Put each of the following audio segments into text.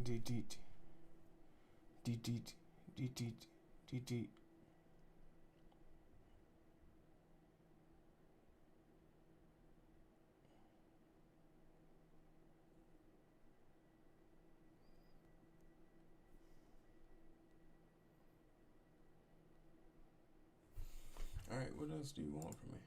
Delete. Delete. Delete. Delete. All right, what else do you want from me?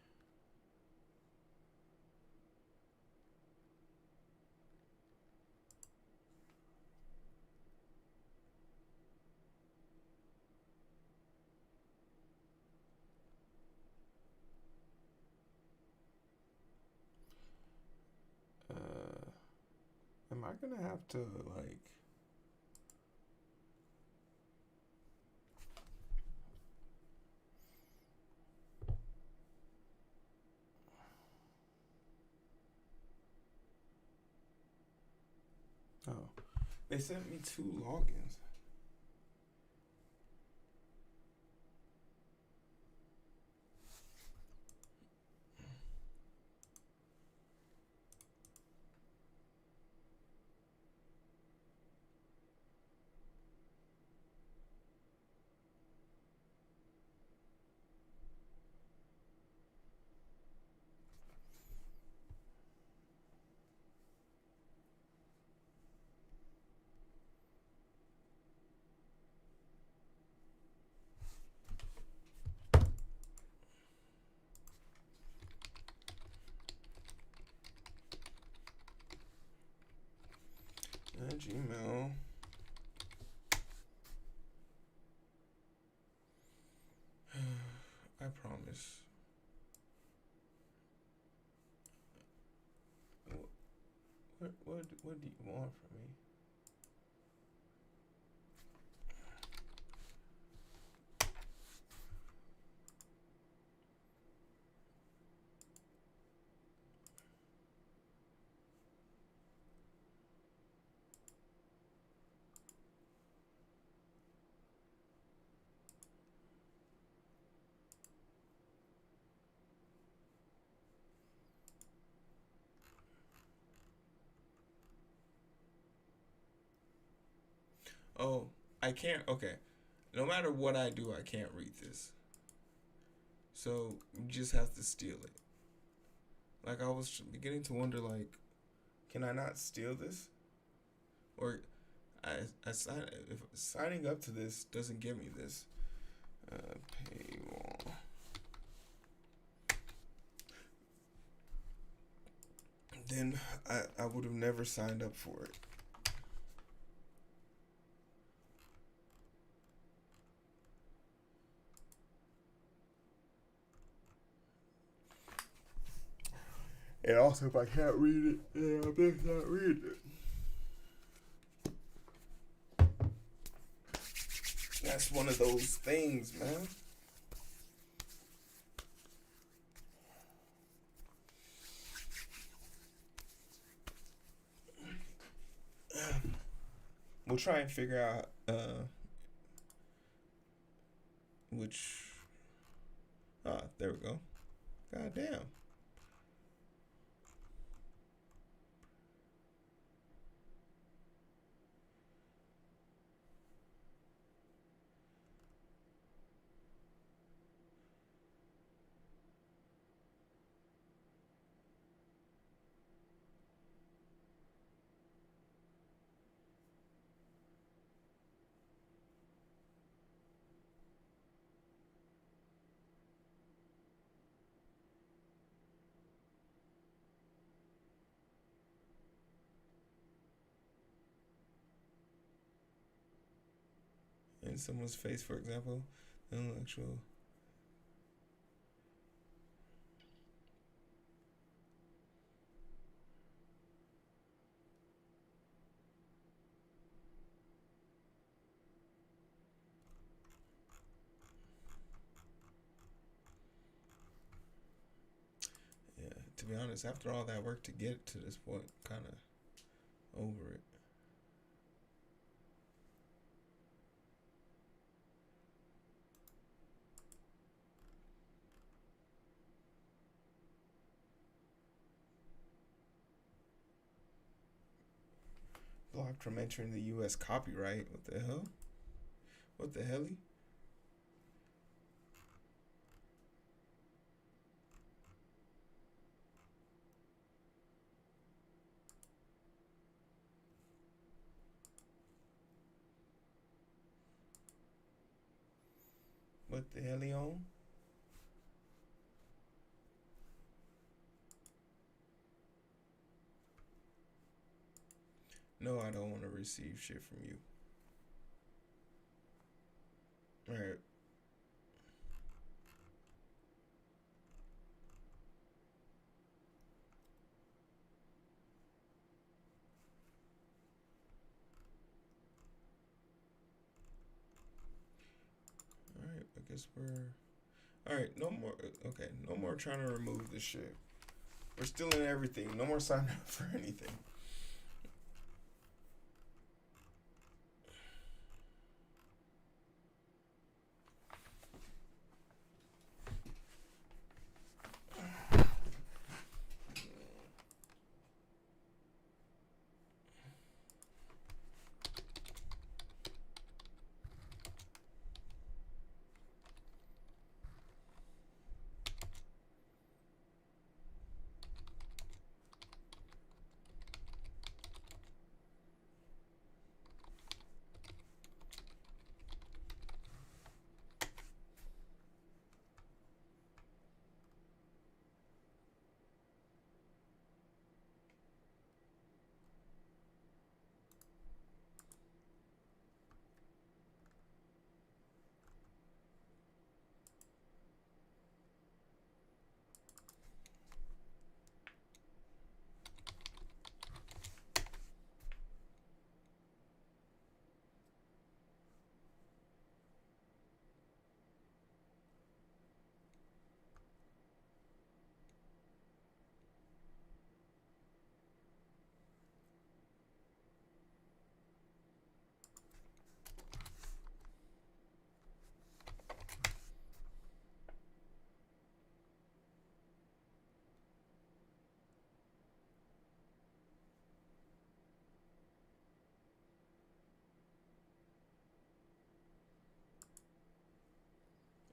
Am I gonna have to like? Oh, they sent me 2 logins. Gmail. I promise. What do you want from me? Oh, I can't. Okay. No matter what I do, I can't read this. So you just have to steal it. Like I was beginning to wonder, like, can I not steal this? Or I sign if signing up to this doesn't give me this. Paywall. Then I would have never signed up for it. And also, if I can't read it, yeah, I better not read it. That's one of those things, man. We'll try and figure out which. Ah, there we go. God damn. In someone's face, for example, intellectual. Yeah, to be honest, after all that work to get to this point, kind of over it. Block from entering the U.S. copyright. What the hell? What the helly? What the helly on? No, I don't want to receive shit from you. Alright. Alright, I guess we're... Alright, no more... Okay, no more trying to remove this shit. We're still in everything. No more signing up for anything.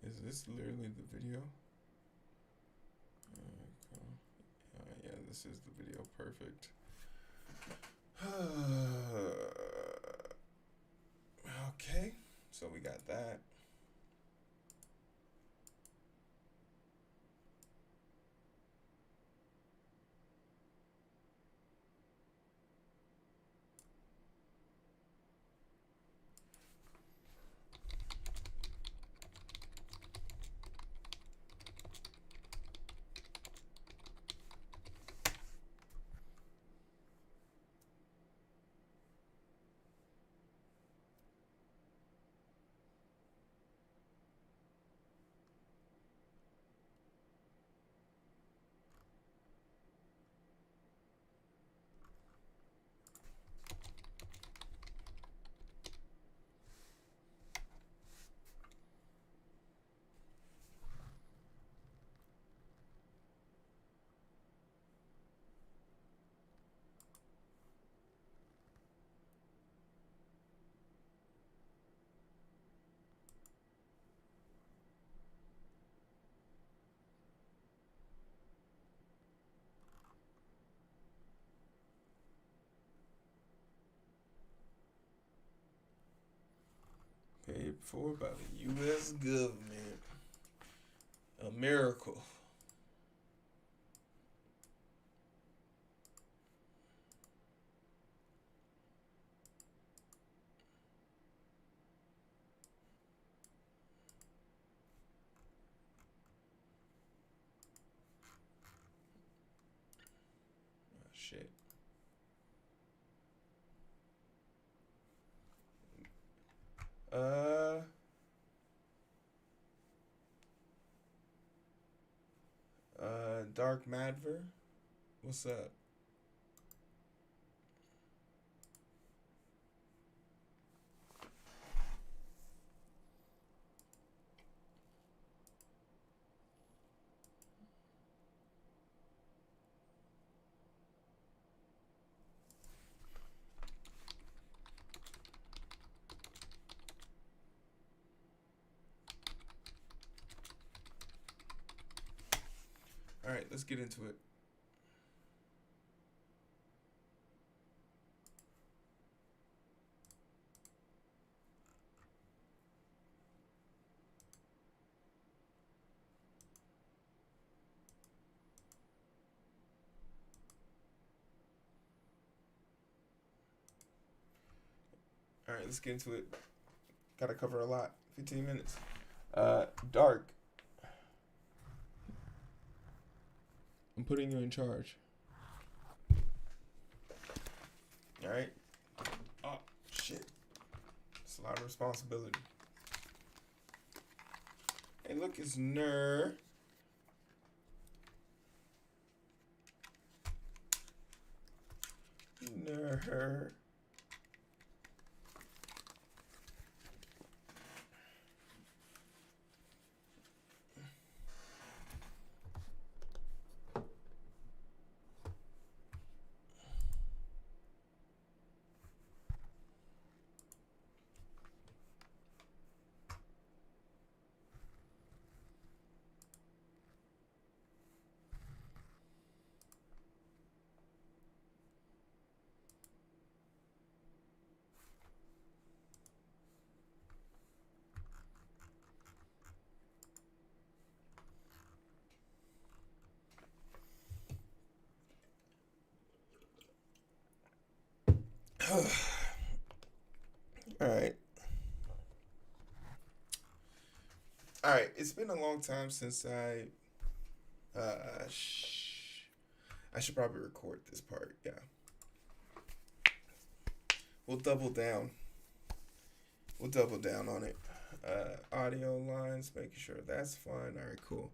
Is this literally the video? Cool. Yeah, this is the video. Perfect. Okay, so we got that. Paid for by the U.S. government. A miracle. Oh, shit. Dark Madver, what's up? let's get into it. All right, let's get into it. Gotta cover a lot. 15 minutes. Dark. I'm putting you in charge. All right. Oh shit. It's a lot of responsibility. Hey, look, it's Ner. Ner. All right. All right. It's been a long time since I should probably record this part. Yeah. We'll double down. We'll double down on it. Audio lines, making sure that's fine. All right, cool.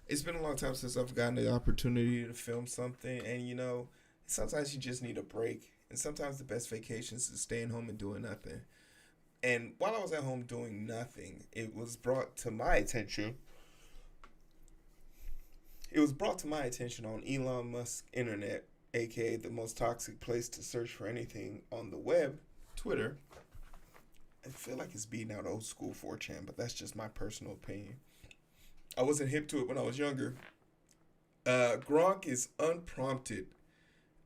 It's been a long time since I've gotten the opportunity to film something, and you know, sometimes you just need a break, and sometimes the best vacations is staying home and doing nothing. And while I was at home doing nothing, it was brought to my attention. It was brought to my attention on Elon Musk's internet, aka the most toxic place to search for anything on the web, Twitter. I feel like it's beating out old school 4chan, but that's just my personal opinion. I wasn't hip to it when I was younger. Gronk is unprompted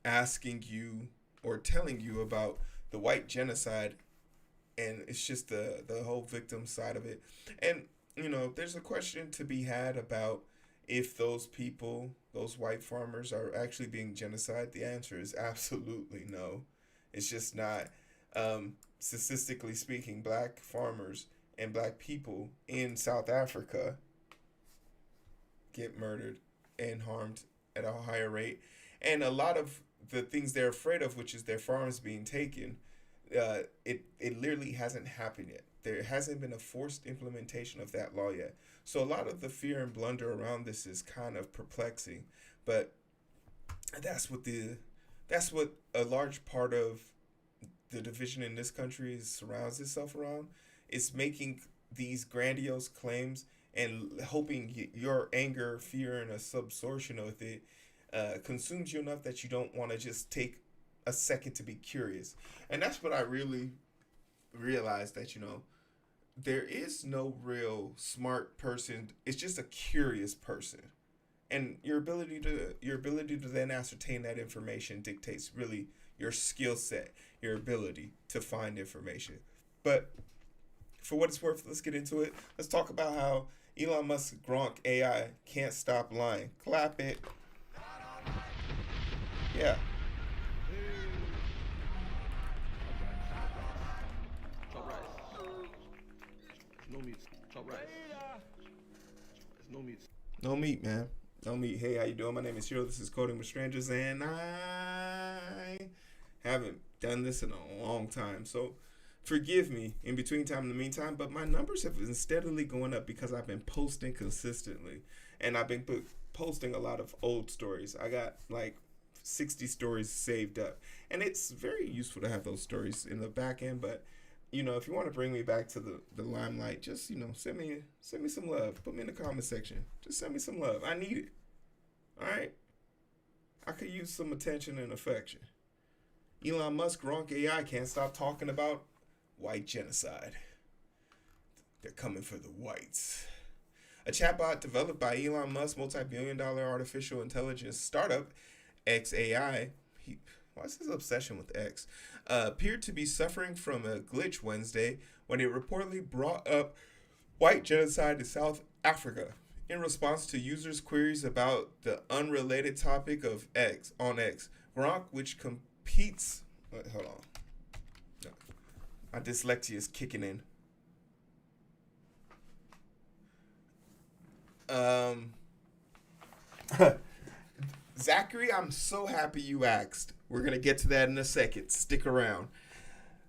asking you or telling you about the white genocide, and it's just the whole victim side of it. And, you know, there's a question to be had about if those people, those white farmers, are actually being genocide. The answer is absolutely no. It's just not. Statistically speaking, black farmers and black people in South Africa get murdered and harmed at a higher rate. And a lot of the things they're afraid of, which is their farms being taken, it literally hasn't happened yet. There hasn't been a forced implementation of that law yet. So a lot of the fear and blunder around this is kind of perplexing. But that's what a large part of the division in this country surrounds itself around. It's making these grandiose claims and hoping your anger, fear, and a subsorption with it consumes you enough that you don't want to just take a second to be curious. And that's what I really realized, that, you know, there is no real smart person. It's just a curious person. And your ability to then ascertain that information dictates really your skill set, your ability to find information. But for what it's worth, let's get into it. Let's talk about how Elon Musk Gronk AI can't stop lying. Clap it. Yeah. Chop rice. No meat. Chop rice. No meat. No meat, man. No meat. Hey, how you doing? My name is Hiro. This is Coding with Strangers, and I haven't done this in a long time. So forgive me in between time and the meantime, but my numbers have been steadily going up because I've been posting consistently. And I've been posting a lot of old stories. I got like 60 stories saved up. And it's very useful to have those stories in the back end, but you know, if you want to bring me back to the limelight, just, you know, send me some love. Put me in the comment section. Just send me some love. I need it. All right? I could use some attention and affection. Elon Musk, Gronk AI can't stop talking about white genocide. They're coming for the whites. A chatbot developed by Elon Musk's multi-billion-dollar artificial intelligence startup XAI. What's his obsession with X? Appeared to be suffering from a glitch Wednesday when it reportedly brought up white genocide in South Africa in response to users' queries about the unrelated topic of X on X. Gronk, which competes. Hold on. No. My dyslexia is kicking in. Zachary, I'm so happy you asked. We're going to get to that in a second. Stick around.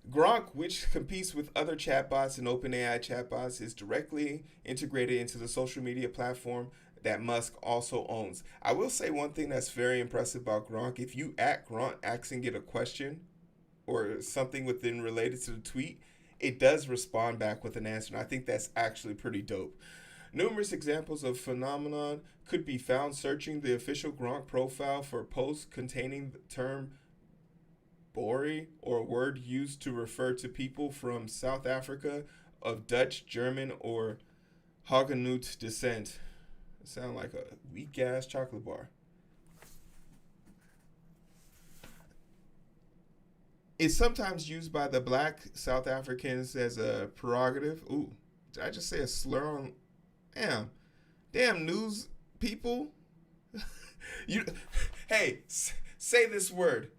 Gronk, which competes with other chatbots and OpenAI chatbots, is directly integrated into the social media platform that Musk also owns. I will say one thing that's very impressive about Gronk. If you at Gronk asking it a question or something within related to the tweet, it does respond back with an answer. And I think that's actually pretty dope. Numerous examples of phenomenon could be found searching the official Gronk profile for posts containing the term Bori, or a word used to refer to people from South Africa of Dutch, German, or Haguenot descent. It sounds like a weak ass chocolate bar. It's sometimes used by the black South Africans as a prerogative. Ooh, did I just say a slur on? Damn news people. Hey, say this word.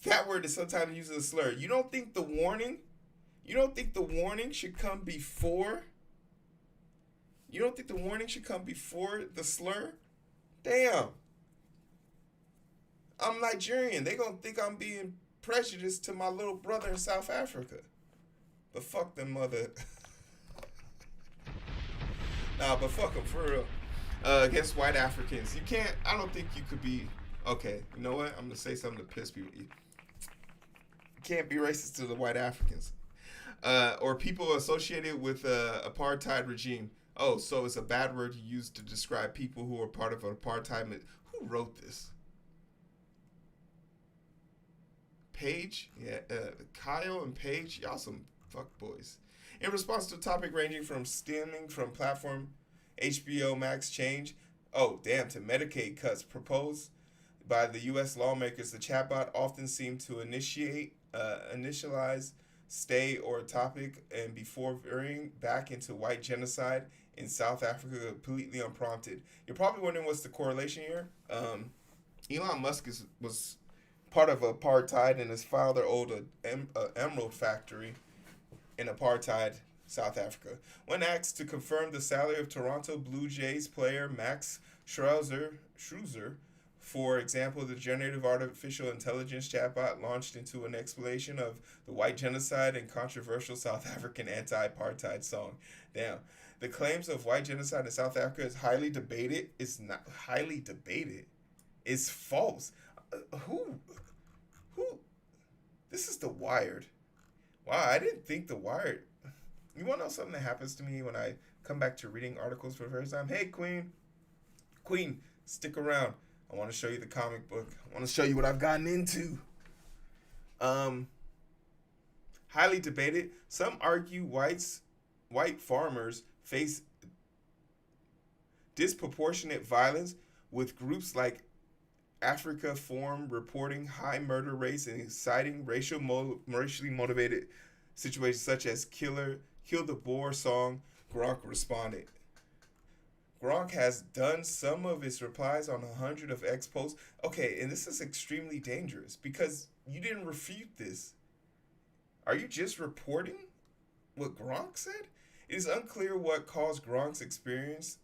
That word is sometimes used as a slur. You don't think the warning should come before? You don't think the warning should come before the slur? Damn. I'm Nigerian. They gonna think I'm being prejudiced to my little brother in South Africa. But fuck them mother. Nah, but fuck them for real. Against white Africans. I don't think you could be, okay, you know what? I'm gonna say something to piss people. You can't be racist to the white Africans. Or people associated with apartheid regime. Oh, so it's a bad word used to describe people who are part of an apartheid. Who wrote this? Paige? Yeah, Kyle and Paige. Y'all some fuck boys. In response to a topic ranging from stemming from platform HBO Max change, to Medicaid cuts proposed by the U.S. lawmakers, the chatbot often seemed to initialize, stay, or a topic, and before veering back into white genocide in South Africa completely unprompted. You're probably wondering what's the correlation here. Elon Musk was part of apartheid, and his father owned an emerald factory in apartheid South Africa. When asked to confirm the salary of Toronto Blue Jays player Max Scherzer, for example, the generative artificial intelligence chatbot launched into an explanation of the white genocide and controversial South African anti-apartheid song. Damn. The claims of white genocide in South Africa is highly debated. It's not highly debated. It's false. Who? This is The Wired. Wow, I didn't think The Wired. You want to know something that happens to me when I come back to reading articles for the first time? Hey, Queen, stick around. I want to show you the comic book. I want to show you what I've gotten into. Highly debated. Some argue white farmers face disproportionate violence, with groups like Africa Forum reporting high murder rates and inciting racially motivated situations such as Kill the Boer song. Gronk responded. Gronk has done some of his replies on 100 of X posts. Okay, and this is extremely dangerous because you didn't refute this. Are you just reporting what Gronk said? It is unclear what caused Gronk's experience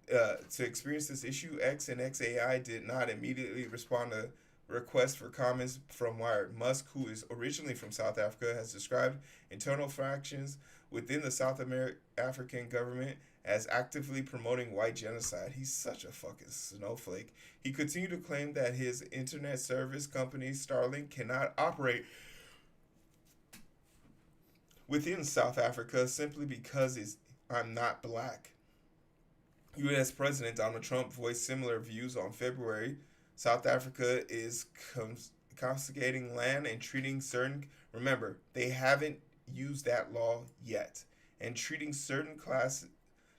to experience this issue. X and XAI did not immediately respond to requests for comments from Wired. Musk, who is originally from South Africa, has described internal fractions within the South African government as actively promoting white genocide. He's such a fucking snowflake. He continued to claim that his internet service company, Starlink, cannot operate within South Africa simply because I'm not black. U.S. President Donald Trump voiced similar views on February. South Africa is confiscating land and treating certain... Remember, they haven't used that law yet. And treating certain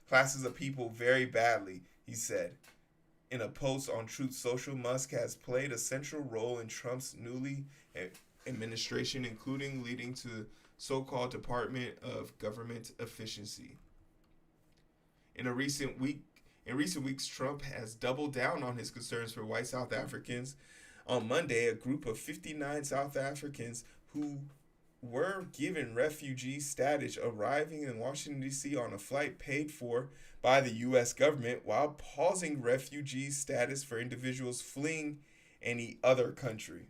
classes of people very badly, he said. In a post on Truth Social, Musk has played a central role in Trump's newly administration, including leading to so-called Department of Government Efficiency. In recent weeks, Trump has doubled down on his concerns for white South Africans. On Monday, a group of 59 South Africans who were given refugee status arriving in Washington, D.C. on a flight paid for by the U.S. government while pausing refugee status for individuals fleeing any other country.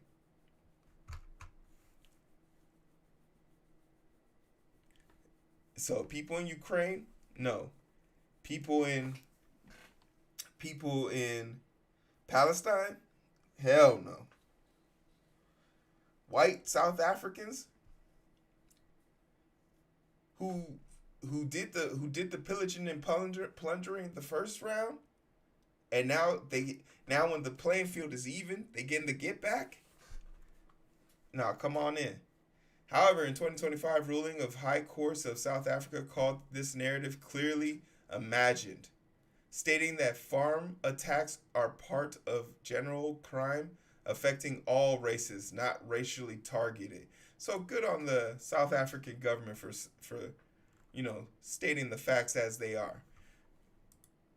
So people in Ukraine, no. People in Palestine, hell no. White South Africans who did the pillaging and plundering the first round, and now when the playing field is even, they getting the get back. Nah, come on in. However, in 2025 ruling of High Courts of South Africa called this narrative clearly imagined, stating that farm attacks are part of general crime affecting all races, not racially targeted. So good on the South African government for stating the facts as they are.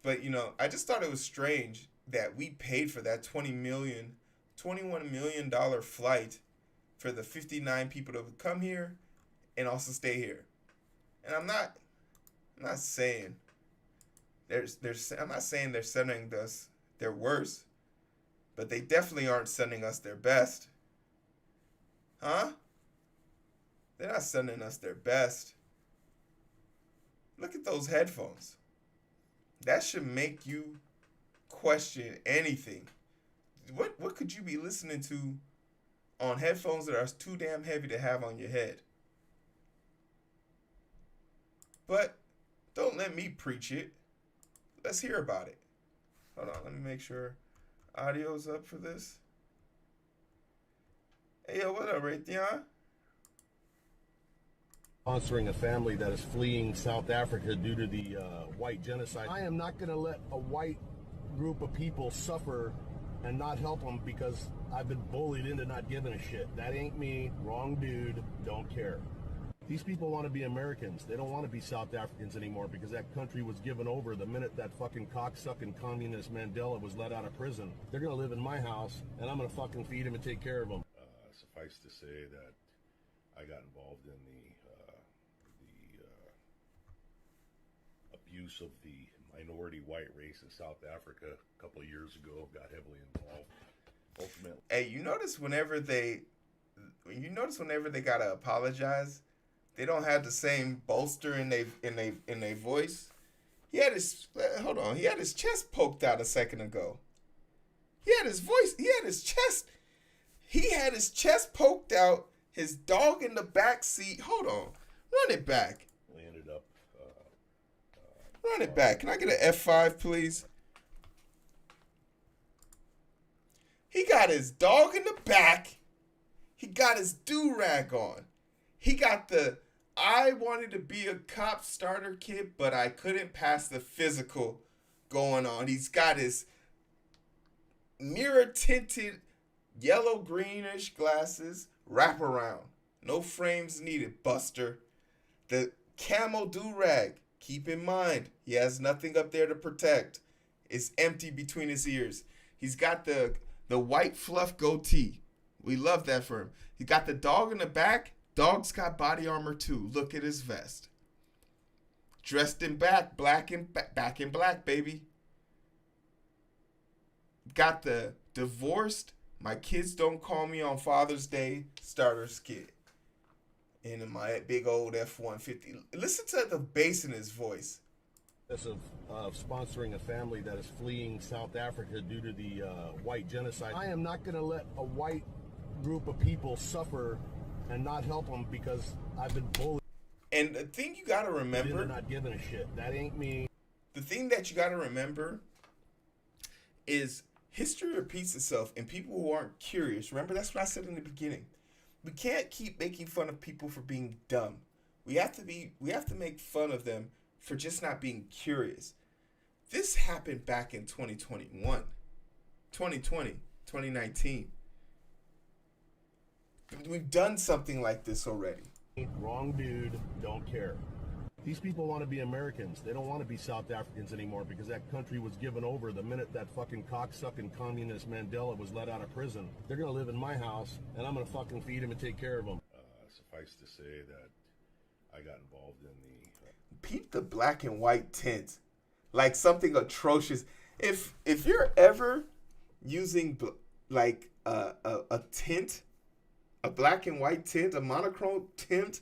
But I just thought it was strange that we paid for that $21 million flight for the 59 people to come here and also stay here. And I'm not saying I'm not saying they're sending us their worst, but they definitely aren't sending us their best. Huh? They're not sending us their best. Look at those headphones. That should make you question anything. What could you be listening to on headphones that are too damn heavy to have on your head? But don't let me preach it. Let's hear about it. Hold on, let me make sure audio's up for this. Hey, yo, what up, Raytheon? Sponsoring a family that is fleeing South Africa due to the white genocide. I am not going to let a white group of people suffer and not help them because I've been bullied into not giving a shit. That ain't me. Wrong dude. Don't care. These people want to be Americans. They don't want to be South Africans anymore because that country was given over the minute that fucking cocksucking communist Mandela was let out of prison. They're going to live in my house and I'm going to fucking feed them and take care of them. Suffice to say that I got involved in the abuse of the minority white race in South Africa a couple of years ago. Got heavily involved. Ultimately, hey, you notice whenever they gotta apologize, they don't have the same bolster in they voice. He had his chest poked out a second ago. He had his chest poked out. His dog in the back seat. Hold on, run it back. we ended up. Run it back. Can I get an F5, please? He got his dog in the back. He got his do-rag on. He got the I wanted to be a cop starter kit, but I couldn't pass the physical going on. He's got his mirror-tinted yellow-greenish glasses wrap around. No frames needed, Buster. The camo do-rag. Keep in mind, he has nothing up there to protect. It's empty between his ears. He's got the white fluff goatee. We love that for him. He got the dog in the back. Dog's got body armor too. Look at his vest. Dressed in back in black, baby. Got the divorced, my kids don't call me on Father's Day starter's kit. In my big old F-150. Listen to the bass in his voice. Of sponsoring a family that is fleeing South Africa due to the white genocide. I am not going to let a white group of people suffer and not help them because I've been bullied. And the thing you got to remember. They're not giving a shit. That ain't me. The thing that you got to remember is history repeats itself, and people who aren't curious. Remember, that's what I said in the beginning. We can't keep making fun of people for being dumb. We have to make fun of them for just not being curious. This happened back in 2021, 2020, 2019. We've done something like this already. Wrong dude, don't care. These people want to be Americans. They don't want to be South Africans anymore because that country was given over the minute that fucking cocksucking communist Mandela was let out of prison. They're going to live in my house, and I'm going to fucking feed them and take care of them. Suffice to say that I got involved in the... Peep the black and white tint. Like something atrocious. If you're ever using like a tint, a black and white tint, a monochrome tint,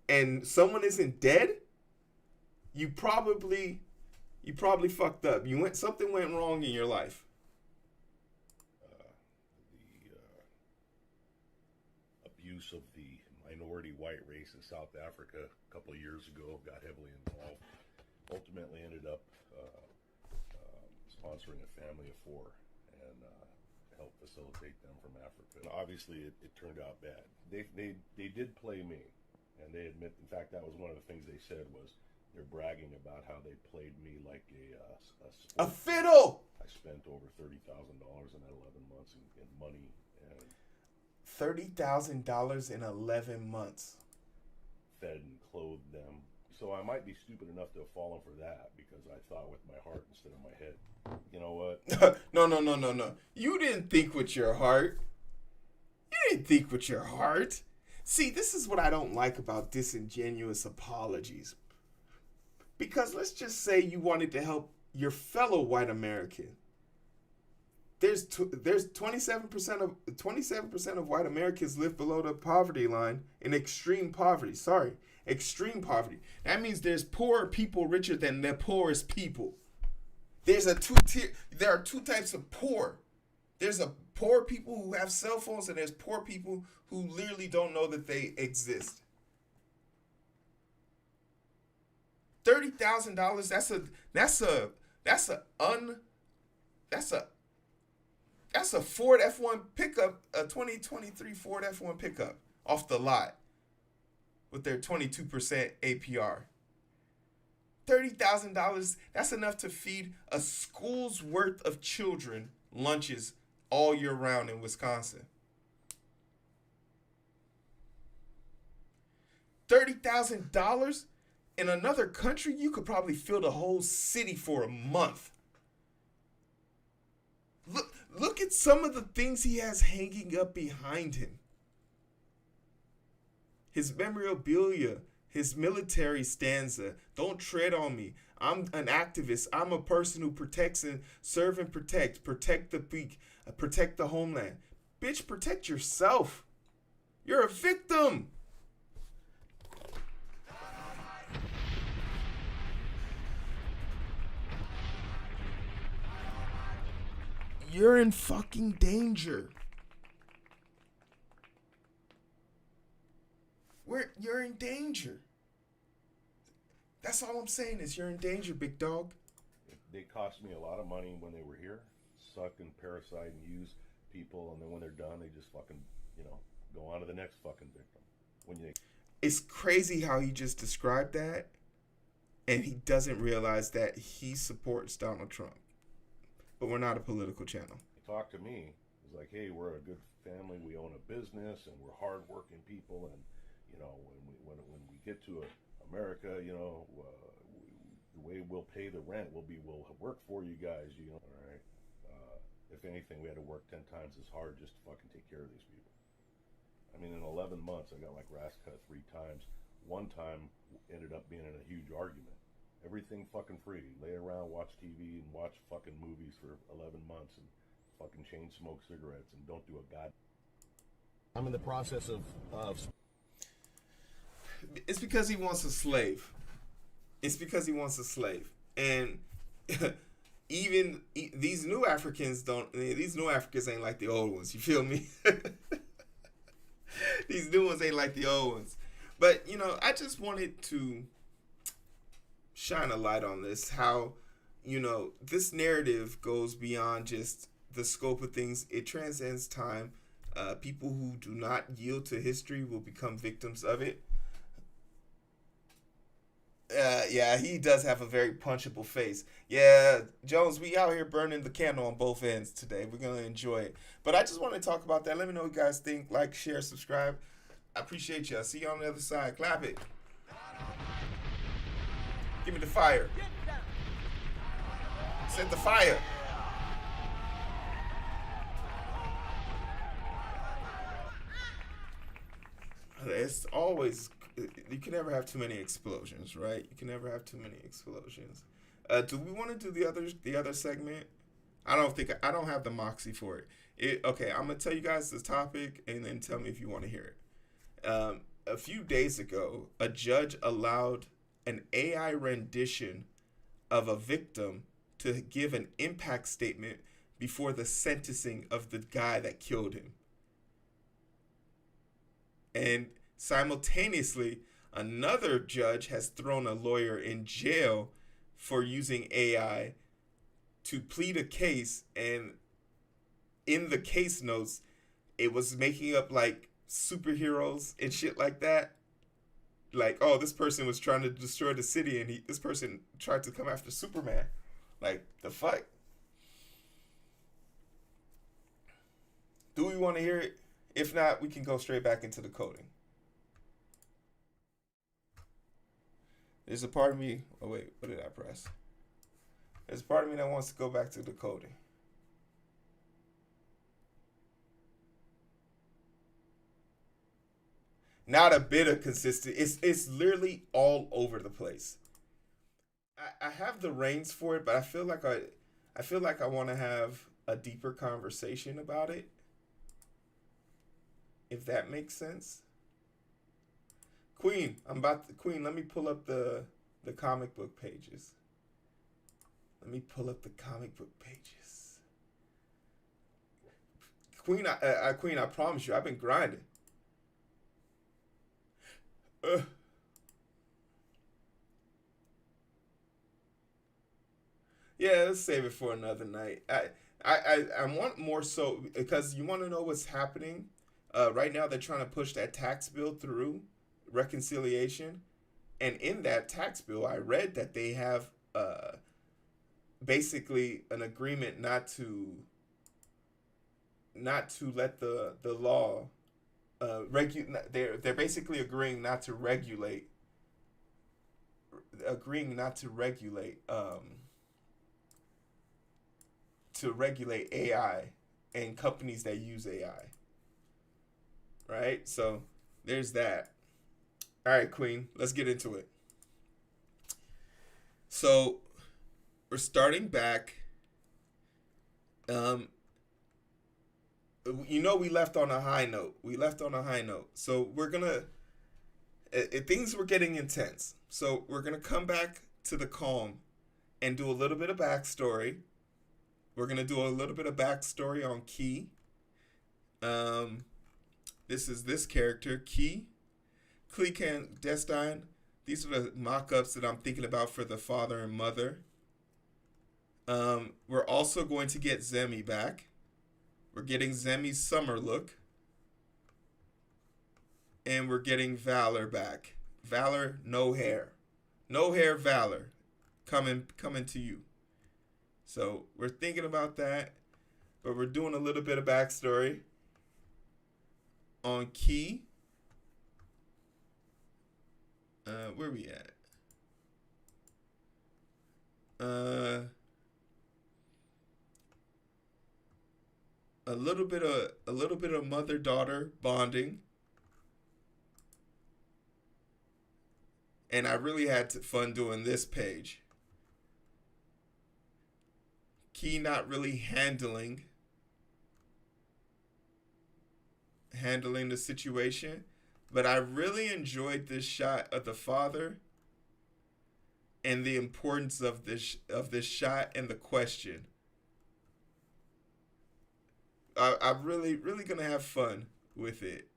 and someone isn't dead, you probably fucked up. Something went wrong in your life. The abuse of the minority white race in South Africa a couple of years ago got heavily involved. Ultimately ended up sponsoring a family of 4 and helped facilitate them from Africa. And obviously, it turned out bad. They did play me. And they admit, in fact, that was one of the things they said was they're bragging about how they played me like a fiddle. I spent over $30,000 in that 11 months in money. And $30,000 in 11 months. Fed and clothed them. So I might be stupid enough to have fallen for that because I thought with my heart instead of my head. You know what? No. You didn't think with your heart. You didn't think with your heart. See, this is what I don't like about disingenuous apologies. Because let's just say you wanted to help your fellow white American. There's 27% of white Americans live below the poverty line in extreme poverty. Extreme poverty. That means there's poorer people richer than the poorest people. There are two types of poor. There's a poor people who have cell phones, and there's poor people who literally don't know that they exist. $30,000. That's a Ford F1 pickup, a 2023 Ford F1 pickup off the lot with their 22% APR. $30,000. That's enough to feed a school's worth of children lunches all year round in Wisconsin. $30,000 in another country, you could probably fill the whole city for a month. Look at some of the things he has hanging up behind him. His memorabilia, his military stanza, "Don't tread on me. I'm an activist. I'm a person who protects and serve and protect the weak, protect the homeland." Bitch, protect yourself. You're a victim. You're in fucking danger. You're in danger. That's all I'm saying is you're in danger, big dog. They cost me a lot of money when they were here. Suck and parasite and use people, and then when they're done, they just fucking, go on to the next fucking victim. It's crazy how he just described that, and he doesn't realize that he supports Donald Trump. But we're not a political channel. He talked to me. He's like, "Hey, we're a good family. We own a business, and we're hardworking people. And when we get to America, the way we'll pay the rent will work for you guys. All right. If anything, we had to work 10 times as hard just to fucking take care of these people. I mean, in 11 months, I got like grass cut 3 times. One time ended up being in a huge argument. Everything fucking free. Lay around, watch TV, and watch fucking movies for 11 months, and fucking chain smoke cigarettes, and don't do a god. I'm in the process of. It's because he wants a slave. And even these new Africans ain't like the old ones. You feel me? These new ones ain't like the old ones. But, I just wanted to shine a light on this, how, this narrative goes beyond just the scope of things. It transcends time. People who do not yield to history will become victims of it. Yeah, he does have a very punchable face. Yeah, Jones, we out here burning the candle on both ends today. We're gonna enjoy it. But I just want to talk about that. Let me know what you guys think. Like, share, subscribe. I appreciate you. I'll see you on the other side. Clap it. Give me the fire. Set the fire. It's always, you can never have too many explosions, right? You can never have too many explosions. Do we want to do the other segment? I don't have the moxie for it. Okay, I'm gonna tell you guys the topic and then tell me if you want to hear it. A few days ago, a judge allowed an AI rendition of a victim to give an impact statement before the sentencing of the guy that killed him. And simultaneously, another judge has thrown a lawyer in jail for using AI to plead a case. And in the case notes, it was making up like superheroes and shit like that. Like, oh, this person was trying to destroy the city and this person tried to come after Superman. Like, the fuck? Do we want to hear it? If not, we can go straight back into the coding. There's a part of me, oh wait, what did I press? There's a part of me that wants to go back to the coding. Not a bit of consistency. It's literally all over the place. I have the reins for it, but I feel like I want to have a deeper conversation about it. If that makes sense. Queen, let me pull up the comic book pages. Let me pull up the comic book pages. Queen, I promise you, I've been grinding. Yeah, let's save it for another night. I want more so because you want to know what's happening. Right now, they're trying to push that tax bill through reconciliation, and in that tax bill, I read that they have basically an agreement not to let the law they're basically agreeing not to regulate AI and companies that use AI. Right? So there's that. All right, Queen, let's get into it. So we're starting back. We left on a high note. So we're gonna. Things were getting intense. So we're gonna come back to the calm, and do a little bit of backstory. We're gonna do a little bit of backstory on Key. This is this character, Key. Clecan Destine. These are the mock-ups that I'm thinking about for the father and mother. We're also going to get Zemi back. We're getting Zemi's summer look. And we're getting Valor back. Valor, no hair. No hair Valor. Coming to you. So we're thinking about that. But we're doing a little bit of backstory on Key. Where we at? A little bit of mother-daughter bonding. And I really had fun doing this page. Key not really handling the situation, but I really enjoyed this shot of the father and the importance of this shot and the question. I'm really gonna have fun with it.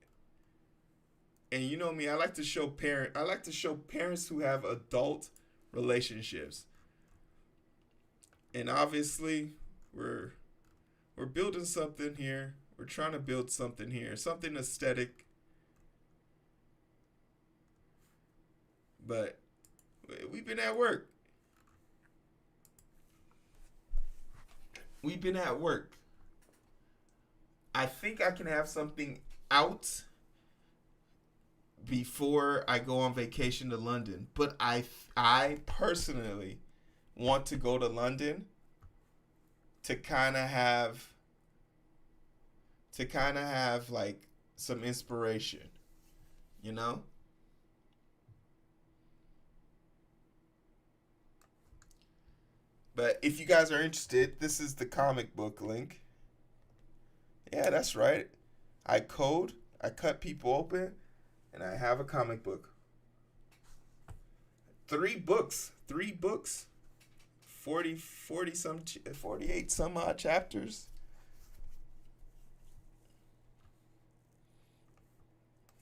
And you know me, I like to show parents who have adult relationships. And obviously, we're building something here. We're trying to build something here, something aesthetic. But We've been at work. We've been at work. I think I can have something out before I go on vacation to London. But I personally want to go to London to kind of have like some inspiration, you know? But if you guys are interested, this is the comic book link. Yeah, that's right. I code, I cut people open, and I have a comic book. 3 books. 48 some odd chapters.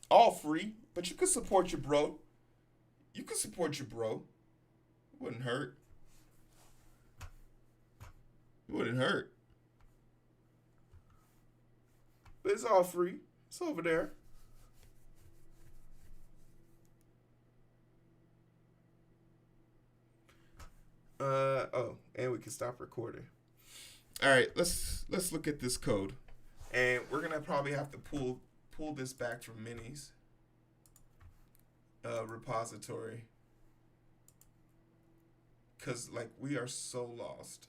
All free, but you could support your bro. It wouldn't hurt. But it's all free. It's over there. And we can stop recording. All right, let's look at this code, and we're gonna probably have to pull this back from Minnie's repository, cause like we are so lost.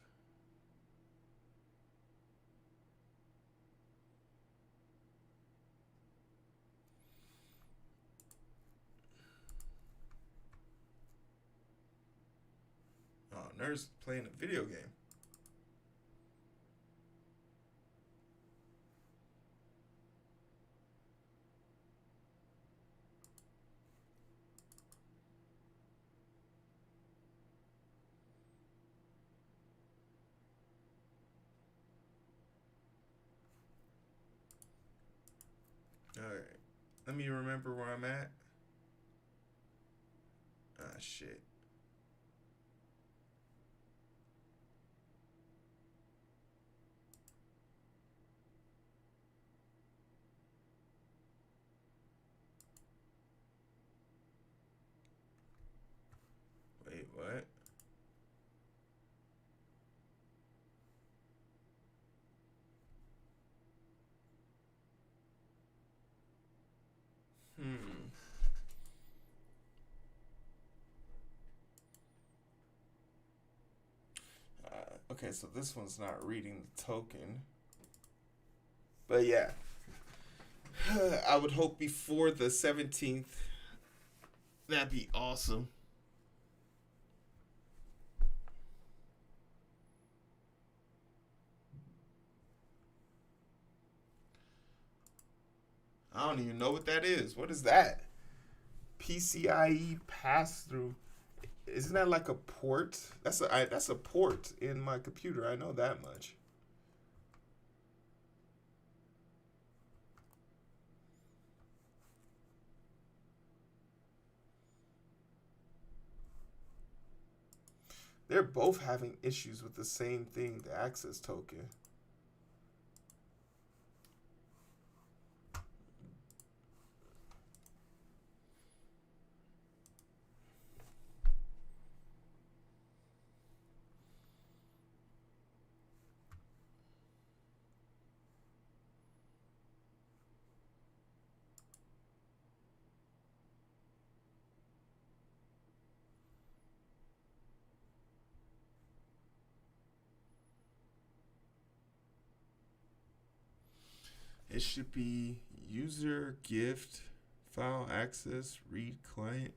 Oh, Nurse playing a video game. Alright. Let me remember where I'm at. Ah, shit. Wait, what? Okay, so this one's not reading the token. But yeah. I would hope before the 17th. That'd be awesome. I don't even know what that is. What is that? PCIe pass-through. Isn't that like a port? That's a port in my computer. I know that much. They're both having issues with the same thing, the access token. It should be user gift file access read client.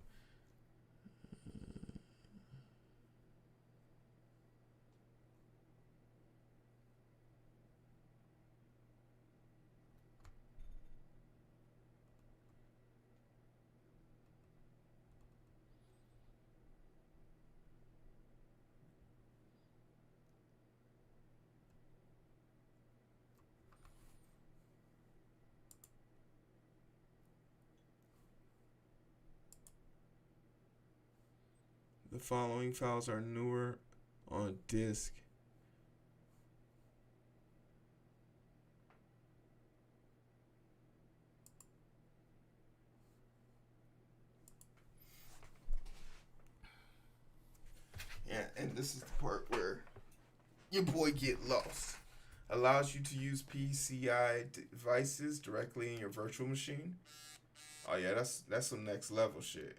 The following files are newer on disk. this is the part where your boy get lost. Allows you to use PCI devices directly in your virtual machine. Oh yeah, that's some next level shit.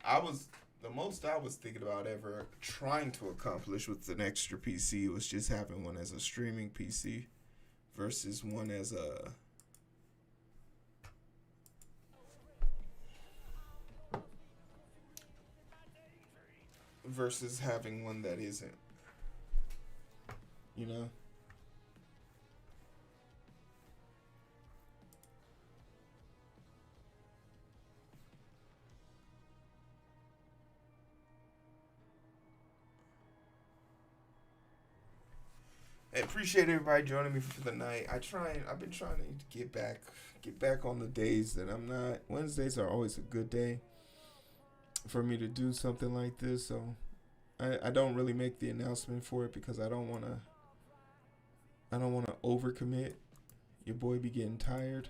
The most I was thinking about ever trying to accomplish with an extra PC was just having one as a streaming PC versus one as a versus having one that isn't. You know? I appreciate everybody joining me for the night. I've been trying to get back on the days that I'm not. Wednesdays are always a good day for me to do something like this, so I don't really make the announcement for it because I don't wanna overcommit. Your boy be getting tired.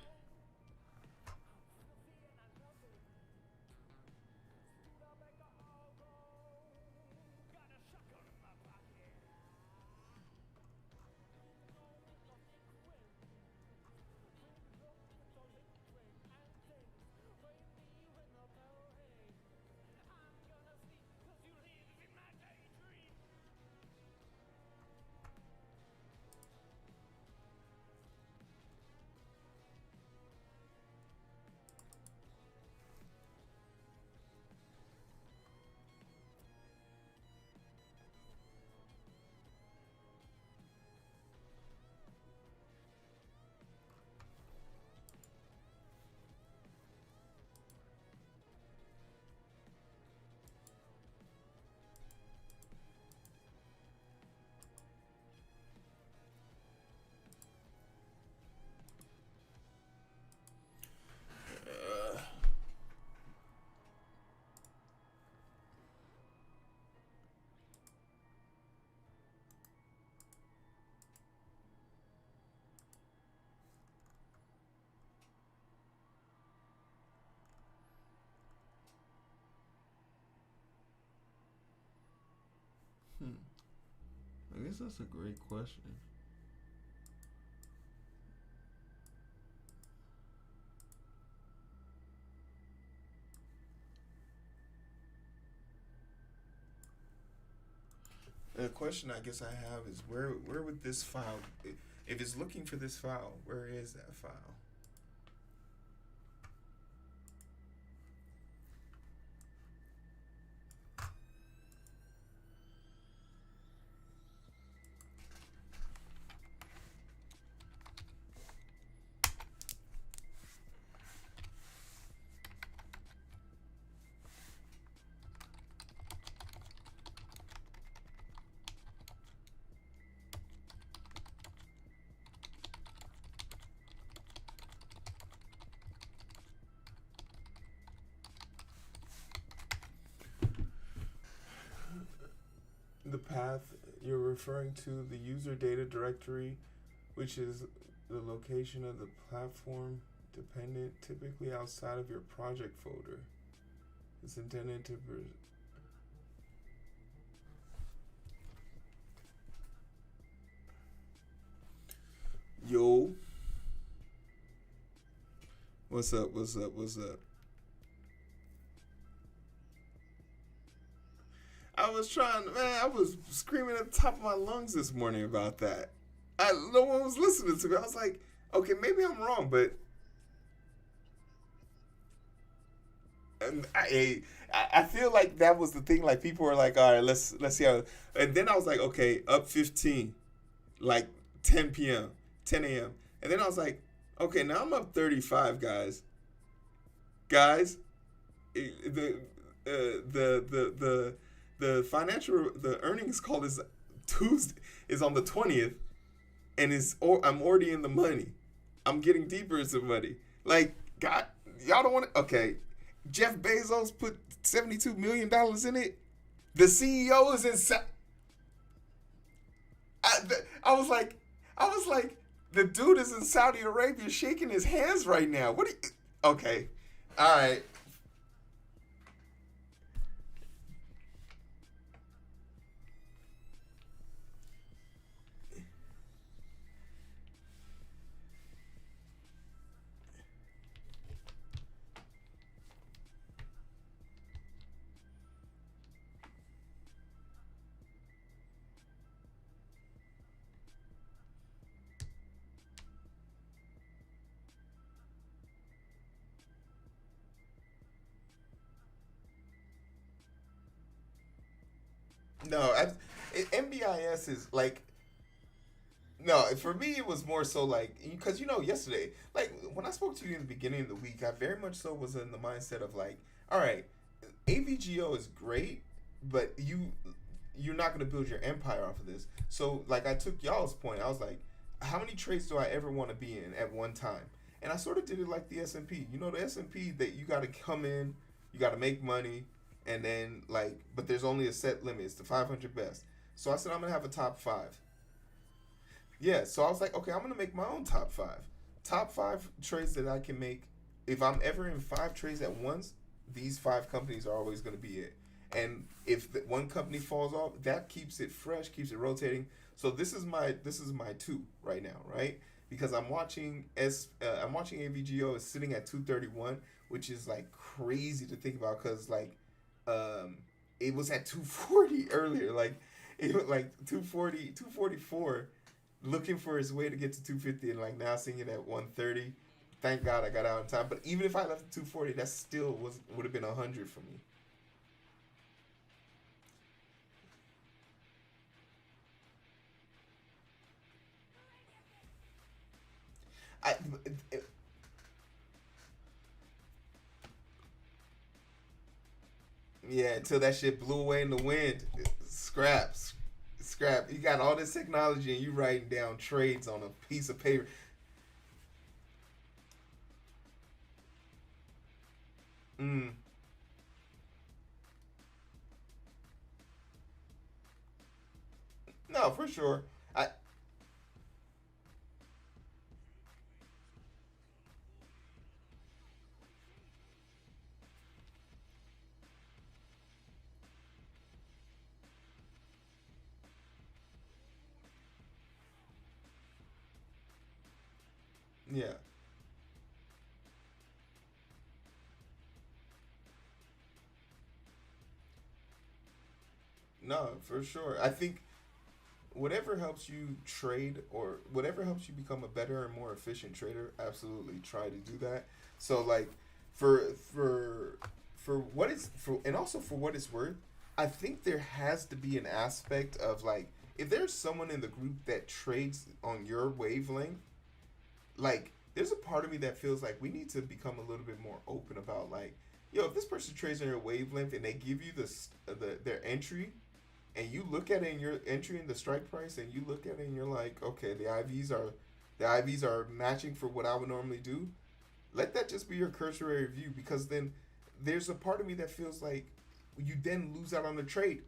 I guess that's a great question. The question I guess I have is where would this file, if it's looking for this file, where is that file? The path you're referring to, the user data directory, which is the location of the platform dependent, typically outside of your project folder. It's intended to Yo. What's up? I was screaming at the top of my lungs this morning about that. No one was listening to me. I was like, okay, maybe I'm wrong, but I feel like that was the thing. Like people were like, all right, let's see how. And then I was like, okay, up 15, like 10 p.m., 10 a.m. And then I was like, okay, now I'm up 35, guys. The financial, the earnings call is Tuesday, is on the 20th, and I'm already in the money. I'm getting deeper into money. Like, God, y'all don't want to, okay. Jeff Bezos put $72 million in it. The CEO is in, I was like, the dude is in Saudi Arabia shaking his hands right now. Okay. All right. No, MBIS is like no. For me, it was more so like because yesterday, like when I spoke to you in the beginning of the week, I very much so was in the mindset of like, all right, AVGO is great, but you're not going to build your empire off of this. So like I took y'all's point. I was like, how many trades do I ever want to be in at one time? And I sort of did it like the S&P. The S&P that you got to come in, you got to make money, and then like, but there's only a set limit. It's the 500 best. So I said I'm gonna have a top five. Yeah. So I was like, okay, I'm gonna make my own top five. Top five trades that I can make. If I'm ever in five trades at once, these five companies are always gonna be it. And if one company falls off, that keeps it fresh, keeps it rotating. So this is my two right now, right? Because I'm watching AVGO is sitting at 231, which is like crazy to think about because like um it was at 240 earlier, like it was like 240, 244, looking for his way to get to 250, and like now seeing it at 130. Thank God I got out in time. But even if I left at 240, that still would have been 100 for me. I Yeah, until that shit blew away in the wind. Scraps. Scrap. You got all this technology and you writing down trades on a piece of paper. Mm. No, for sure. I Yeah. No, for sure. I think whatever helps you trade or whatever helps you become a better and more efficient trader, absolutely try to do that. So like for for for what it's for and also for what it's worth, I think there has to be an aspect of like if there's someone in the group that trades on your wavelength, like there's a part of me that feels like we need to become a little bit more open about like yo, if this person trades on your wavelength and they give you their entry and you look at it and you're entering the strike price and you look at it and you're like, okay, the IVs are matching for what I would normally do. Let that just be your cursory review because then there's a part of me that feels like you then lose out on the trade.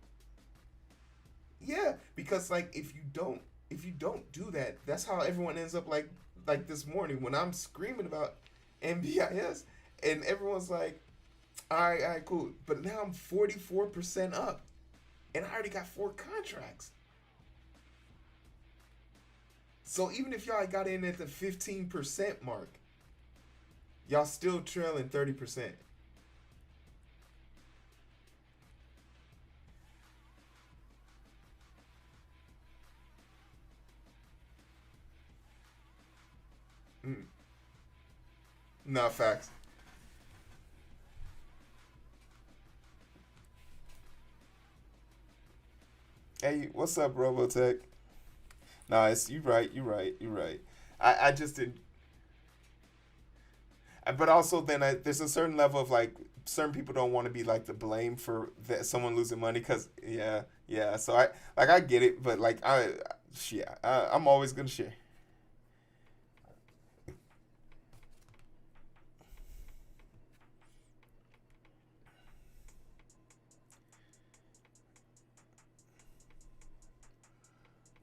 Yeah, because like if you don't do that, that's how everyone ends up like this morning when I'm screaming about MBIS and everyone's like, all right, cool. But now I'm 44% up and I already got four contracts. So even if y'all got in at the 15% mark, y'all still trailing 30%. Mm. No facts. Hey, what's up, Robotech? Nah, it's you right, you right, you right. I just did, but also then there's a certain level of like certain people don't want to be like the blame for someone losing money because yeah, yeah. So I get it, but like yeah, I'm always gonna share.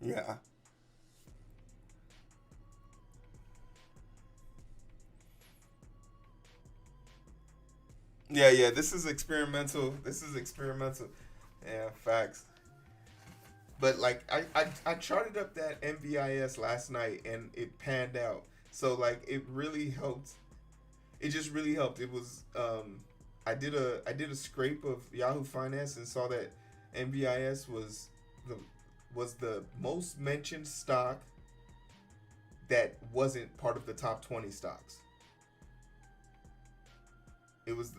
Yeah, yeah, yeah. This is experimental. This is experimental. Yeah, facts. But like I charted up that MVIS last night and it panned out. So like it really helped. It just really helped. It was I did a scrape of Yahoo Finance and saw that MVIS the was the most mentioned stock that wasn't part of the top 20 stocks. It was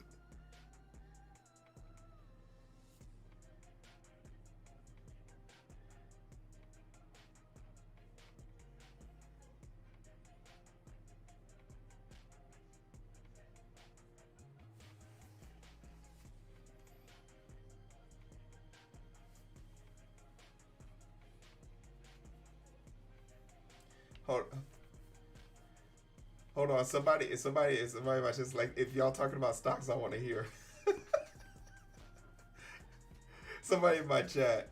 hold, hold on. Somebody might just like, if y'all talking about stocks, I want to hear. Somebody in my chat.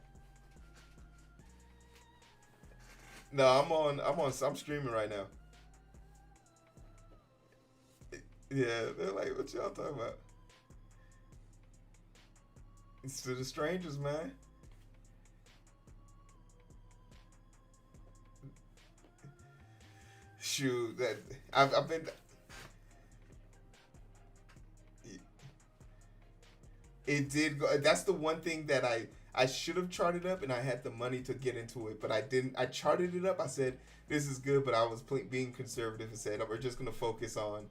No, I'm streaming right now. Yeah, they're like, what y'all talking about? It's to the strangers, man. Shoot, that I've been. It did go. That's the one thing that I should have charted up, and I had the money to get into it, but I didn't. I charted it up. I said this is good, but I was being conservative and said, oh, we're just gonna focus on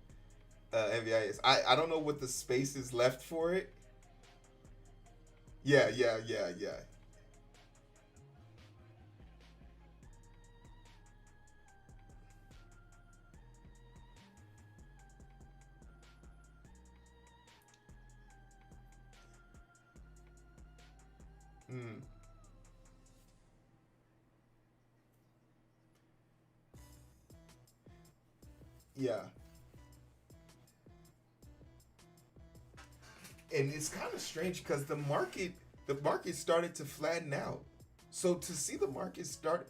NVIS. I don't know what the space is left for it. Yeah. Mm. Yeah. And it's kind of strange because the market started to flatten out. So to see the market start,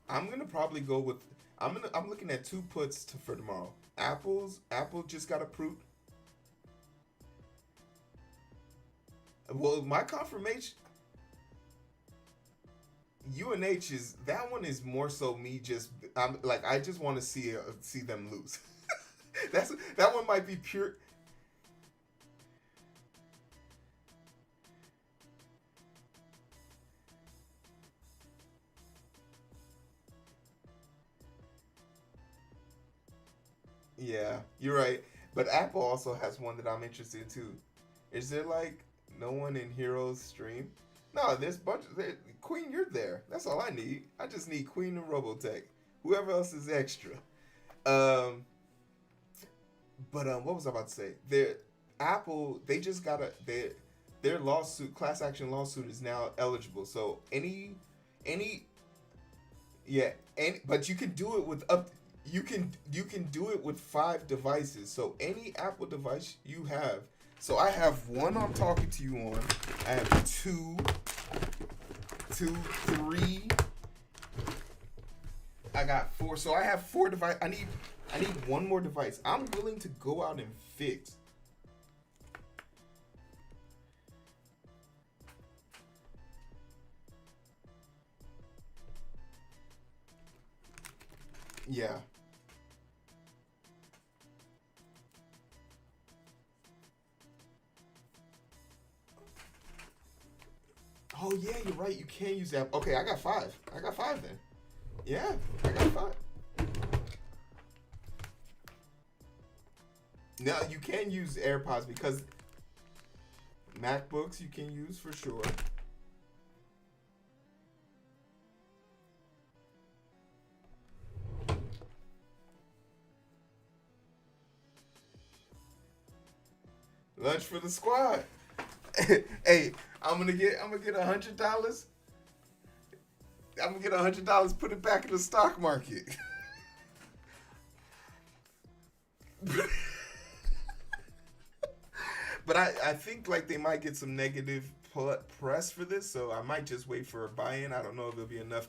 I'm gonna probably go with I'm looking at two puts for tomorrow. Apple just got approved. Well, my confirmation UNH is that one is more so me just I'm like I just want to see them lose. That one might be pure. Yeah, you're right. But Apple also has one that I'm interested in too. Is there like no one in Heroes stream? No, there's Queen, you're there. That's all I need. I just need Queen and Robotech. Whoever else is extra. Um, but what was I about to say? Apple, they just got their lawsuit, class action lawsuit is now eligible. So any yeah, but you can do it with up. You can do it with 5 devices. So any Apple device you have. So I have one I'm talking to you on. I have two, 3. I got 4. So I have 4 devices. I need one more device. I'm willing to go out and fix. Yeah. Oh yeah, you're right. You can use that. Okay, I got 5. I got 5 then. Yeah, I got 5. Now you can use AirPods because MacBooks you can use for sure. Lunch for the squad. Hey, I'm gonna get $100. I'm gonna get $100. Put it back in the stock market. But I think like they might get some negative press for this, so I might just wait for a buy-in. I don't know if it'll be enough.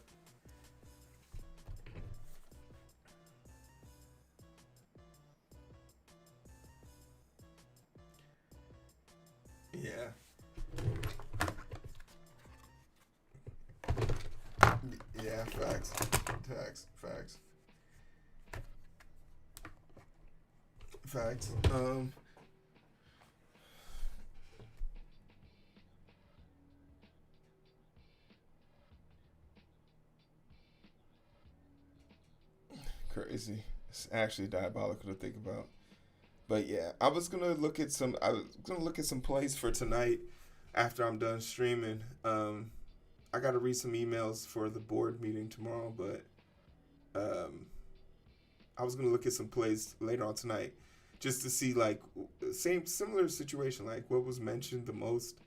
Yeah. Yeah, facts. Facts. Crazy. It's actually diabolical to think about. But yeah, I was gonna look at some. I was gonna look at some plays for tonight after I'm done streaming. I gotta read some emails for the board meeting tomorrow, but I was gonna look at some plays later on tonight, just to see like similar situation, like what was mentioned the most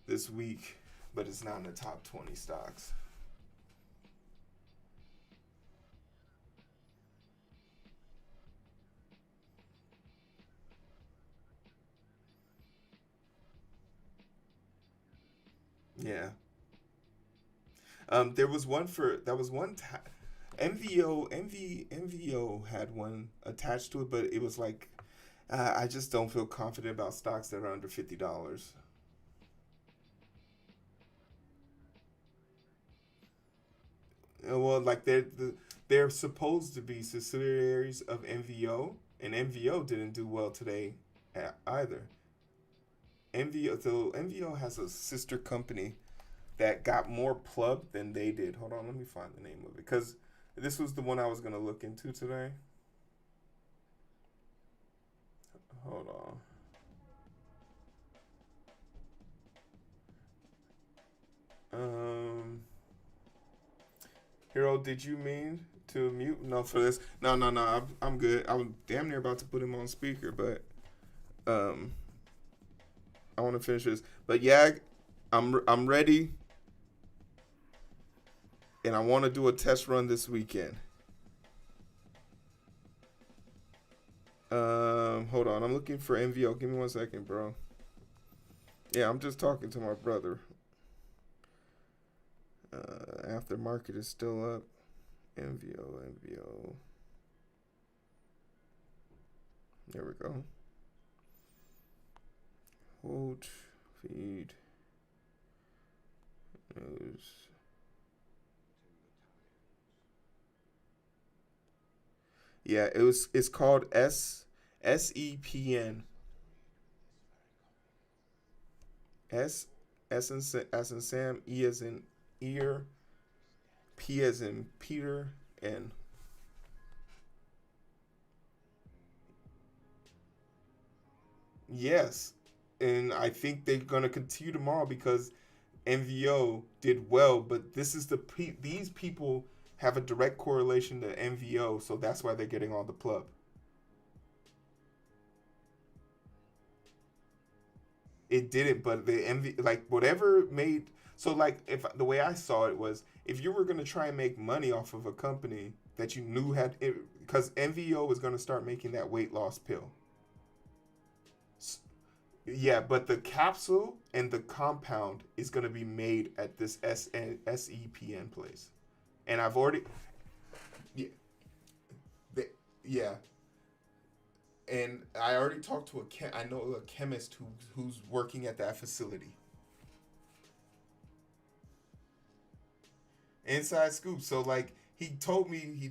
this week, but it's not in the top 20 stocks. Yeah. There was one for that was one MVO had one attached to it, but it was like I just don't feel confident about stocks that are under $50. Well, like they're supposed to be subsidiaries of MVO, and MVO didn't do well today either. MVO has a sister company that got more plug than they did. Hold on, let me find the name of it, because this was the one I was gonna look into today. Hold on. Hero, did you mean to mute? No, for this. No. I'm good. I was damn near about to put him on speaker, but I want to finish this. But yeah, I'm ready, and I want to do a test run this weekend. Hold on. I'm looking for MVO. Give me 1 second, bro. Yeah, I'm just talking to my brother. Aftermarket is still up. MVO. There we go. Hold, feed, news. Yeah, it's called SEPN. S as in Sam, E as in ear, P as in Peter, N. Yes, and I think they're gonna continue tomorrow because MVO did well, but this is these people have a direct correlation to MVO, so that's why they're getting all the plug. It didn't, but the like whatever made so like if the way I saw it was if you were gonna try and make money off of a company that you knew had it, because MVO was gonna start making that weight loss pill. Yeah, but the capsule and the compound is gonna be made at this SEPN place, and I've already yeah yeah. And I already talked to I know a chemist who's working at that facility. Inside scoop. So like he told me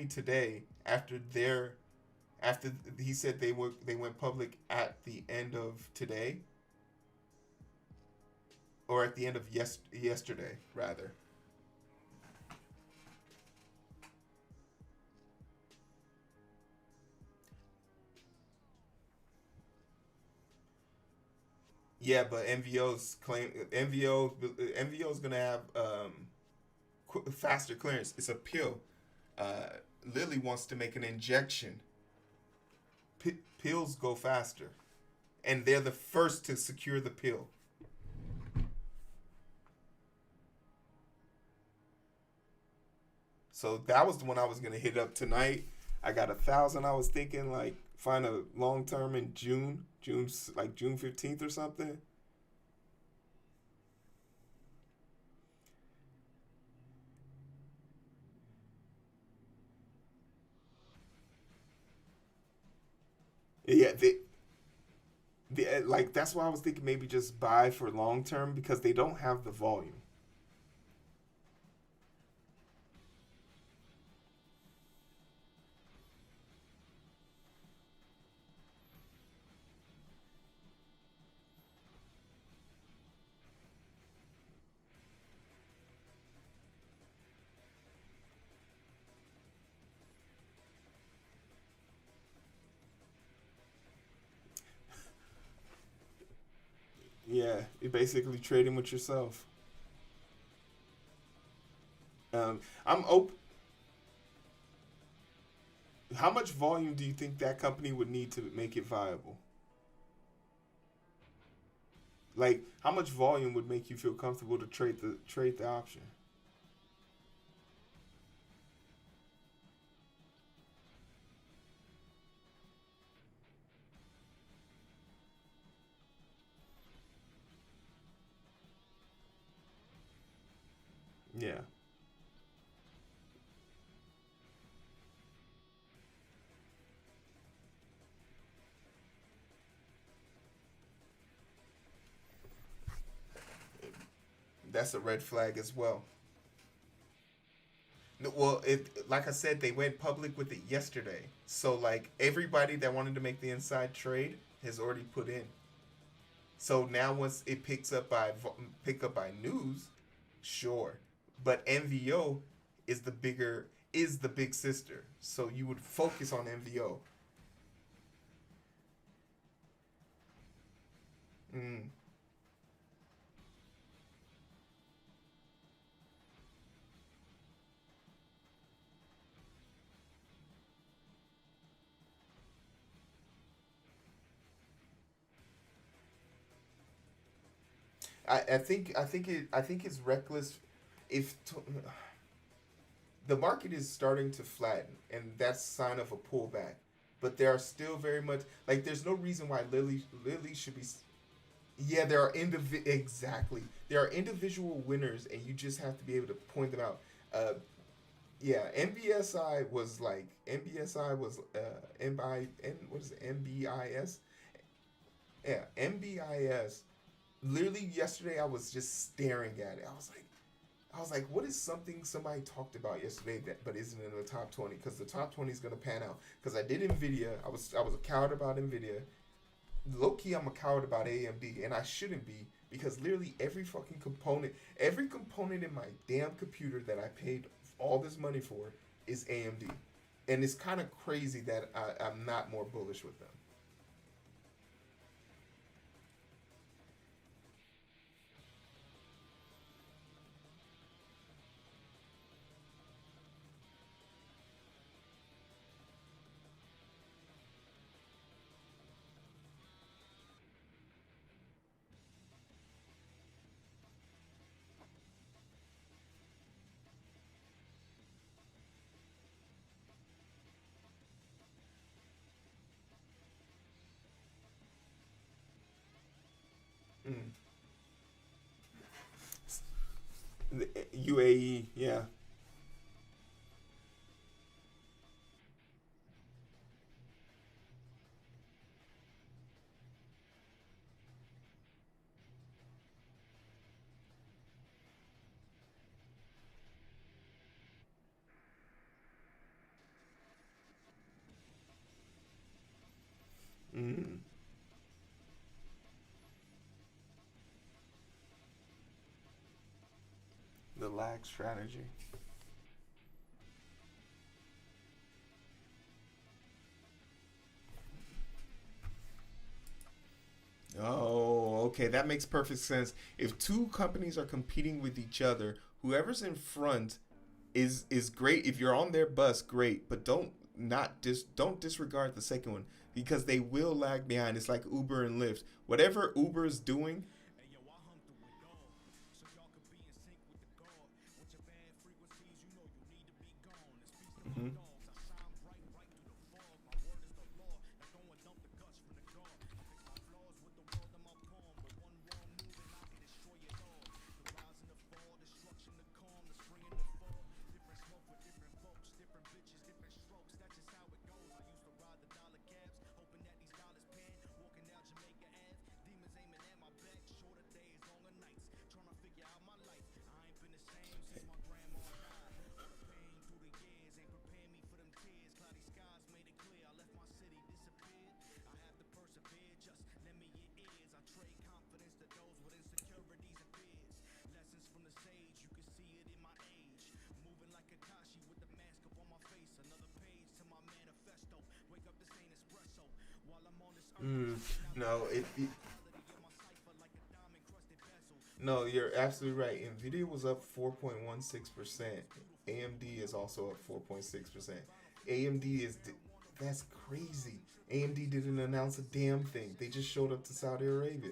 today after he said they went public at the end of today, or at the end of yesterday rather. Yeah, but MVO's gonna have faster clearance. It's a pill. Uh, Lilly wants to make an injection. Pills go faster, and they're the first to secure the pill. So that was the one I was gonna hit up tonight. I got 1,000. I was thinking like find a long term in June 15th or something. Yeah, like that's why I was thinking maybe just buy for long term because they don't have the volume. Yeah, you're basically trading with yourself. I'm open. How much volume do you think that company would need to make it viable? Like, how much volume would make you feel comfortable to trade the option? Yeah. That's a red flag as well. No, well, like I said, they went public with it yesterday. So like everybody that wanted to make the inside trade has already put in. So now once it pick up by news, sure. But MVO is the big sister. So you would focus on MVO. Mm. I think it's reckless if t- the market is starting to flatten, and that's a sign of a pullback. But there are still very much like there's no reason why Lily should be. Yeah, there are exactly there are individual winners, and you just have to be able to point them out. Uh, yeah, MBSI was what is it MBIS? Yeah, MBIS. Literally yesterday, I was just staring at it. I was like, what is something somebody talked about yesterday that but isn't in the top 20? Because the top 20 is gonna pan out. Because I did Nvidia. I was a coward about Nvidia. Low key, I'm a coward about AMD, and I shouldn't be because literally every component in my damn computer that I paid all this money for is AMD, and it's kind of crazy that I'm not more bullish with them. Mm. The UAE, yeah. Mm. The lag strategy. Oh, okay, that makes perfect sense. If two companies are competing with each other, whoever's in front is great. If you're on their bus, great, but don't disregard the second one because they will lag behind. It's like Uber and Lyft. Whatever Uber is doing, mhm. Mm, no, No, you're absolutely right. Nvidia was up 4.16%. AMD is also up 4.6%. AMD is that's crazy. AMD didn't announce a damn thing. They just showed up to Saudi Arabia.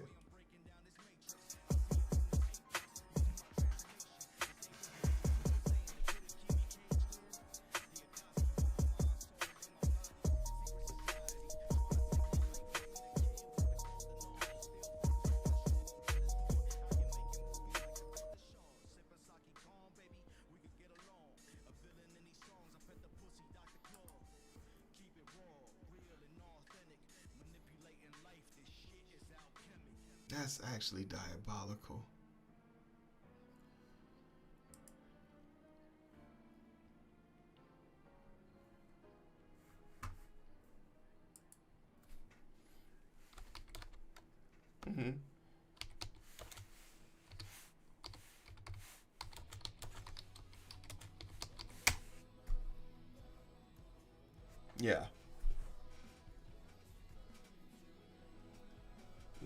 That's actually diabolical. Mm-hmm. Yeah.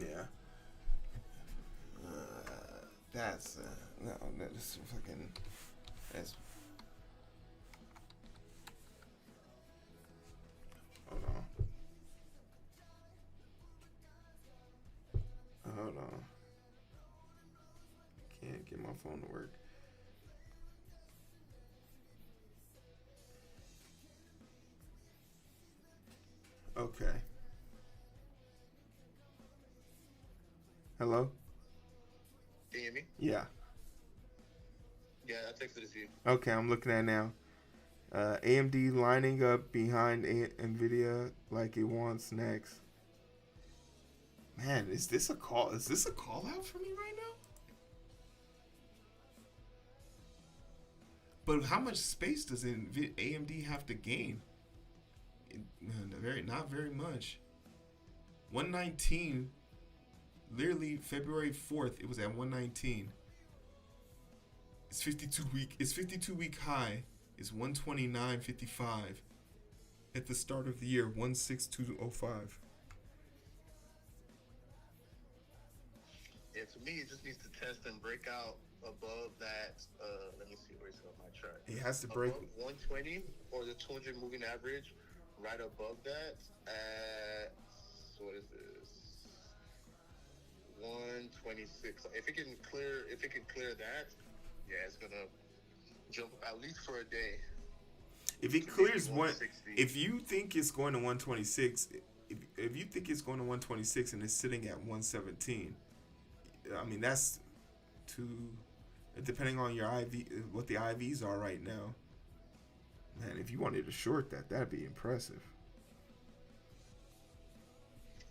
Yeah. That's no, that's fucking. That's. Hold on. Hold on. Can't get my phone to work. Okay. Hello? Can you hear me? Yeah. Yeah, I texted it to you. Okay, I'm looking at it now. AMD lining up behind Nvidia like it wants next. Man, is this a call? Is this a call out for me right now? But how much space does AMD have to gain? Not very much. 119. Literally February 4th, it was at 119. It's 52 week. It's 52 week high. It's 129.55. At the start of the year, 162.05. Yeah, to me, it just needs to test and break out above that. Let me see where it's on my chart. It has to break above 120 or the 200 moving average, right above that at what is this? 126. If it can clear that, yeah, it's gonna jump at least for a day. If it clears one, if you think it's going to 126, if you think it's going to 126 and it's sitting at 117, I mean that's too. Depending on your IV, what the IVs are right now, man. If you wanted to short that, that'd be impressive.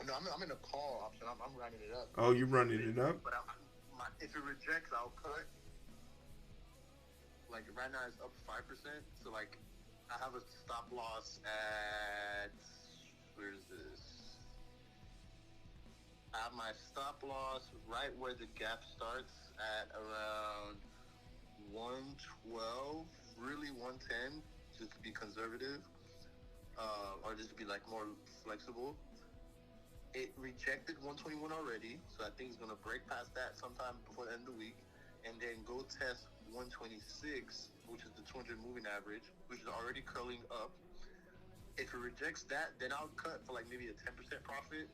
No, I'm in a call option. I'm running it up. Oh, you're running it up? But if it rejects, I'll cut. Like right now, it's up 5%. So like, I have a stop loss at where's this? I have my stop loss right where the gap starts at around 112, really 110, just to be conservative, or just to be like more flexible. It rejected 121 already, so I think it's gonna break past that sometime before the end of the week, and then go test 126, which is the 200 moving average, which is already curling up. If it rejects that, then I'll cut for like maybe a 10% profit,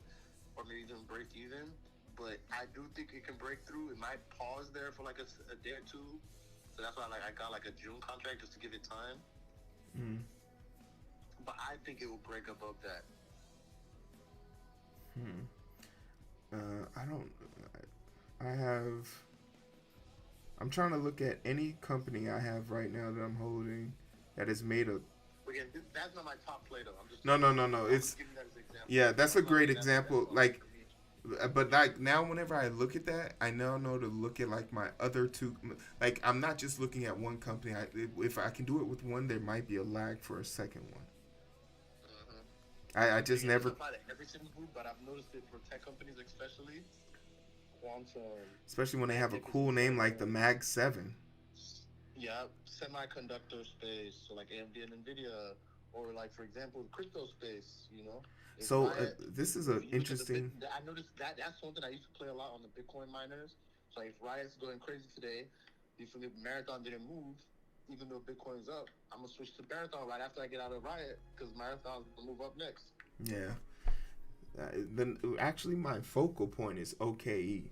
or maybe even break even. But I do think it can break through. It might pause there for like a day or two, so that's why I got like a June contract just to give it time. But I think it will break above that. I don't. I'm trying to look at any company I have right now that I'm holding that is made of. Again, that's not my top play though. I'm just No. It's giving that as an example. yeah, that's a great example. Like, but like now, whenever I look at that, I now know to look at like my other two. Like, I'm not just looking at one company. If I can do it with one, there might be a lag for a second one. I just never. Apply to every single group, but I've noticed it for tech companies, especially quantum. Especially when they have a cool name like the Mag 7. Yeah, semiconductor space, so like AMD and Nvidia, or like for example, crypto space. You know. So this is an interesting. I noticed that's something I used to play a lot on the Bitcoin miners. So if Riot's going crazy today, if the Marathon didn't move, even though Bitcoin's up, I'm gonna switch to Marathon right after I get out of Riot because Marathon's gonna move up next. Yeah. Then actually, my focal point is OKE.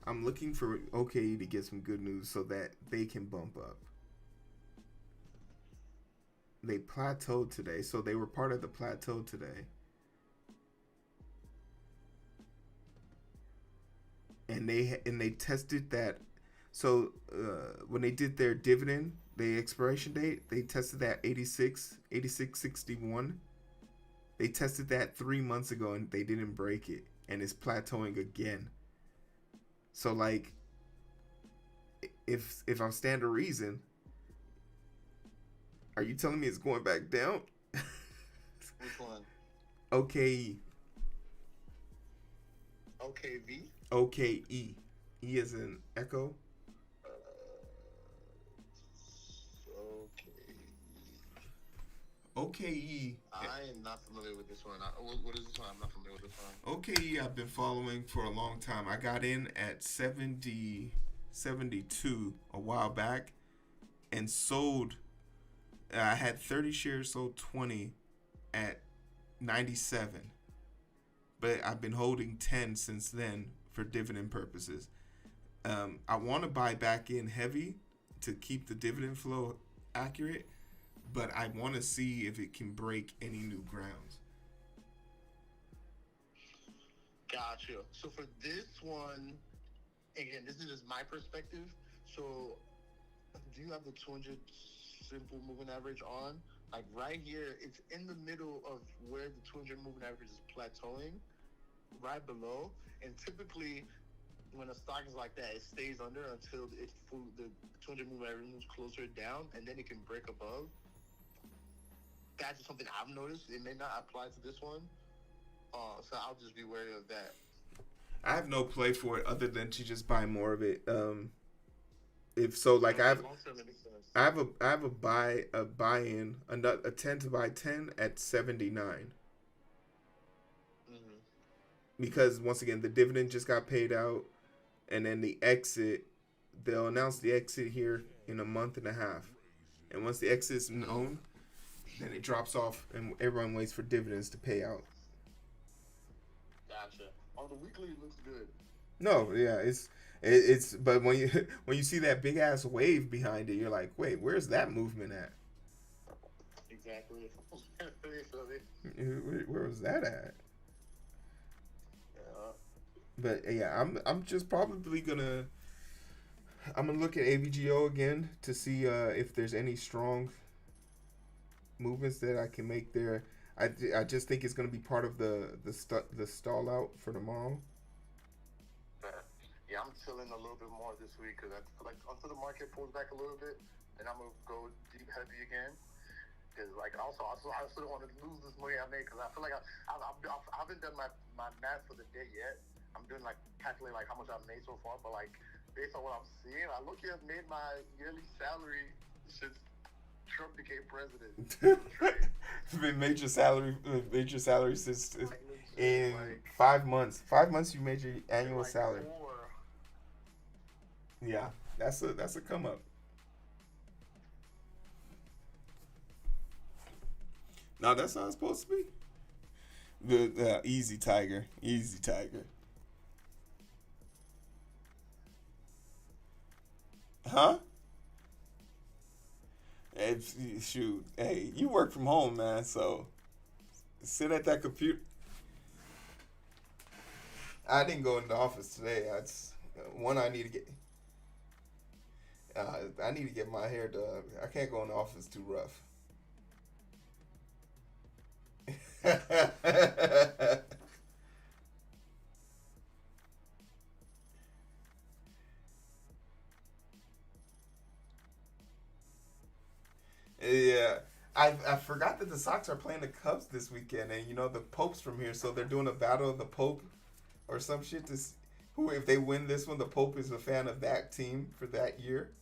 I'm looking for OKE to get some good news so that they can bump up. They plateaued today, so they were part of the plateau today. And they tested that. So when they did their dividend, the expiration date, they tested that 86.61. They tested that 3 months ago and they didn't break it, and it's plateauing again. So like, if I'm stand to reason, are you telling me it's going back down? Which one? OKE. OKV? OKE. E as in echo. OKE. I am not familiar with this one. What is this one? I'm not familiar with this one. OKE I've been following for a long time. I got in at 72 a while back and sold. I had 30 shares, sold 20 at 97. But I've been holding 10 since then for dividend purposes. I want to buy back in heavy to keep the dividend flow accurate, but I want to see if it can break any new grounds. Gotcha. So for this one, again, this is just my perspective. So do you have the 200 simple moving average on? Like right here, it's in the middle of where the 200 moving average is plateauing, right below. And typically, when a stock is like that, it stays under until the 200 moving average moves closer down, and then it can break above. That's just something I've noticed. It may not apply to this one, so I'll just be wary of that. I have no play for it other than to just buy more of it. If so, like I have a buy in a 10 to buy 10 at 79. Because once again, the dividend just got paid out, and then the exit, they'll announce the exit here in a month and a half, and once the exit is known, then it drops off, and everyone waits for dividends to pay out. Gotcha. On the weekly, it looks good. No, yeah, it's but when you see that big ass wave behind it, you're like, wait, where's that movement at? Exactly. Where was that at? Yeah. But yeah, I'm just probably gonna look at AVGO again to see if there's any strong movements that I can make there. I just think it's gonna be part of the stall out for tomorrow. Yeah, I'm chilling a little bit more this week because I feel like until the market pulls back a little bit, then I'm gonna go deep heavy again. Because like I also don't want to lose this money I made because I feel like I haven't done my math for the day yet. I'm doing like calculating like how much I've made so far, but like based on what I'm seeing, I look here, I've made my yearly salary since Trump became president. major salary since in 5 months. 5 months you made your annual salary. Yeah, that's a come up. No, that's how it's supposed to be. Easy tiger. Huh? Shoot, hey, you work from home, man, so sit at that computer. I didn't go in the office today. I need to get. I need to get my hair done. I can't go in the office too rough. Yeah, I forgot that the Sox are playing the Cubs this weekend, and the Pope's from here, so they're doing a battle of the Pope or some shit. Who, if they win this one, the Pope is a fan of that team for that year.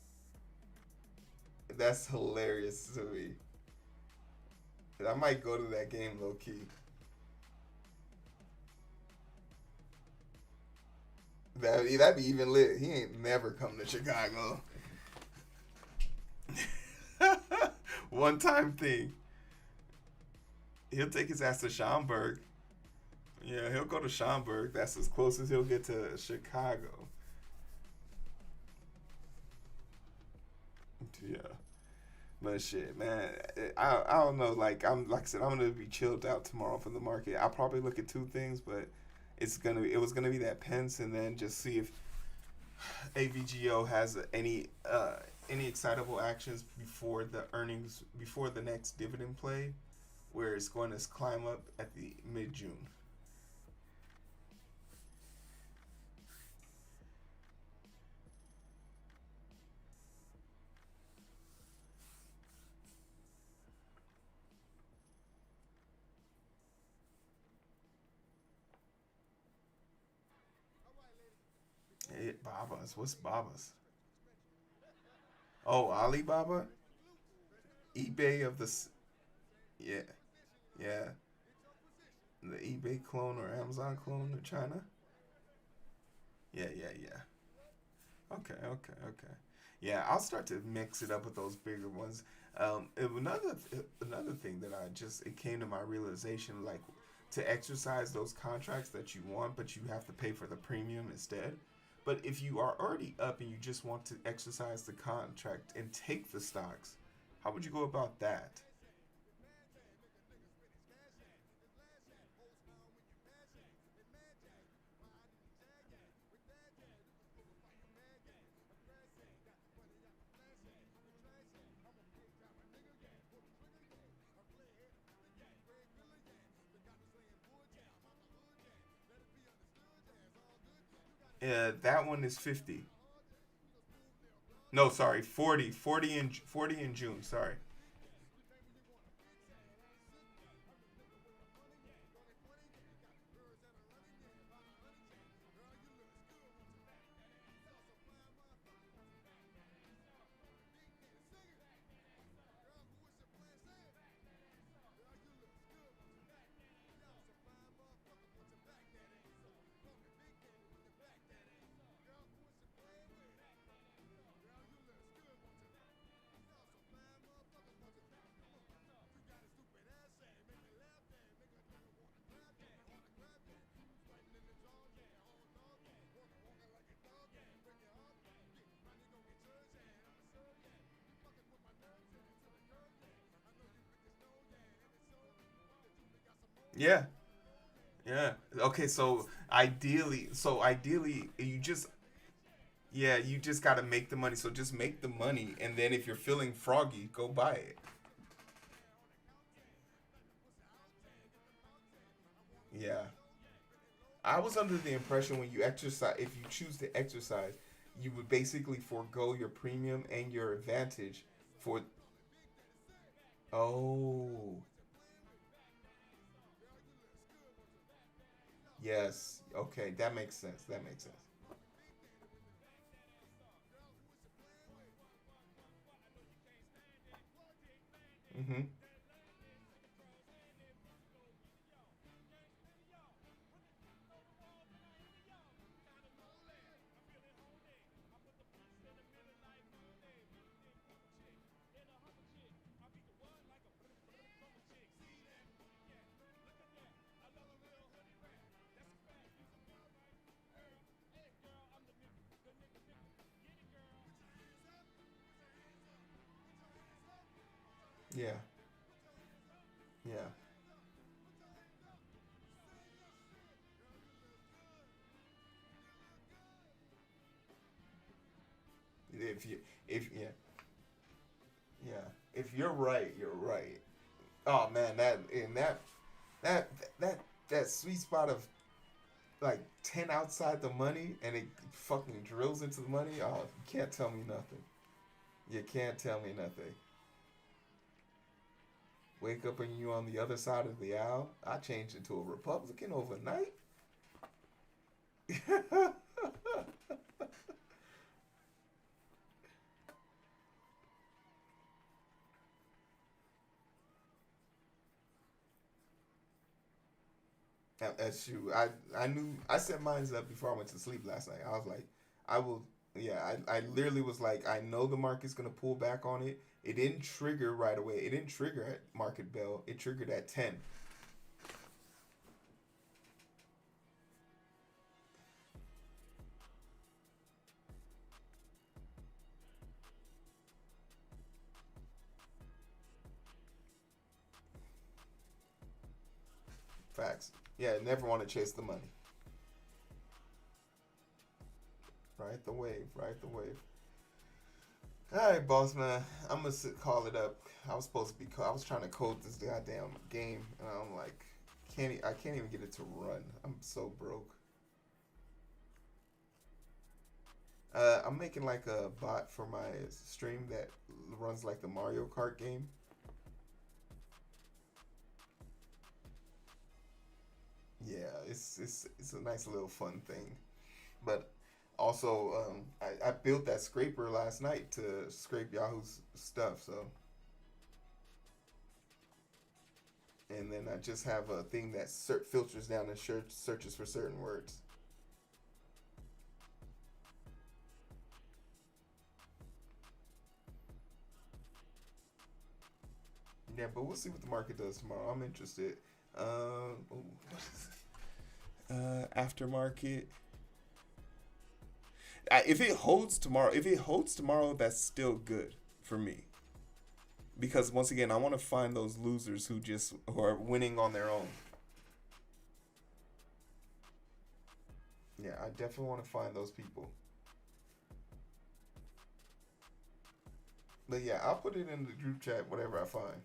That's hilarious to me. I might go to that game low key. That'd be even lit. He ain't never come to Chicago. One time thing. He'll take his ass to Schaumburg. Yeah, he'll go to Schaumburg. That's as close as he'll get to Chicago. Yeah. But shit, man, I don't know. Like I said, I'm gonna be chilled out tomorrow for the market. I'll probably look at two things, but it was gonna be that Pence, and then just see if AVGO has any excitable actions before the earnings, before the next dividend play, where it's going to climb up at the mid-June. Hey, Babas. What's Babas? Oh, Alibaba? eBay of the... Yeah. Yeah. The eBay clone or Amazon clone of China? Yeah. Okay. Yeah, I'll start to mix it up with those bigger ones. Another thing that it came to my realization, like, to exercise those contracts that you want, but you have to pay for the premium instead. But if you are already up and you just want to exercise the contract and take the stocks, how would you go about that? That one is 50. No, sorry, 40. 40 in June, sorry. Yeah. Yeah. Okay, so ideally you just got to make the money. So just make the money, and then if you're feeling froggy, go buy it. Yeah. I was under the impression when you exercise, if you choose to exercise, you would basically forego your premium and your advantage for. Oh, yes. Okay, that makes sense. That makes sense. Mhm. Yeah. Yeah. If you if yeah yeah if you're right, you're right. Oh man, that that that sweet spot of like 10 outside the money and it fucking drills into the money. Oh, you can't tell me nothing. You can't tell me nothing. Wake up and you on the other side of the aisle. I changed into a Republican overnight. That's true. I knew I set mine up before I went to sleep last night. I was like, I will. Yeah, I literally was like, I know the market's gonna pull back on it. It didn't trigger right away. It didn't trigger at market bell. It triggered at 10. Facts. Yeah, never want to chase the money. Ride the wave. Ride the wave. All right, boss man. I'm gonna call it up. I was supposed to be. I was trying to code this goddamn game, and I'm like, I can't even get it to run. I'm so broke. I'm making like a bot for my stream that runs like the Mario Kart game. Yeah, it's a nice little fun thing. But also, I built that scraper last night to scrape Yahoo's stuff. So, and then I just have a thing that filters down and searches for certain words. Yeah, but we'll see what the market does tomorrow. I'm interested. What is it? Aftermarket. If it holds tomorrow, that's still good for me. Because once again, I want to find those losers who are winning on their own. Yeah, I definitely want to find those people. But yeah, I'll put it in the group chat, whatever I find.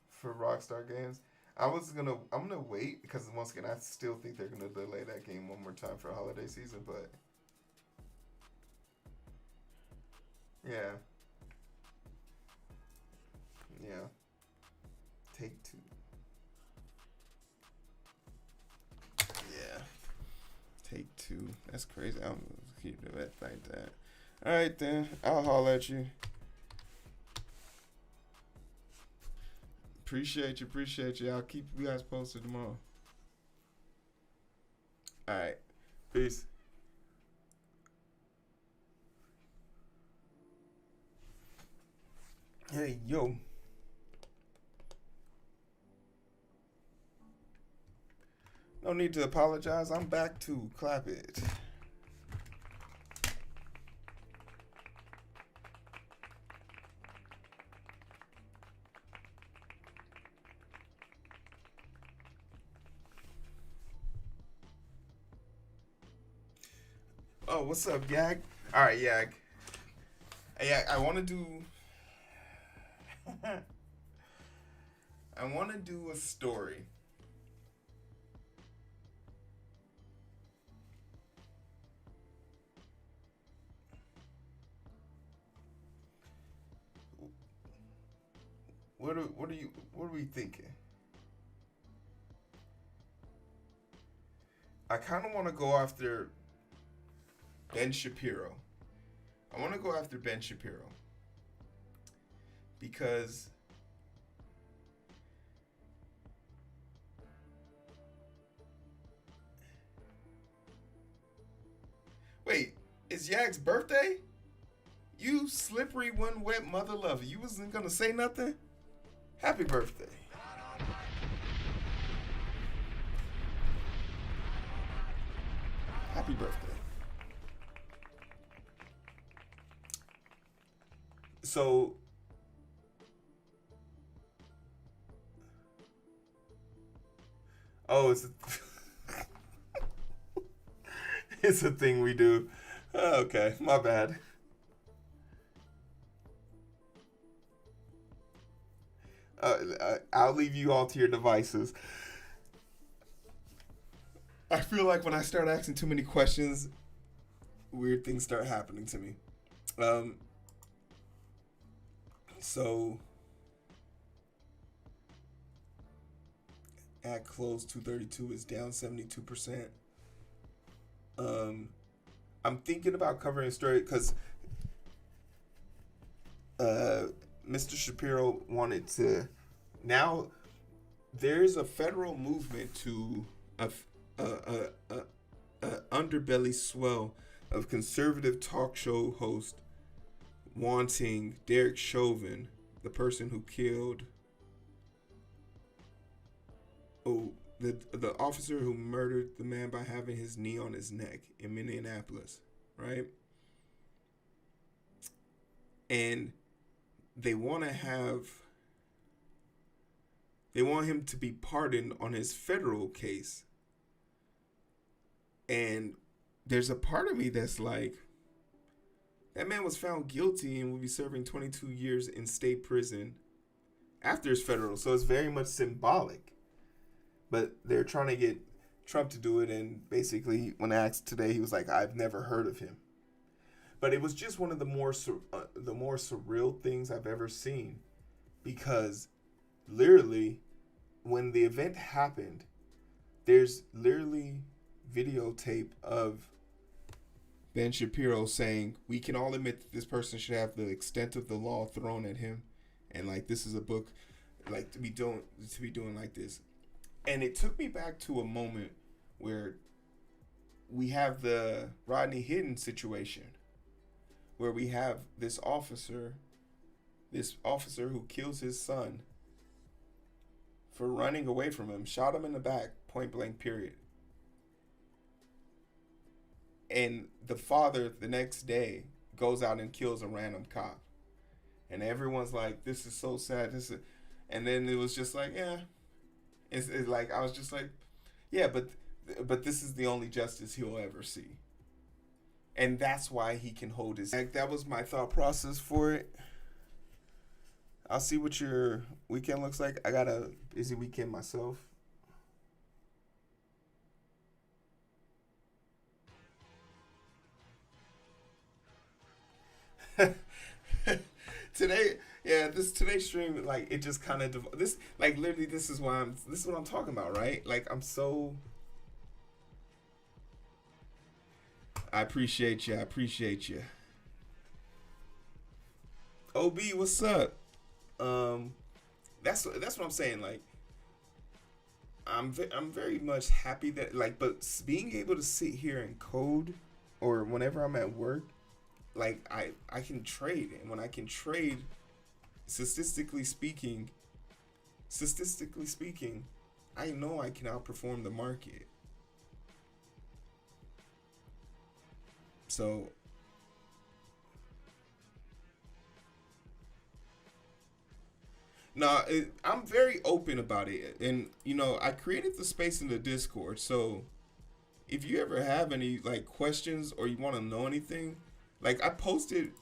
For Rockstar Games, I'm gonna wait because once again, I still think they're gonna delay that game one more time for the holiday season. But yeah, yeah, Take Two. Yeah, Take Two. That's crazy. I'm gonna keep it like that. All right then, I'll holler at you. Appreciate you. I'll keep you guys posted tomorrow. All right, peace. Hey yo. No need to apologize. I'm back to clap it. Oh, what's up, Yag? All right, Yag. Yeah, I want to do. I want to do a story. What are we thinking? I kind of want to go after Ben Shapiro. I want to go after Ben Shapiro because wait, it's Yag's birthday? You slippery one wet mother lover. You wasn't gonna say nothing? Happy birthday. Happy birthday. So it's a it's a thing we do. Okay, my bad. I'll leave you all to your devices. I feel like when I start asking too many questions, weird things start happening to me. So at close, 232 is down 72%. I'm thinking about covering a story because Mr. Shapiro wanted to. Now there's a federal movement to a underbelly swell of conservative talk show host wanting Derek Chauvin, the person who killed the officer who murdered the man by having his knee on his neck in Minneapolis, right? And they want him to be pardoned on his federal case. And there's a part of me that's like, that man was found guilty and will be serving 22 years in state prison after his federal. So it's very much symbolic. But they're trying to get Trump to do it. And basically, when asked today, he was like, I've never heard of him. But it was just one of the more surreal things I've ever seen. Because literally, when the event happened, there's literally videotape of Ben Shapiro saying, we can all admit that this person should have the extent of the law thrown at him. And like, this is a book like to be doing like this. And it took me back to a moment where we have the Rodney Hinton situation, where we have this officer who kills his son for running away from him, shot him in the back, point blank, period. And the father, the next day, goes out and kills a random cop. And everyone's like, this is so sad. And then it was just like, yeah. It's like, I was just like, yeah, but this is the only justice he'll ever see. And that's why he can hold his... Like, that was my thought process for it. I'll see what your weekend looks like. I got a busy weekend myself. Today's stream, like, it just kind of this, like, literally, this is what I'm talking about, right? Like, I appreciate you. OB, what's up? That's what I'm saying. Like, I'm very much happy that, like, but being able to sit here and code, or whenever I'm at work, like, I can trade, and when I can trade, statistically speaking, I know I can outperform the market. So no, I'm very open about it, and I created the space in the Discord. So if you ever have any like questions or you want to know anything, like I posted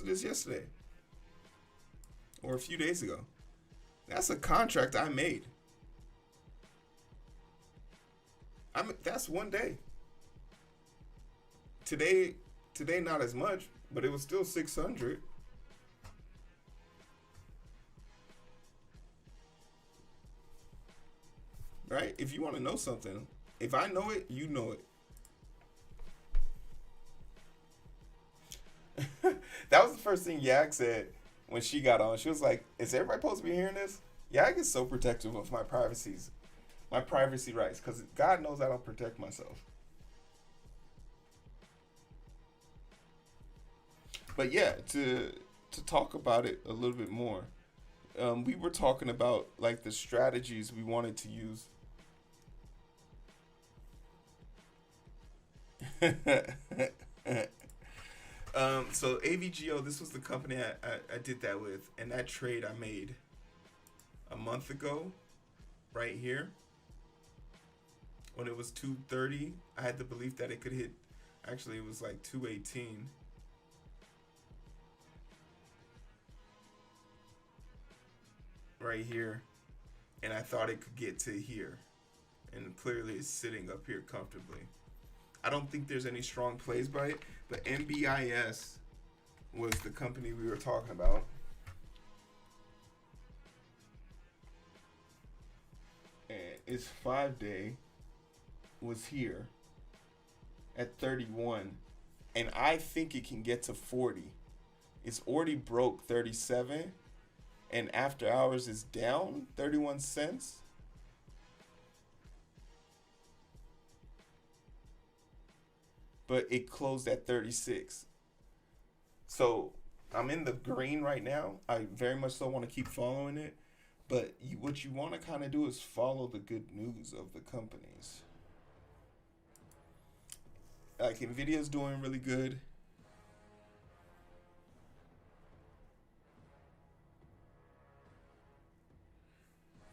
this yesterday or a few days ago. That's a contract I made. That's one day. Today not as much, but it was still 600. Right? If you want to know something, if I know it, you know it. That was the first thing Yak said when she got on. She was like, is everybody supposed to be hearing this? Yak is so protective of my privacy rights, because God knows I don't protect myself. But yeah, to talk about it a little bit more, we were talking about like the strategies we wanted to use. So AVGO, this was the company I did that with, and that trade I made a month ago, right here, when it was 230. I had the belief that it could hit. Actually, it was like 218. Right here, and I thought it could get to here, and clearly it's sitting up here comfortably. I don't think there's any strong plays by it, but MBIS was the company we were talking about. And its 5-day was here at 31, and I think it can get to 40. It's already broke 37, and after hours is down 31 cents. But it closed at 36. So I'm in the green right now. I very much so want to keep following it. But what you want to kind of do is follow the good news of the companies. Like Nvidia's doing really good.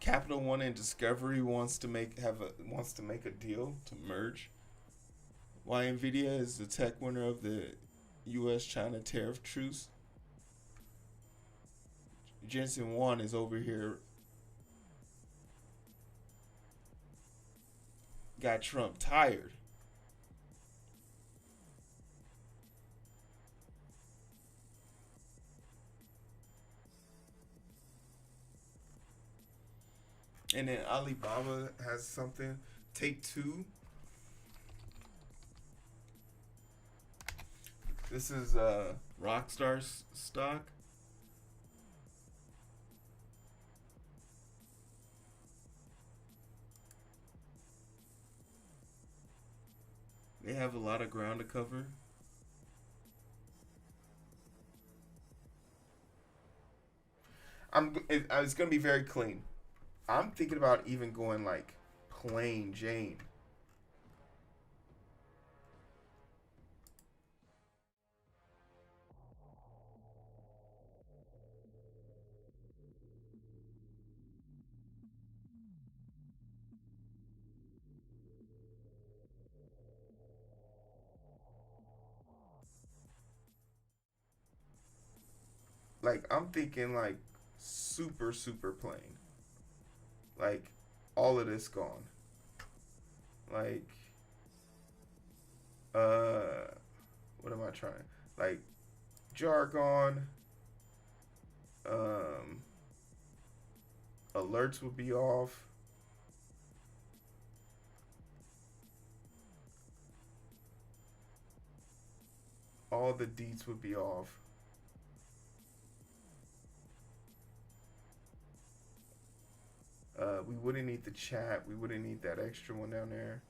Capital One and Discovery wants to make a deal to merge. Why Nvidia is the tech winner of the U.S.-China tariff truce. Jensen Huang is over here. Got Trump tired. And then Alibaba has something. Take Two. This is Rockstar's stock. They have a lot of ground to cover. It's gonna be very clean. I'm thinking about even going like plain Jane. Like I'm thinking like super super plain. Like all of this gone. Like what am I trying? Like jargon, alerts would be off. All the deets would be off. We wouldn't need the chat. We wouldn't need that extra one down there.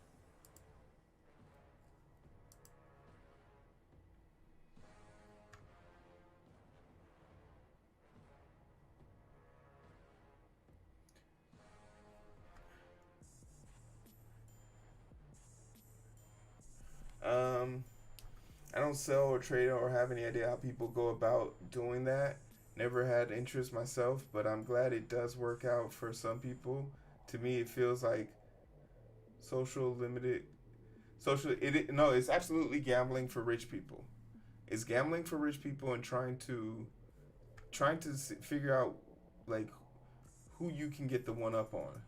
I don't sell or trade or have any idea how people go about doing that. Never had interest myself, but I'm glad it does work out for some people. To me, it feels like social limited. No, it's absolutely gambling for rich people. It's gambling for rich people and trying to figure out like who you can get the one up on.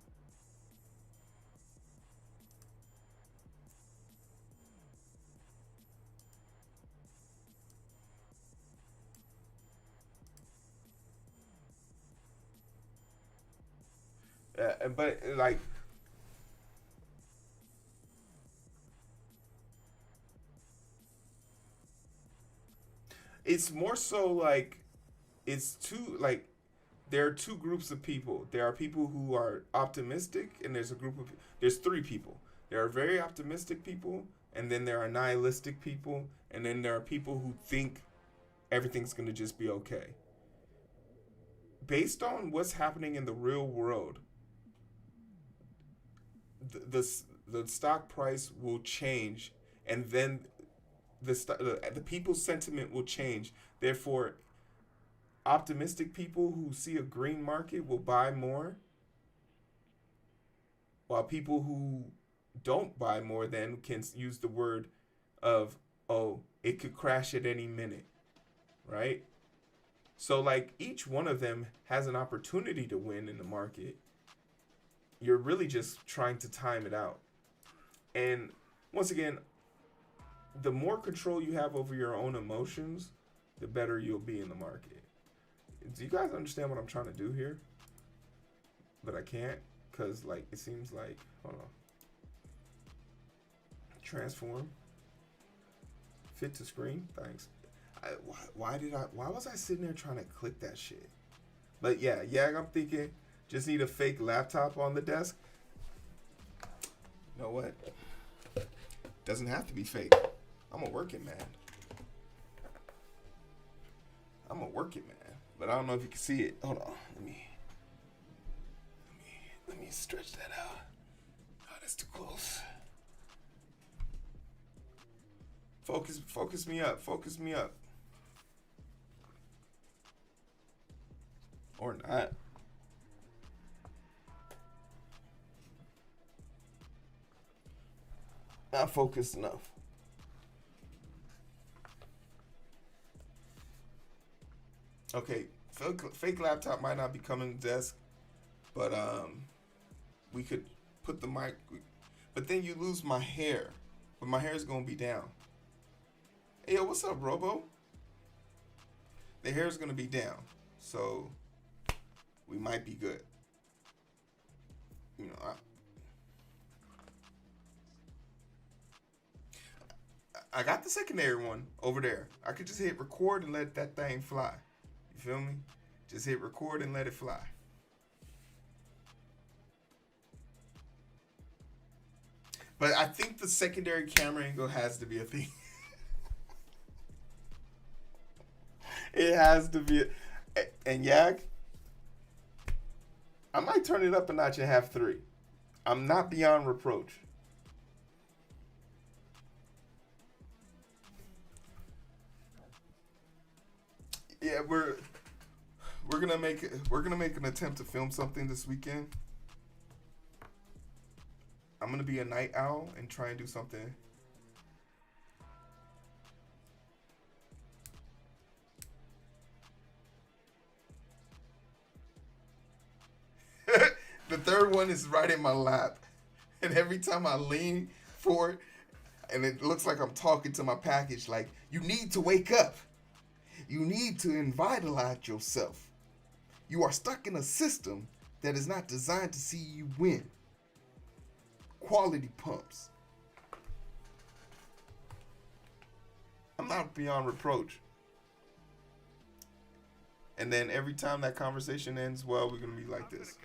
But like it's more so like it's two like there are two groups of people. There are people who are optimistic, and there's three people. There are very optimistic people, and then there are nihilistic people, and then there are people who think everything's gonna just be okay. Based on what's happening in the real world, the stock price will change, and then the people's sentiment will change. Therefore, optimistic people who see a green market will buy more, while people who don't buy more then can use the word of, oh, it could crash at any minute, right? So like each one of them has an opportunity to win in the market. You're really just trying to time it out. And once again, the more control you have over your own emotions, the better you'll be in the market. Do you guys understand what I'm trying to do here? But I can't, because like it seems like, hold on. Transform. Fit to screen. Thanks. Why was I sitting there trying to click that shit? But yeah, I'm thinking just need a fake laptop on the desk. You know what? Doesn't have to be fake. I'm a working man. But I don't know if you can see it. Hold on. Let me stretch that out. Oh, that's too close. Focus me up. Or not. Not focused enough. Okay, fake laptop might not be coming to the desk, but we could put the mic. But then you lose my hair. But my hair is gonna be down. Hey, yo, what's up, Robo? The hair is gonna be down, so we might be good. You know, I got the secondary one over there. I could just hit record and let that thing fly. You feel me? Just hit record and let it fly. But I think the secondary camera angle has to be a thing. It has to be. And Yag, I might turn it up a notch and have 3. I'm not beyond reproach. Yeah, we're gonna make an attempt to film something this weekend. I'm gonna be a night owl and try and do something. The third one is right in my lap, and every time I lean forward, and it looks like I'm talking to my package, like, you need to wake up. You need to revitalize yourself. You are stuck in a system that is not designed to see you win. Quality pumps. I'm not beyond reproach. And then every time that conversation ends, well, we're going to be like this.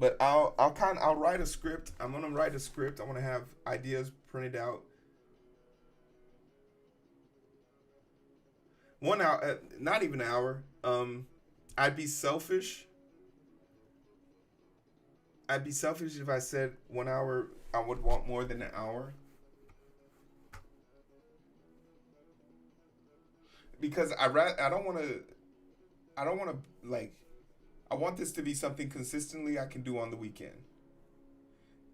But I'll write a script. I'm gonna write a script. I want to have ideas printed out. 1 hour, not even an hour. I'd be selfish. If I said 1 hour. I would want more than an hour. Because I don't want to like. I want this to be something consistently I can do on the weekend.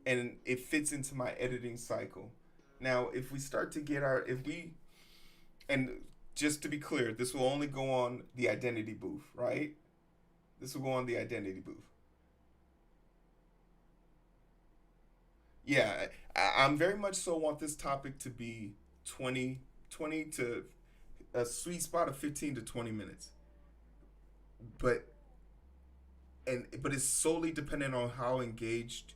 And it fits into my editing cycle. Now, if we start to get and just to be clear, this will only go on the identity booth, right? This will go on the identity booth. Yeah, I'm very much so want this topic to be 20 to a sweet spot of 15 to 20 minutes. But it's solely dependent on how engaged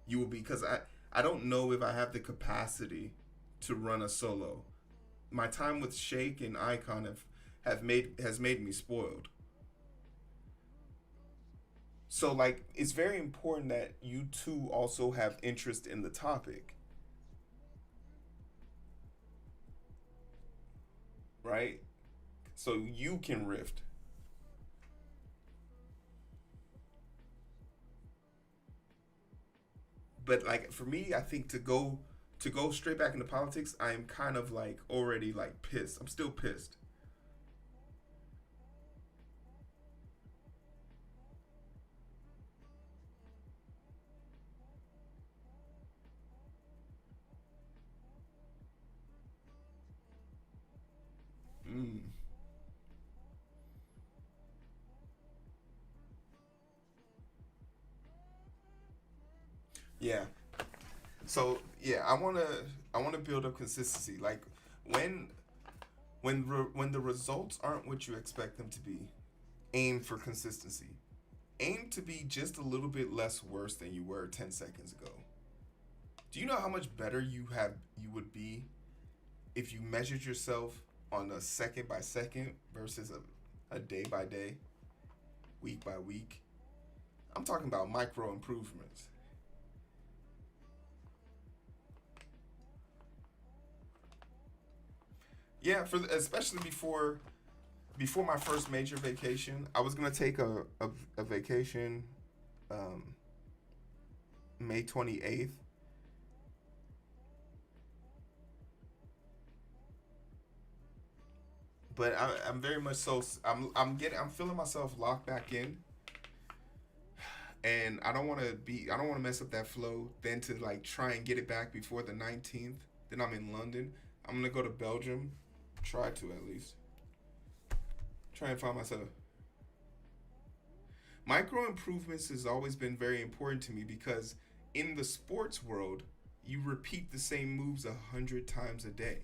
you will be, because I don't know if I have the capacity to run a solo. My time with Shake and Icon has made me spoiled. So like, it's very important that you two also have interest in the topic. Right? So you can rift. But like, for me, I think to go straight back into politics, I am kind of like already like pissed. I'm still pissed. Yeah. So yeah, I wanna build up consistency. Like when when the results aren't what you expect them to be, aim for consistency. Aim to be just a little bit less worse than you were 10 seconds ago. Do you know how much better you would be if you measured yourself on a second by second versus a day by day, week by week? I'm talking about micro improvements. Yeah, especially before my first major vacation, I was gonna take a vacation, um, May 28th. But I'm very much so I'm feeling myself locked back in, and I don't want to mess up that flow. Then to like try and get it back before the 19th. Then I'm in London. I'm gonna go to Belgium, try to at least try and find myself. Micro improvements has always been very important to me because in the sports world, you repeat the same moves 100 times a day.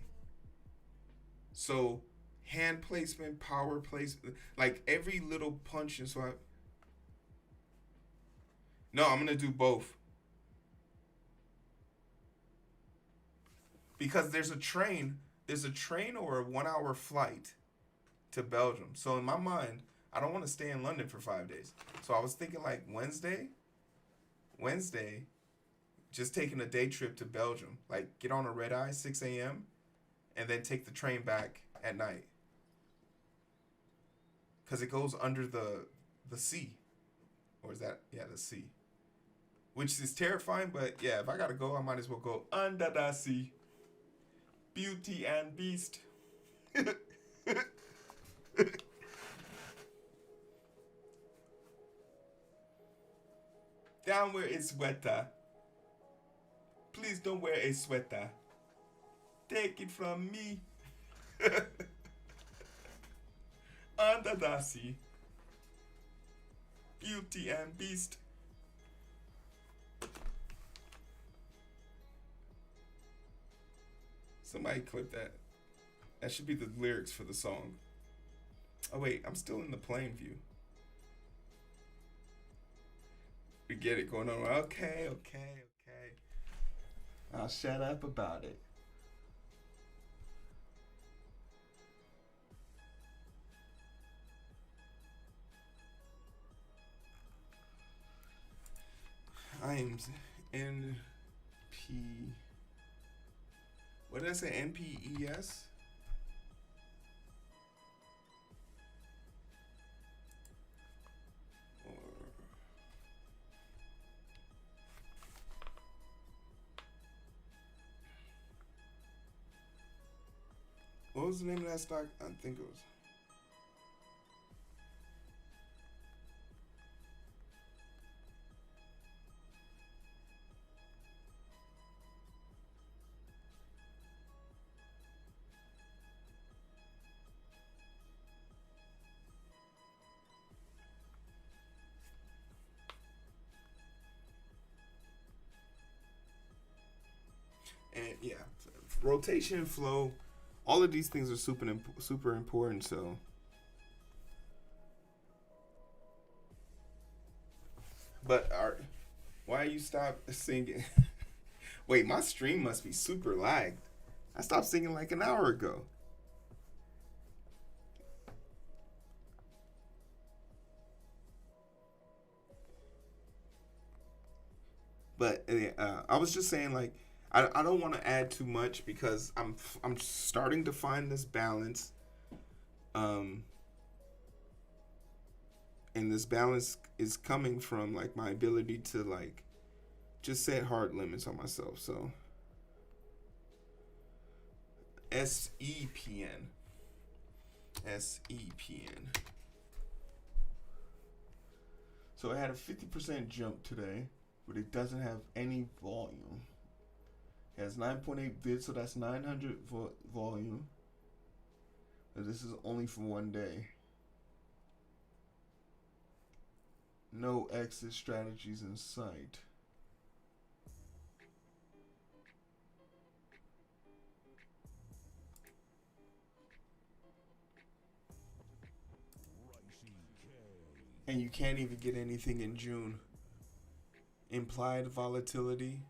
So hand placement, power placement, like every little punch and so. No, I'm gonna do both because there's a train or a 1 hour flight to Belgium. So in my mind, I don't want to stay in London for 5 days. So I was thinking like Wednesday, just taking a day trip to Belgium, like get on a red eye 6 a.m. and then take the train back at night because it goes under the sea, or is that the sea, which is terrifying. But yeah, if I gotta go, I might as well go under the sea. Beauty and Beast. Down where it's wetter. Please don't wear a sweater. Take it from me. Under the sea. Beauty and Beast. Somebody clip that. That should be the lyrics for the song. Oh wait, I'm still in the plain view. We get it going on. Okay. I'll shut up about it. I am NP. What did I say? NPES? What was the name of that stock? I think it was. And yeah, rotation, flow, all of these things are super important. So but why you stop singing? Wait, my stream must be super lagged. I stopped singing like an hour ago. But I was just saying, like, I don't want to add too much because I'm starting to find this balance, um, and this balance is coming from like my ability to like just set hard limits on myself. So SEPN. So I had a 50% jump today, but it doesn't have any volume. It has 9.8 bits, so that's 900 volume. But this is only for 1 day. No exit strategies in sight. And you can't even get anything in June. Implied volatility.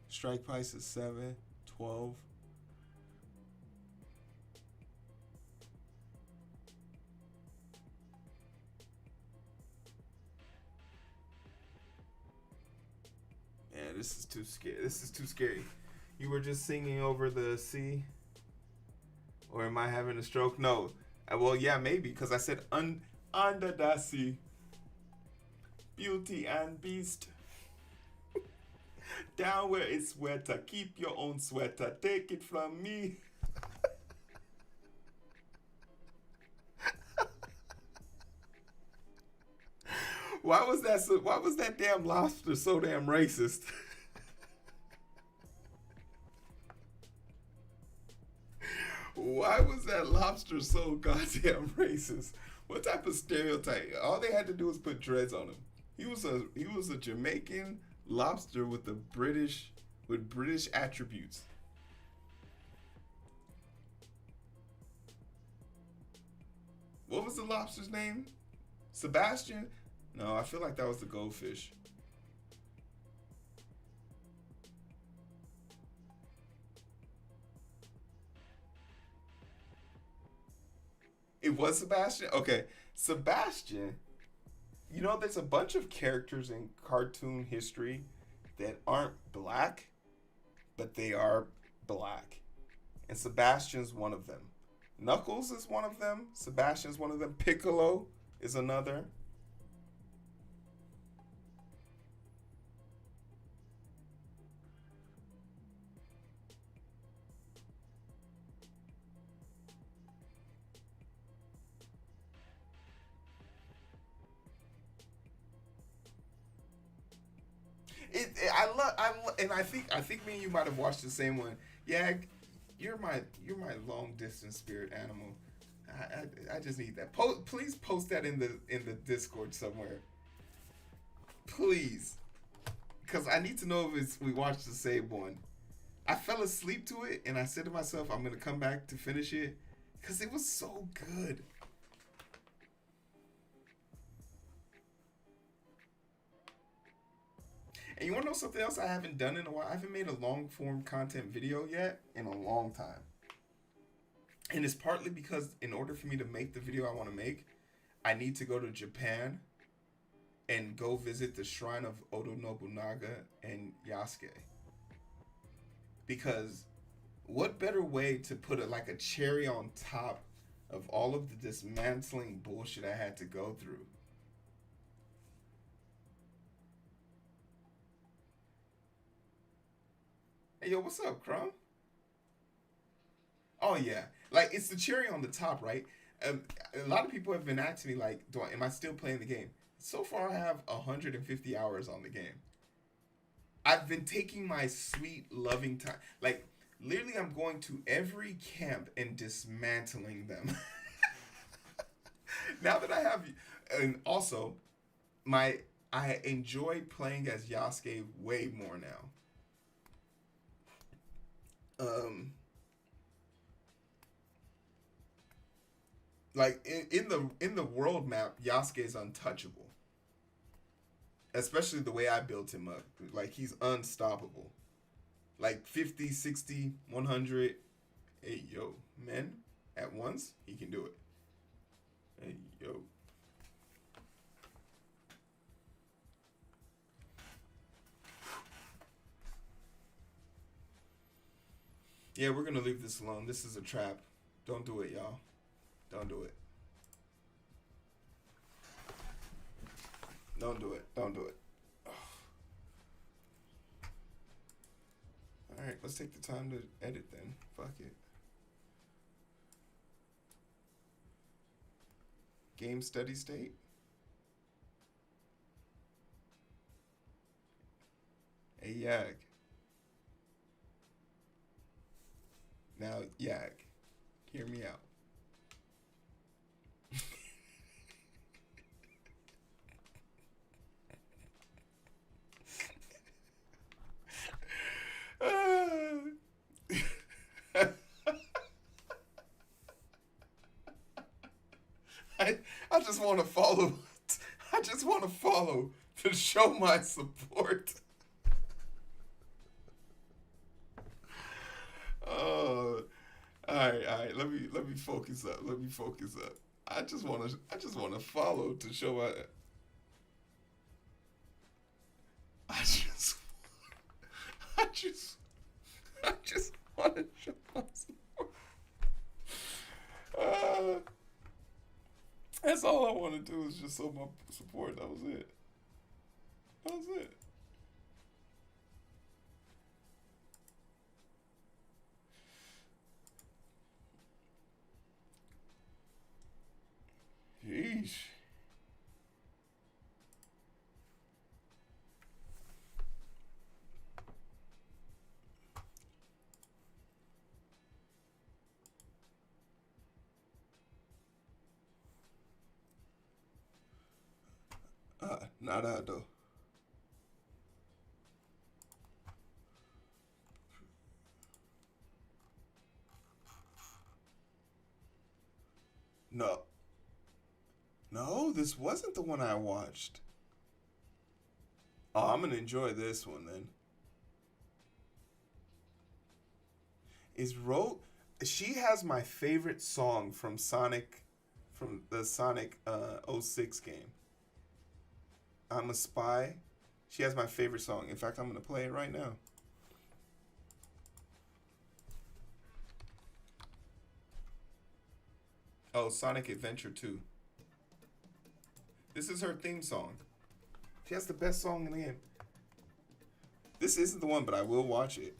Strike price is 7, 12. Yeah, this is too scary. This is too scary. You were just singing over the sea? Or am I having a stroke? No. Well, yeah, maybe, because I said under the sea. Beauty and Beast. Down where it's wetter. Keep your own sweater. Take it from me. Why was that damn lobster so damn racist? Why was that lobster so goddamn racist? What type of stereotype? All they had to do was put dreads on him. He was a Jamaican lobster with British attributes. What was the lobster's name? Sebastian? No, I feel like that was the goldfish. It was Sebastian? Okay. Sebastian, you know, there's a bunch of characters in cartoon history that aren't black, but they are black. And Sebastian's one of them. Knuckles is one of them. Sebastian's one of them. Piccolo is another. And I think me and you might have watched the same one. Yeah, you're my long distance spirit animal. I just need that. Please post that in the Discord somewhere. Please, because I need to know if we watched the same one. I fell asleep to it, and I said to myself, I'm gonna come back to finish it, because it was so good. And you want to know something else I haven't done in a while? I haven't made a long form content video yet in a long time. And it's partly because in order for me to make the video I want to make, I need to go to Japan and go visit the shrine of Oda Nobunaga and Yasuke. Because what better way to put a cherry on top of all of the dismantling bullshit I had to go through? Hey, yo, what's up, Crumb? Oh, yeah. It's the cherry on the top, right? A lot of people have been asking me, am I still playing the game? So far, I have 150 hours on the game. I've been taking my sweet, loving time. Literally, I'm going to every camp and dismantling them. Now that I have... And also, I enjoy playing as Yasuke way more now. In the world map, Yasuke is untouchable. Especially the way I built him up. He's unstoppable. 50, 60, 100. Hey, yo, men, at once, he can do it. Hey, yo. Yeah, we're gonna leave this alone. This is a trap. Don't do it, y'all. Don't do it. Don't do it. Don't do it. Alright, let's take the time to edit then. Fuck it. Game steady state. Hey, Yag. Now, Yag, hear me out. I just want to follow. I just want to follow to show my support. Oh, all right. Let me focus up. I just want to follow to show my. I just, I just, I just want to show my support. That's all I want to do is just show my support. That was it. Yeesh. Nada though. No. No, this wasn't the one I watched. Oh, I'm gonna enjoy this one then. She has my favorite song from the Sonic 06 game. I'm a Spy. She has my favorite song. In fact, I'm gonna play it right now. Oh, Sonic Adventure 2. This is her theme song. She has the best song in the game. This isn't the one, but I will watch it.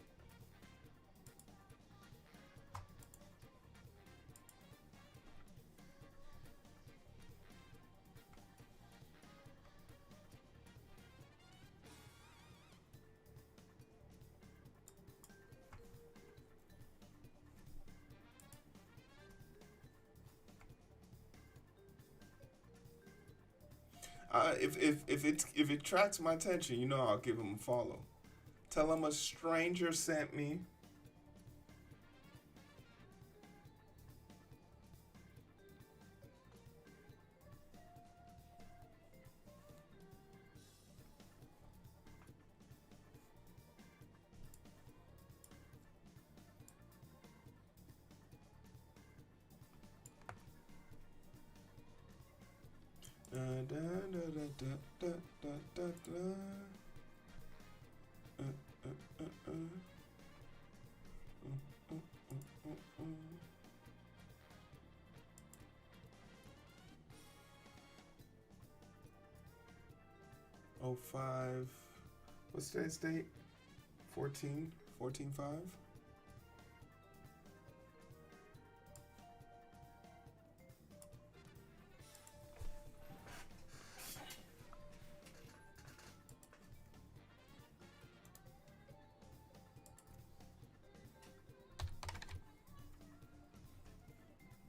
If it tracks my attention, you know I'll give him a follow. Tell him a stranger sent me. Oh, 05. What's today's date? 14? 14/5?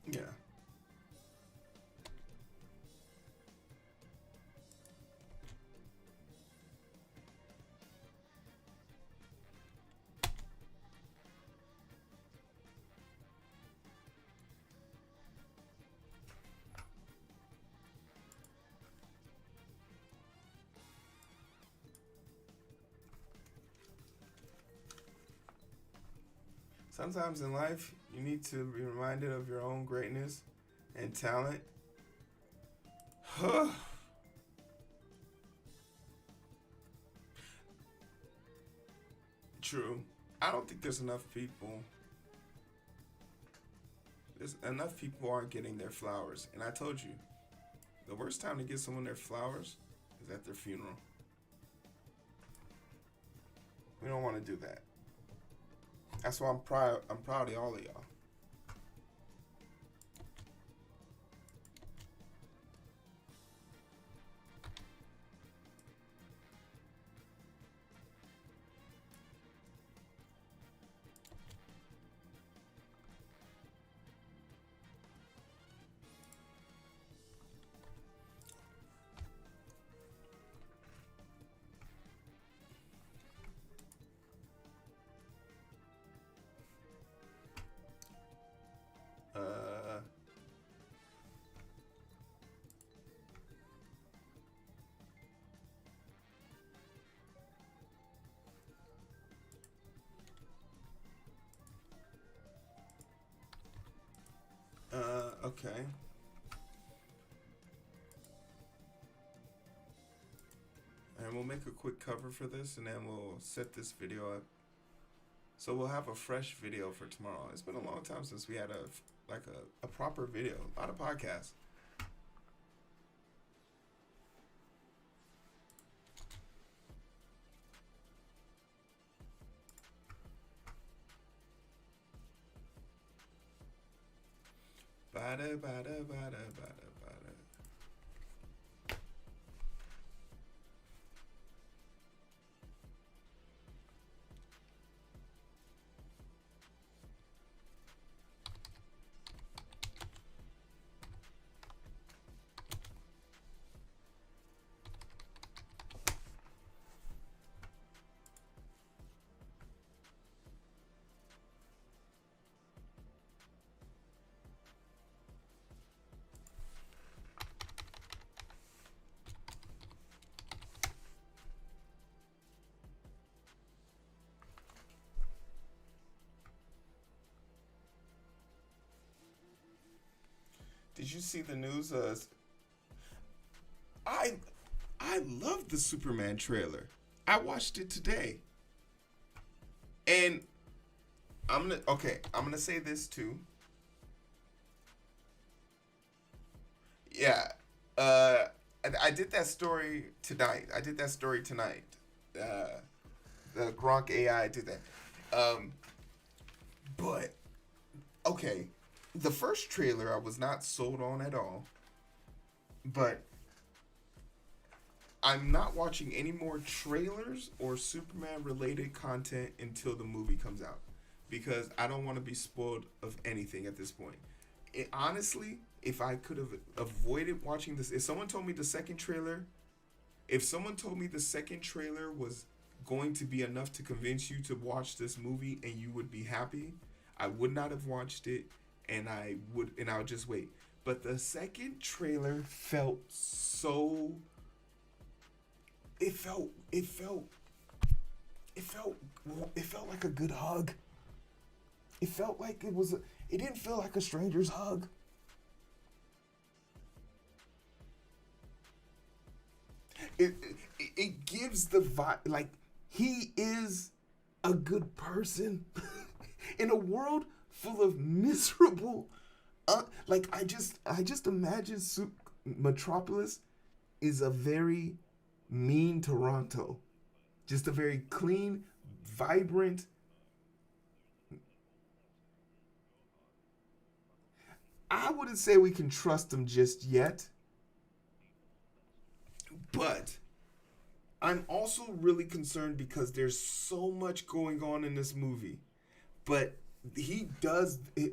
Yeah. Sometimes in life, you need to be reminded of your own greatness and talent. True. I don't think there's enough people. Enough people aren't getting their flowers. And I told you, the worst time to give someone their flowers is at their funeral. We don't want to do that. That's why I'm proud of all of y'all. Okay. And we'll make a quick cover for this, and then we'll set this video up. So we'll have a fresh video for tomorrow. It's been a long time since we had a proper video, not a podcast. Bada bada bada bada bada. Did you see the news? I love the Superman trailer. I watched it today, and I'm gonna say this too. Yeah, I did that story tonight. The Gronk AI did that. But okay. The first trailer I was not sold on at all, but I'm not watching any more trailers or Superman related content until the movie comes out, because I don't want to be spoiled of anything at this point. Honestly, if I could have avoided watching this, if someone told me the second trailer was going to be enough to convince you to watch this movie and you would be happy, I would not have watched it. And I would just wait. But the second trailer felt so. It felt like a good hug. It felt like it was. It didn't feel like a stranger's hug. It gives the vibe, like he is a good person in a world full of miserable, like I just imagine Metropolis is a very mean Toronto, just a very clean, vibrant. I wouldn't say we can trust them just yet, but I'm also really concerned because there's so much going on in this movie, but he does it.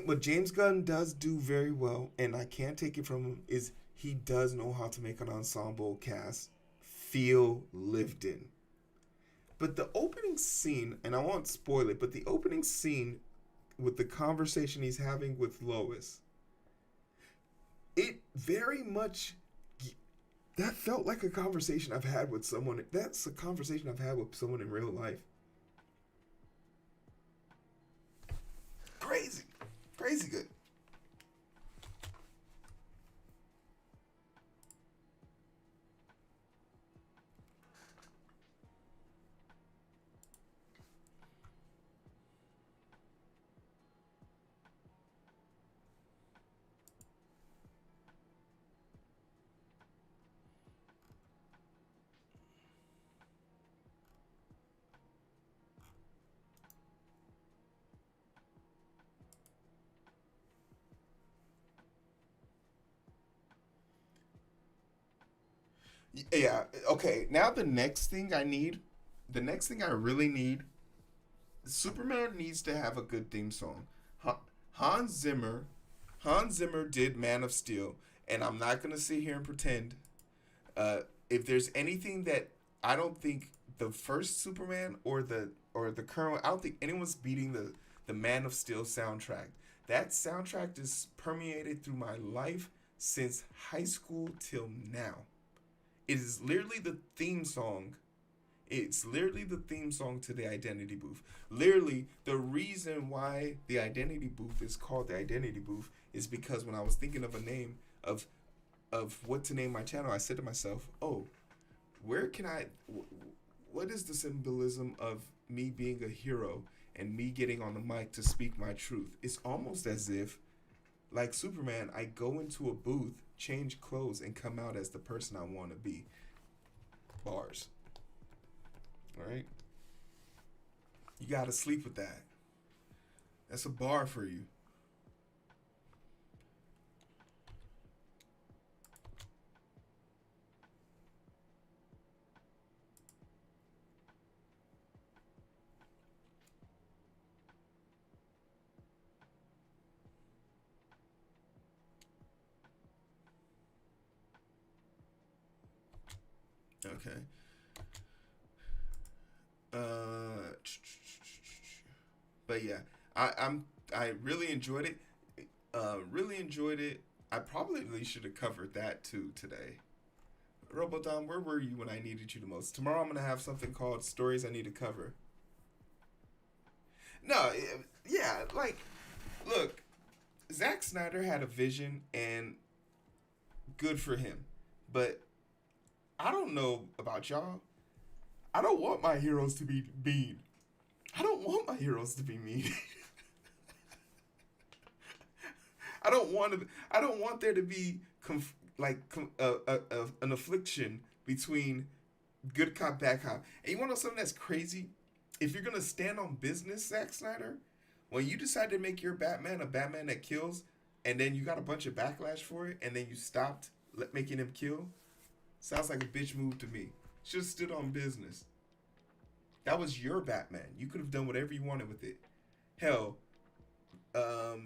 What James Gunn does do very well, and I can't take it from him, is he does know how to make an ensemble cast feel lived in. But the opening scene, and I won't spoil it, but the opening scene with the conversation he's having with Lois, it very much, that felt like a conversation I've had with someone. That's a conversation I've had with someone in real life. Crazy good. Yeah, okay. Now the next thing I really need, Superman needs to have a good theme song. Hans Zimmer, Hans Zimmer did Man of Steel, and I'm not gonna sit here and pretend. If there's anything that I don't think the first Superman or the current, I don't think anyone's beating the Man of Steel soundtrack. That soundtrack is permeated through my life since high school till now. It is literally the theme song. It's literally the theme song to the Identity Booth. Literally, the reason why the Identity Booth is called the Identity Booth is because when I was thinking of a name of what to name my channel, I said to myself, oh, where can what is the symbolism of me being a hero and me getting on the mic to speak my truth? It's almost as if, like Superman, I go into a booth, change clothes, and come out as the person I want to be. Bars. Alright? You gotta sleep with that. That's a bar for you. Okay. But yeah, I really enjoyed it. Really enjoyed it. I probably should have covered that too today. Robodom, where were you when I needed you the most? Tomorrow I'm gonna have something called Stories I Need to Cover. No, yeah, like, look, Zack Snyder had a vision, and good for him. But I don't know about y'all. I don't want my heroes to be mean. I don't want my heroes to be mean. I don't want there to be an affliction between good cop, bad cop. And you want to know something that's crazy? If you're gonna stand on business, Zack Snyder, when you decide to make your Batman a Batman that kills, and then you got a bunch of backlash for it, and then you stopped making him kill, sounds like a bitch move to me. Should have stood on business. That was your Batman. You could have done whatever you wanted with it. Hell, the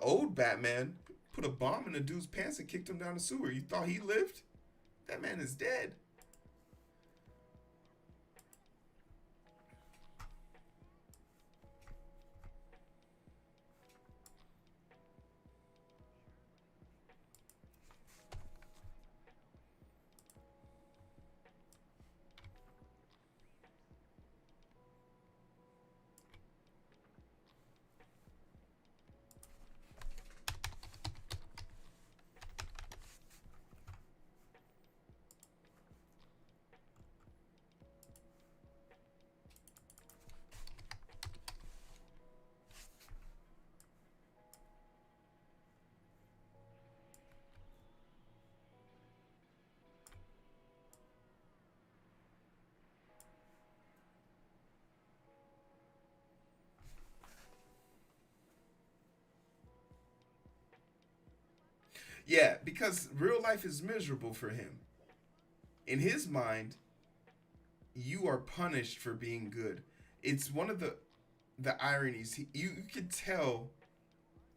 old Batman put a bomb in a dude's pants and kicked him down the sewer. You thought he lived? That man is dead. Yeah, because real life is miserable for him. In his mind, you are punished for being good. It's one of the ironies. You could tell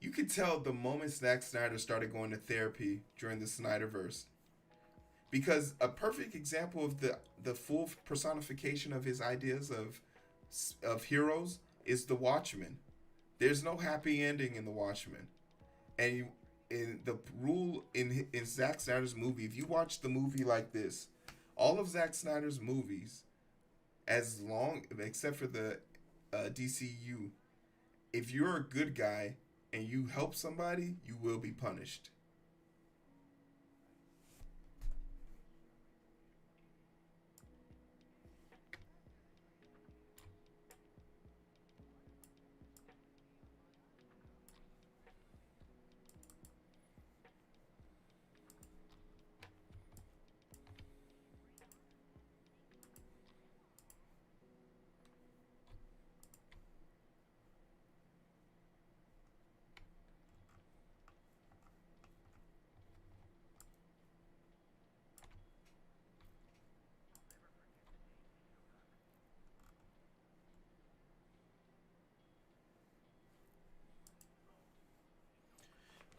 the moment Zack Snyder started going to therapy during the Snyderverse. Because a perfect example of the full personification of his ideas of heroes is the Watchmen. There's no happy ending in the Watchmen. And in the rule in Zack Snyder's movie, if you watch the movie like this, all of Zack Snyder's movies, except for the DCU, if you're a good guy and you help somebody, you will be punished.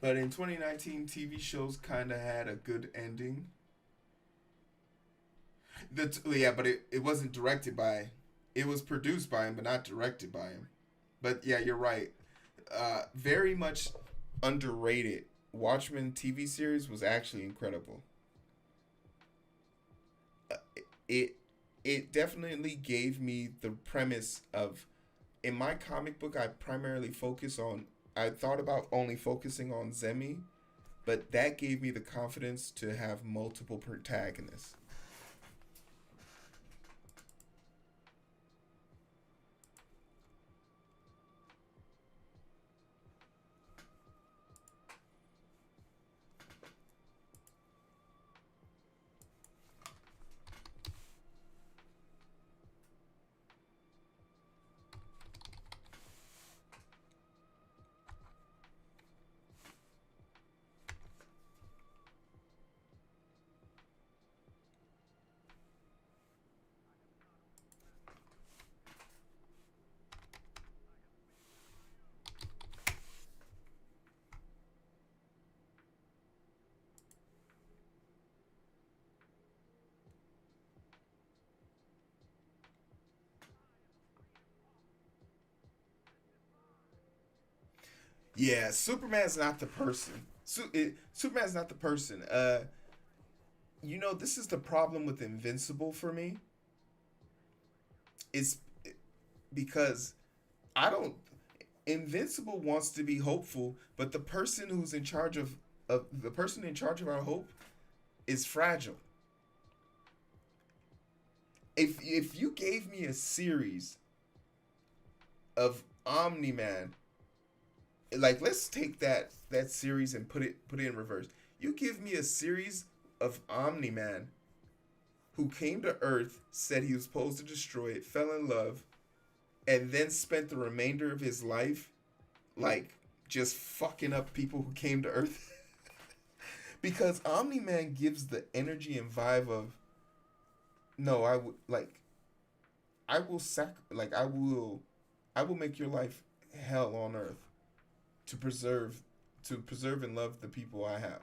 But in 2019, TV shows kind of had a good ending. Yeah, but it wasn't directed by. It was produced by him, but not directed by him. But yeah, you're right. Very much underrated. Watchmen TV series was actually incredible. it it definitely gave me the premise of, in my comic book, I thought about only focusing on Zemi, but that gave me the confidence to have multiple protagonists. Yeah, Superman's not the person. Superman's not the person. This is the problem with Invincible for me. It's because I don't. Invincible wants to be hopeful, but the person in charge of our hope is fragile. If you gave me a series of Omni Man, like let's take that series and put it in reverse. You give me a series of Omni Man who came to Earth, said he was supposed to destroy it, fell in love, and then spent the remainder of his life like just fucking up people who came to Earth. Because Omni Man gives the energy and vibe of, no, I would like I will I will make your life hell on Earth to preserve and love the people I have.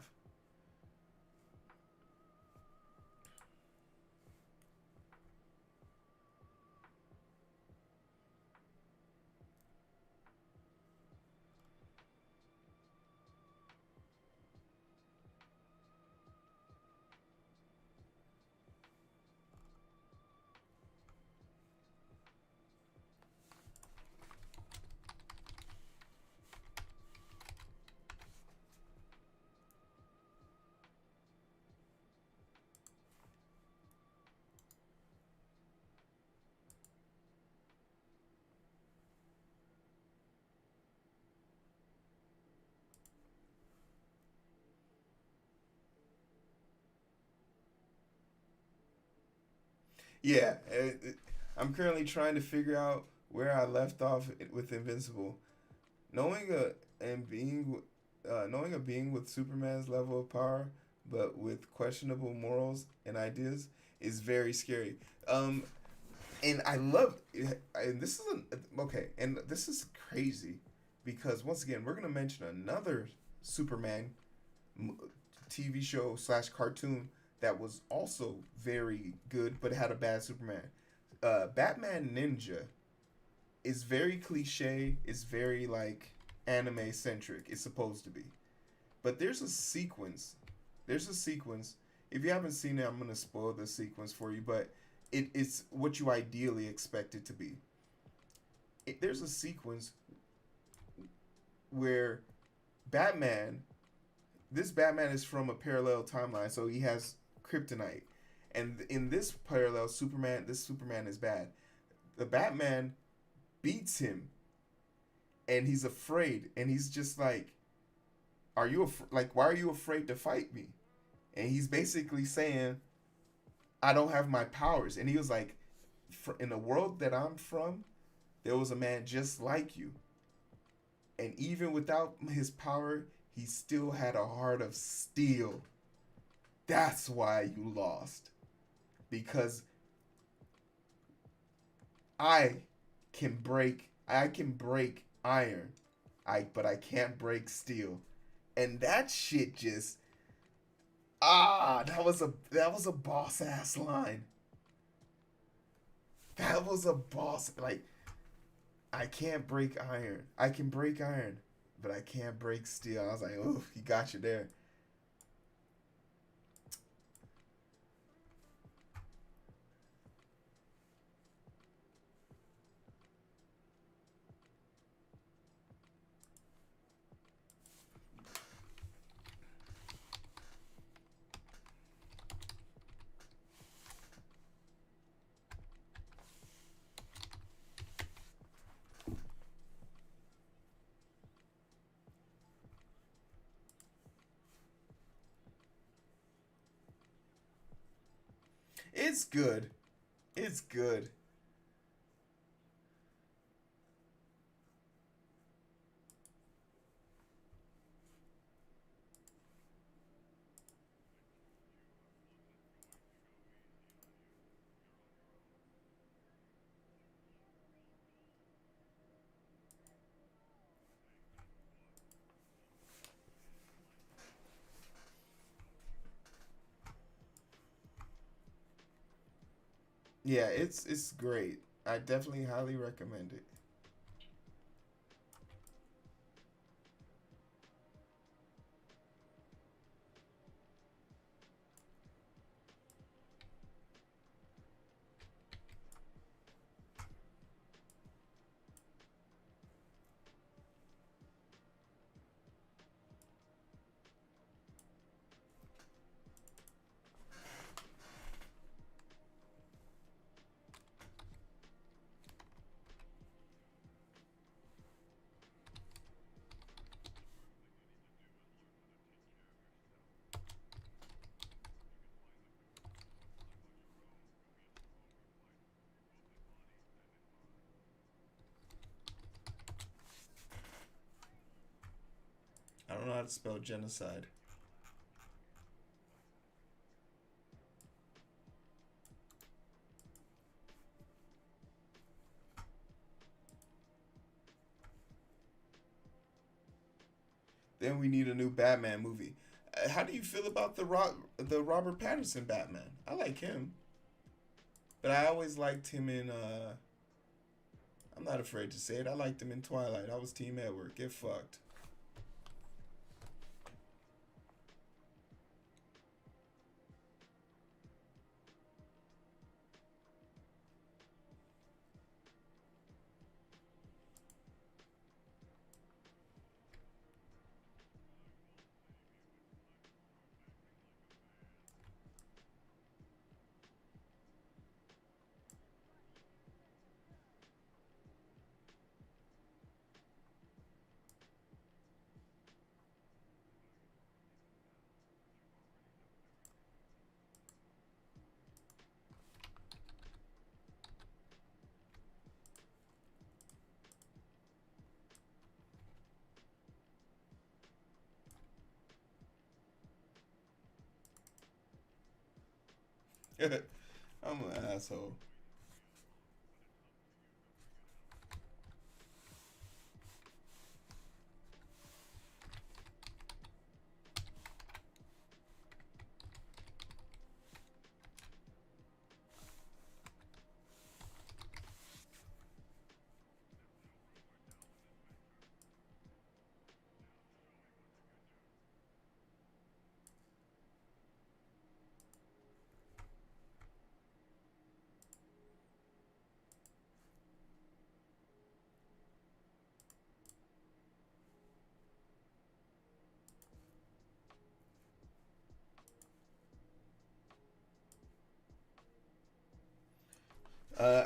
Yeah, I'm currently trying to figure out where I left off with Invincible. Knowing knowing a being with Superman's level of power, but with questionable morals and ideas, is very scary. And I love, and this is okay, and this is crazy, because once again we're gonna mention another Superman TV show slash cartoon that was also very good, but had a bad Superman. Batman Ninja is very cliche. It's very like anime centric. It's supposed to be, but there's a sequence. There's a sequence. If you haven't seen it, I'm gonna spoil the sequence for you, but it's what you ideally expect it to be. There's a sequence where Batman, this Batman is from a parallel timeline, so he has kryptonite. And in this parallel, this Superman is bad. The Batman beats him, and he's afraid, and he's just like, why are you afraid to fight me? And he's basically saying, I don't have my powers. And he was like, in the world that I'm from, there was a man just like you. And even without his power, he still had a heart of steel. That's why you lost. Because I can break iron. But I can't break steel. And that shit just that was a boss ass line. That was a boss, like, I can't break iron. I can break iron, but I can't break steel. I was like, ooh, he got you there. It's good. It's good. Yeah, it's great. I definitely highly recommend it. I don't know how to spell genocide. Then we need a new Batman movie. How do you feel about the Robert Pattinson Batman? I like him, but I always liked him in. I'm not afraid to say it. I liked him in Twilight. I was Team Edward. Get fucked. I'm an asshole.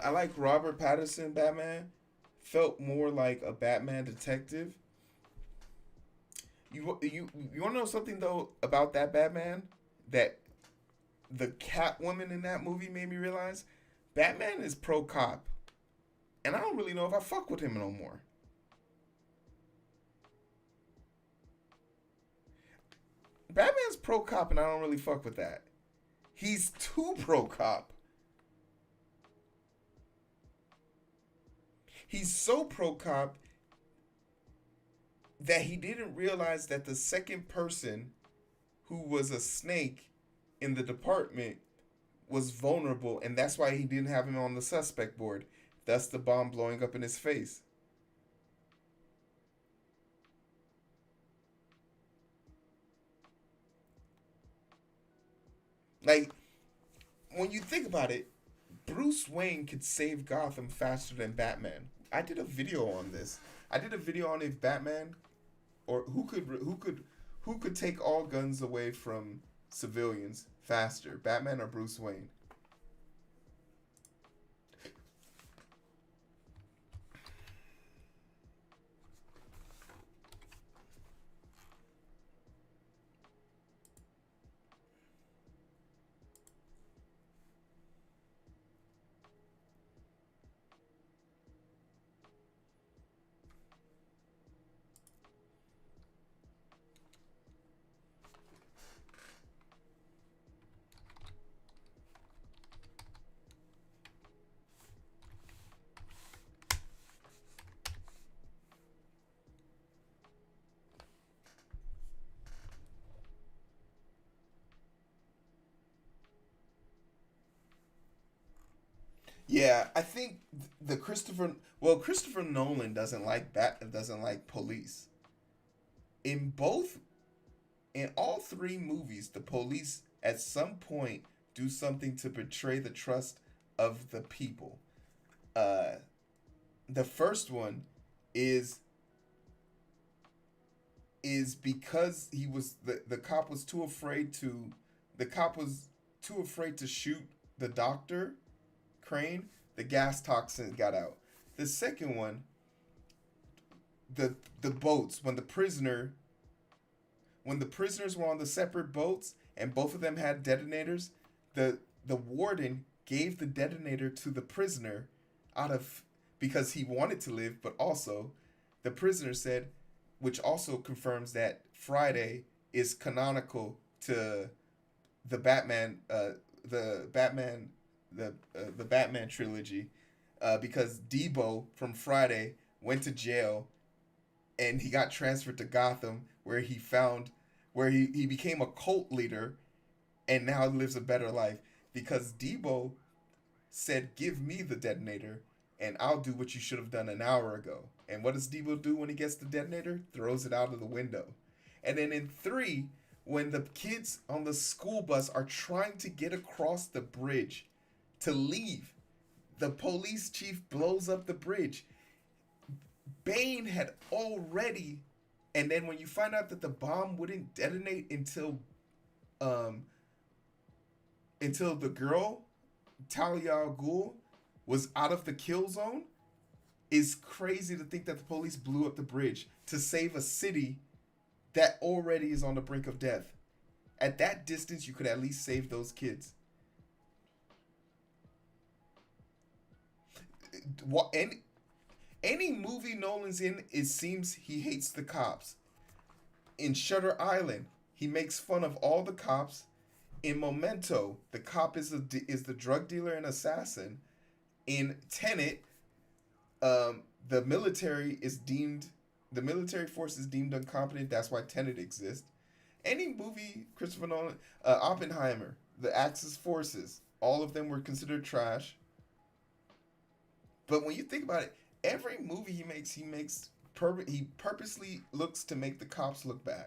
I like Robert Pattinson Batman. Felt more like a Batman detective. You want to know something though about that Batman that the Catwoman in that movie made me realize? Batman is pro cop, and I don't really know if I fuck with him no more. Batman's pro cop, and I don't really fuck with that. He's too pro cop. He's so pro cop that he didn't realize that the second person who was a snake in the department was vulnerable, and that's why he didn't have him on the suspect board. Thus, the bomb blowing up in his face. Like, when you think about it, Bruce Wayne could save Gotham faster than Batman. I did a video on this. I did a video on if Batman or who could take all guns away from civilians faster, Batman or Bruce Wayne. Yeah, I think the Christopher Nolan doesn't like police. In both in all three movies, the police at some point do something to betray the trust of the people. Uh, the first one is because the cop was too afraid to shoot the doctor Crane. The gas toxin got out. The second one, the boats when the prisoners were on the separate boats and both of them had detonators, the warden gave the detonator to the prisoner out of because he wanted to live, but also the prisoner said, which also confirms that Friday is canonical to the Batman, the Batman trilogy, because Debo from Friday went to jail and he got transferred to Gotham, where he became a cult leader and now lives a better life because Debo said, "Give me the detonator, and I'll do what you should have done an hour ago." And what does Debo do when he gets the detonator? Throws it out of the window. And then in 3, when the kids on the school bus are trying to get across the bridge to leave, the police chief blows up the bridge. Bane had already, and then when you find out that the bomb wouldn't detonate um until the girl Talia al Ghul was out of the kill zone, is crazy to think that the police blew up the bridge to save a city that already is on the brink of death. At that distance, you could at least save those kids. What any movie Nolan's in, it seems he hates the cops. In Shutter Island, he makes fun of all the cops. In Memento, the cop is the drug dealer and assassin. In Tenet, the military force is deemed incompetent. That's why Tenet exists. Any movie Christopher Nolan, Oppenheimer, the Axis forces, all of them were considered trash. But when you think about it, every movie he purposely looks to make the cops look bad.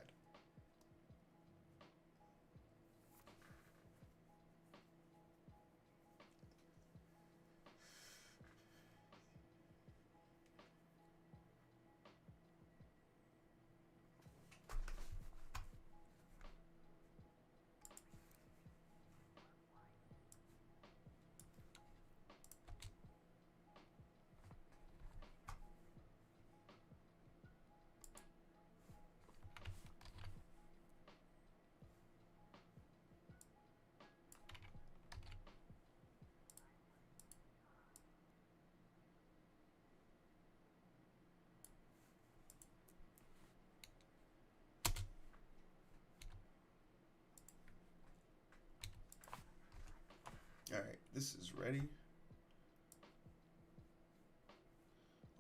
All right, this is ready.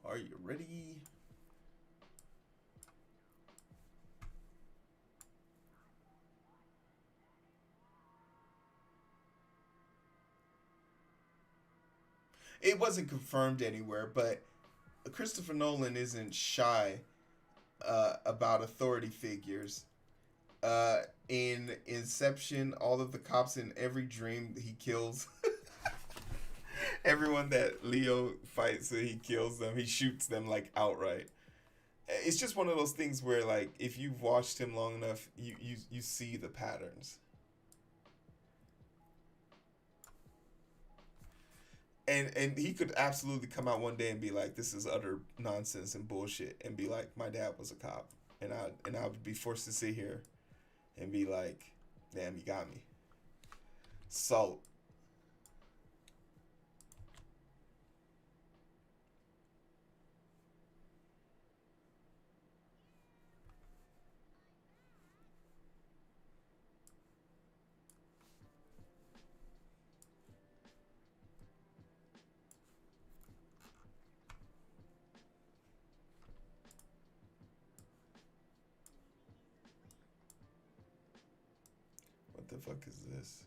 Are you ready? It wasn't confirmed anywhere, but Christopher Nolan isn't shy about authority figures. In Inception, all of the cops in every dream he kills. Everyone that Leo fights, he kills them. He shoots them like outright. It's just one of those things where, like, if you've watched him long enough, you see the patterns. And he could absolutely come out one day and be like, "This is utter nonsense and bullshit," and be like, "My dad was a cop," and I would be forced to sit here and be like, "Damn, you got me." Salt. What the fuck is this?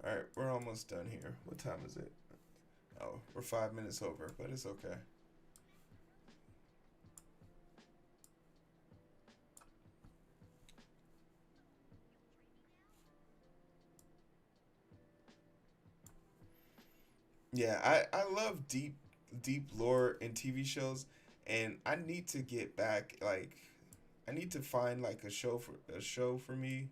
All right, we're almost done here. What time is it? Oh, we're 5 minutes over, but it's okay. Yeah, I love deep lore in TV shows, and I need to get back, like, I need to find like a show for me.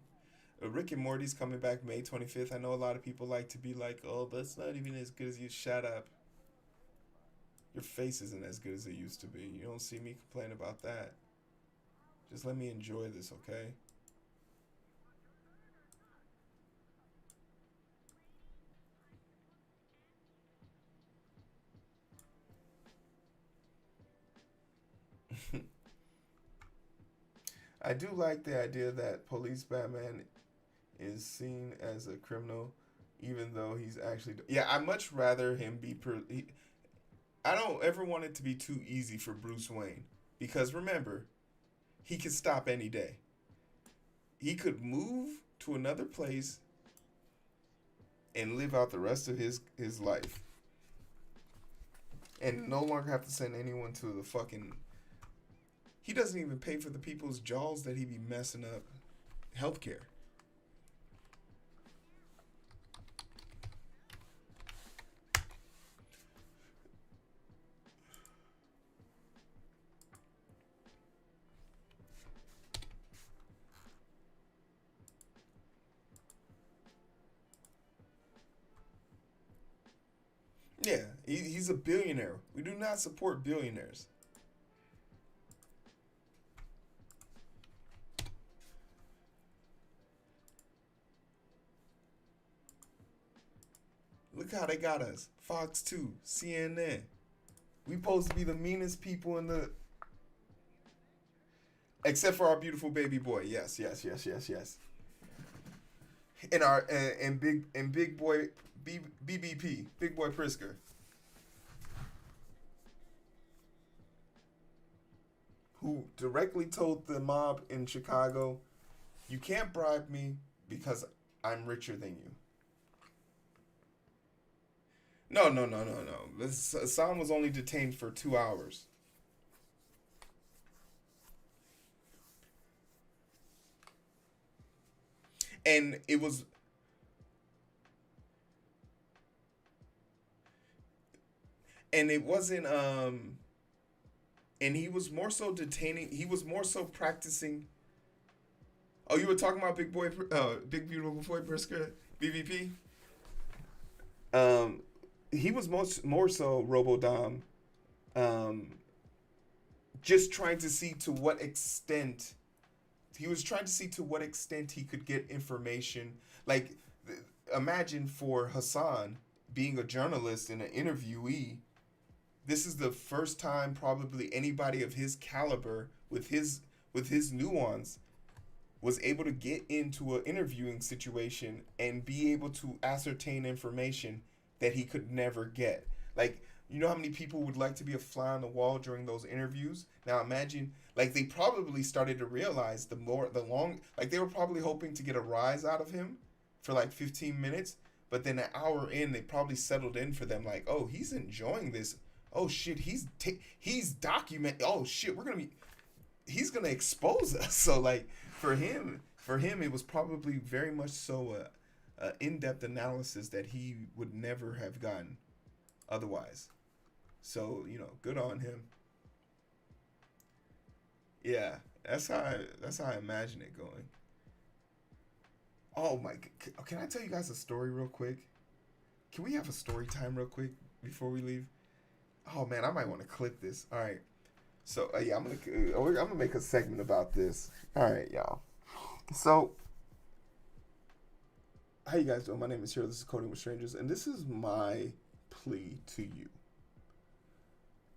Rick and Morty's coming back May 25th. I know a lot of people like to be like, "Oh, that's not even as good as you." Shut up. Your face isn't as good as it used to be. You don't see me complain about that. Just let me enjoy this, okay? I do like the idea that Police Batman is seen as a criminal, even though he's actually. Yeah, I much rather him be. I don't ever want it to be too easy for Bruce Wayne, because remember, he could stop any day. He could move to another place and live out the rest of his life, and no longer have to send anyone to the fucking. He doesn't even pay for the people's jaws that he be messing up healthcare. Yeah, he's a billionaire. We do not support billionaires. Look how they got us. Fox 2, CNN. We supposed to be the meanest people in the. Except for our beautiful baby boy. Yes, yes, yes, yes, yes. And our and big boy BBP, Big Boy Prisker, who directly told the mob in Chicago, "You can't bribe me because I'm richer than you." No, no, no, no, no. Hassan was only detained for 2 hours. And it was. And it wasn't. And he was more so detaining. He was more so practicing. Oh, you were talking about Big Beautiful Boy Brisker, BVP? Um, he was more so Robodom, um, just trying to see to what extent he was trying to see to what extent he could get information. Like, imagine for Hassan being a journalist and an interviewee. This is the first time probably anybody of his caliber with his nuance was able to get into an interviewing situation and be able to ascertain information that he could never get. Like, you know how many people would like to be a fly on the wall during those interviews? Now imagine, like, they probably started to realize like, they were probably hoping to get a rise out of him for like 15 minutes, but then an hour in, they probably settled in for them, like, oh, he's enjoying this. Oh shit, he's document. Oh shit, he's gonna expose us. So like, for him, it was probably very much so a in-depth analysis that he would never have gotten otherwise. So, good on him. Yeah, that's how I imagine it going. Oh my, can I tell you guys a story real quick? Can we have a story time real quick before we leave? Oh man, I might want to clip this. All right. So yeah, I'm gonna make a segment about this. All right, y'all. So, how you guys doing? My name is Hero. This is Coding with Strangers, and this is my plea to you.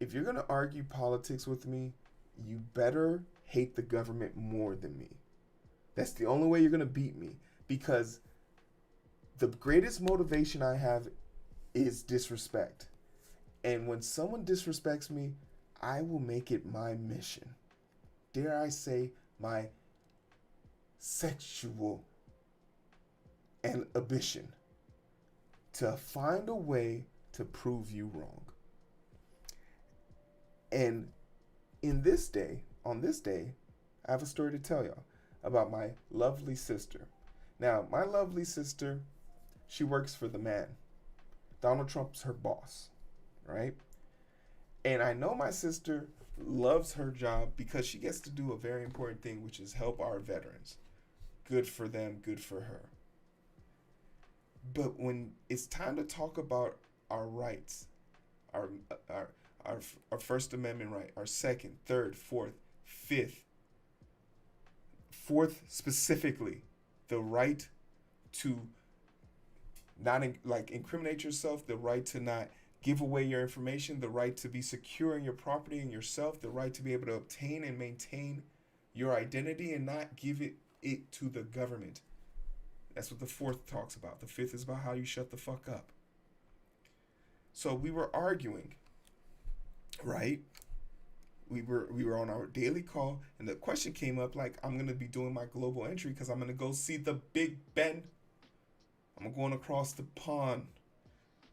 If you're gonna argue politics with me, you better hate the government more than me. That's the only way you're gonna beat me, because the greatest motivation I have is disrespect. And when someone disrespects me, I will make it my mission. Dare I say, my sexual ambition to find a way to prove you wrong. And on this day, I have a story to tell y'all about my lovely sister. Now, my lovely sister, she works for the man. Donald Trump's her boss, right? And I know my sister loves her job because she gets to do a very important thing, which is help our veterans. Good for them, good for her. But when it's time to talk about our rights, our First Amendment right, our second, third, fourth, fifth specifically, the right to not incriminate yourself, the right to not give away your information, the right to be secure in your property and yourself, the right to be able to obtain and maintain your identity and not give it to the government. That's what the fourth talks about. The fifth is about how you shut the fuck up. So we were arguing, right? We were on our daily call, and the question came up like, I'm going to be doing my global entry because I'm going to go see the Big Ben. I'm going across the pond.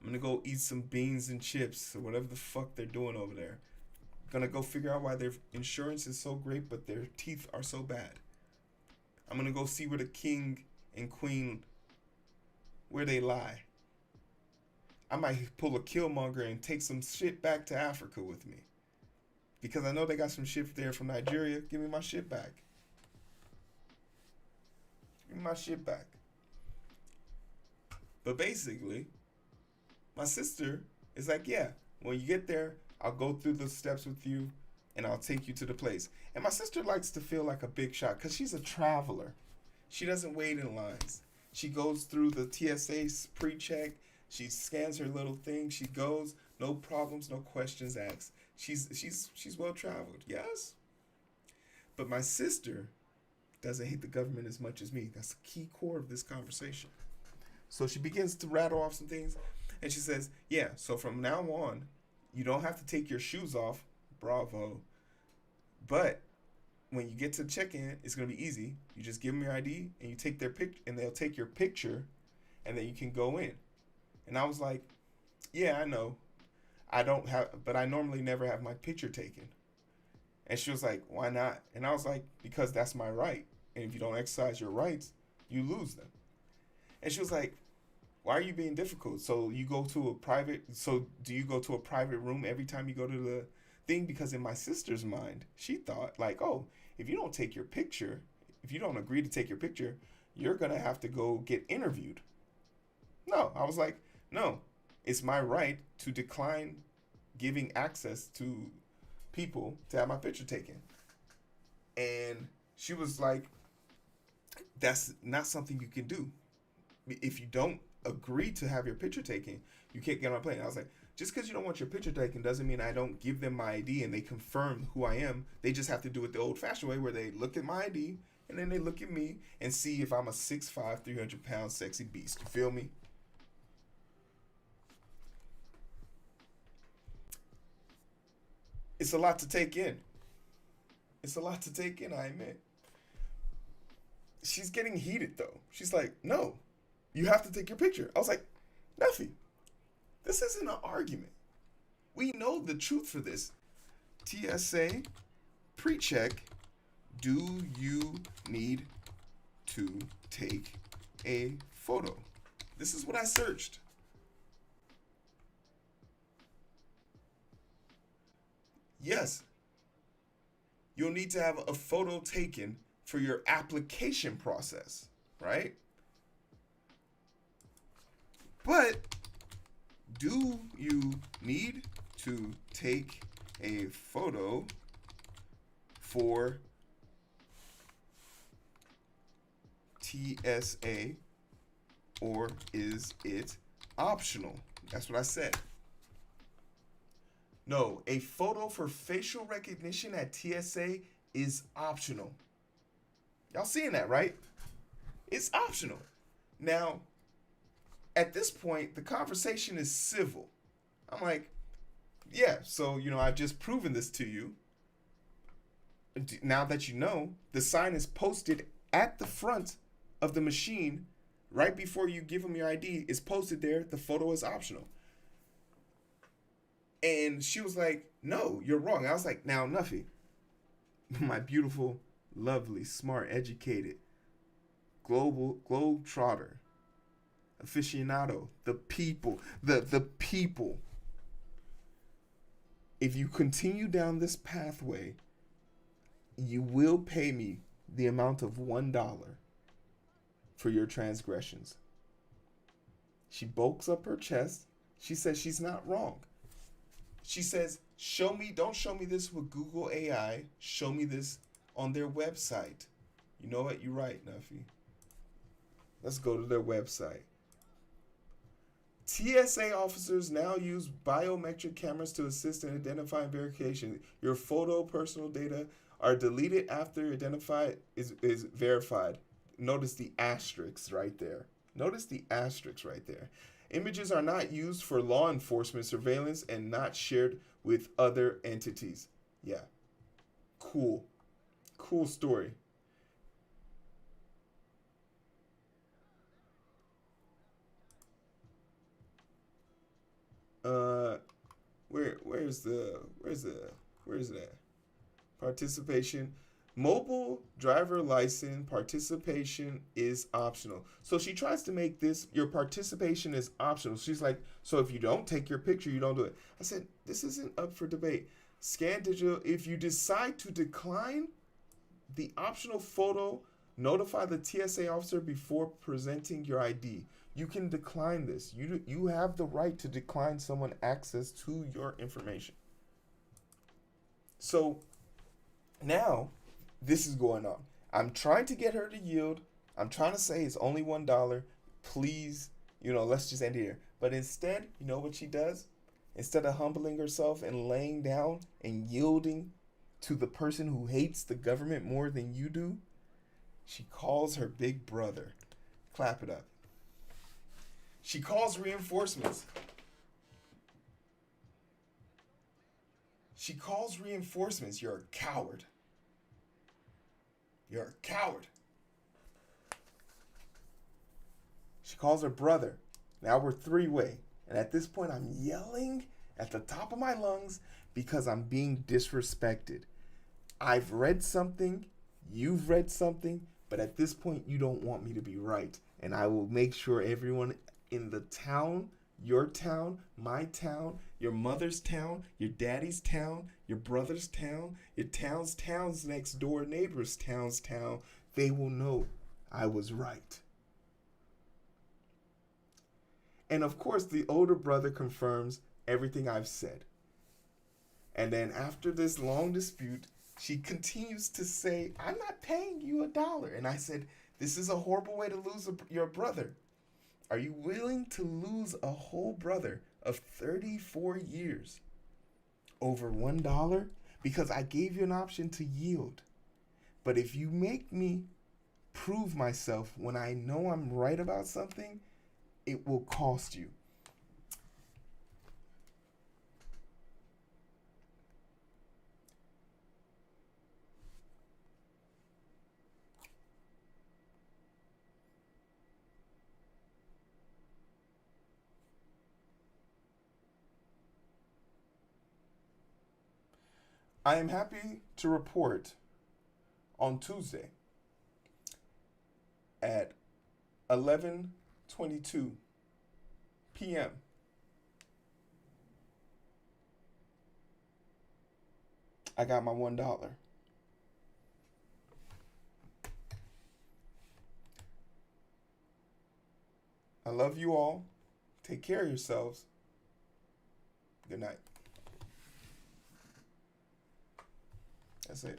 I'm going to go eat some beans and chips or whatever the fuck they're doing over there. I'm going to go figure out why their insurance is so great, but their teeth are so bad. I'm going to go see where the king and queen, where they lie. I might pull a Killmonger and take some shit back to Africa with me. Because I know they got some shit there from Nigeria. Give me my shit back. Give me my shit back. But basically, my sister is like, yeah, when you get there, I'll go through the steps with you and I'll take you to the place. And my sister likes to feel like a big shot because she's a traveler. She doesn't wait in lines. She goes through the TSA pre-check. She scans her little thing. She goes, no problems, no questions asked. She's well traveled, yes. But my sister doesn't hate the government as much as me. That's the key core of this conversation. So she begins to rattle off some things, and she says, yeah, so from now on, you don't have to take your shoes off. Bravo. But when you get to check-in, it's going to be easy. You just give them your ID, and you take their picture, and they'll take your picture, and then you can go in. And I was like, yeah, I know. But I normally never have my picture taken. And she was like, why not? And I was like, because that's my right. And if you don't exercise your rights, you lose them. And she was like, why are you being difficult? So do you go to a private room every time you go to the thing? Because in my sister's mind, she thought like, oh, if you don't take your picture, if you don't agree to take your picture, you're going to have to go get interviewed. No, I was like, no, it's my right to decline giving access to people to have my picture taken. And she was like, that's not something you can do. If you don't agree to have your picture taken, you can't get on a plane. I was like, just because you don't want your picture taken doesn't mean I don't give them my ID and they confirm who I am. They just have to do it the old-fashioned way where they look at my ID and then they look at me and see if I'm a 6'5", 300-pound sexy beast. You feel me? It's a lot to take in. It's a lot to take in, I admit. She's getting heated, though. She's like, no, you have to take your picture. I was like, Nuffy, this isn't an argument. We know the truth for this. TSA, pre-check, do you need to take a photo? This is what I searched. Yes, you'll need to have a photo taken for your application process, right? But do you need to take a photo for TSA, or is it optional? That's what I said. No, a photo for facial recognition at TSA is optional. Y'all seeing that, right? It's optional. Now, at this point, the conversation is civil. I'm like, yeah, so, I've just proven this to you. Now that you know, the sign is posted at the front of the machine right before you give them your ID, it's posted there. The photo is optional. And she was like, no, you're wrong. I was like, now, Nuffy, my beautiful, lovely, smart, educated, globe trotter, aficionado, the people. If you continue down this pathway, you will pay me the amount of $1 for your transgressions. She bulks up her chest. She says she's not wrong. She says, don't show me this with Google AI. Show me this on their website. You know what? You're right, Nuffy. Let's go to their website. TSA officers now use biometric cameras to assist in identifying verification. Your personal data are deleted after identified is verified. Notice the asterisks right there. Images are not used for law enforcement surveillance and not shared with other entities. Yeah. Cool story. Where's that? Participation. Mobile driver license participation is optional. So she tries to make this, your participation is optional. She's like, so if you don't take your picture, you don't do it. I said, this isn't up for debate. Scan digital. If you decide to decline the optional photo, notify the TSA officer before presenting your ID. You can decline this. You have the right to decline someone access to your information. So now this is going on. I'm trying to get her to yield. I'm trying to say it's only $1. Please, let's just end here. But instead, you know what she does? Instead of humbling herself and laying down and yielding to the person who hates the government more than you do, she calls her big brother. Clap it up. She calls reinforcements. You're a coward. She calls her brother. Now we're three-way. And at this point, I'm yelling at the top of my lungs because I'm being disrespected. I've read something. You've read something. But at this point, you don't want me to be right. And I will make sure everyone in the town, your town, my town, your mother's town, your daddy's town, your brother's town, your town's next door neighbor's town, they will know I was right. And of course, the older brother confirms everything I've said. And then after this long dispute, she continues to say, I'm not paying you $1. And I said, this is a horrible way to lose your brother. Are you willing to lose a whole brother of 34 years over $1? Because I gave you an option to yield. But if you make me prove myself when I know I'm right about something, it will cost you. I am happy to report on Tuesday at 11:22 p.m. I got my $1. I love you all. Take care of yourselves. Good night. That's it.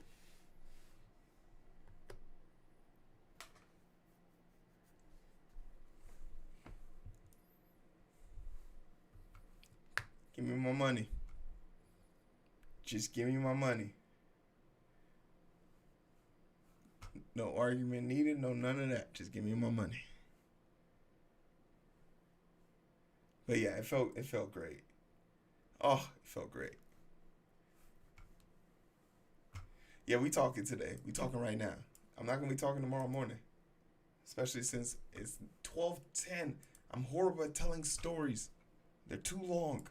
Give me my money. Just give me my money. No argument needed, no none of that. Just give me my money. But yeah, it felt great. Oh, it felt great. Yeah, we talking today. We talking right now. I'm not gonna be talking tomorrow morning. especially since it's 12:10. I'm horrible at telling stories. They're too long.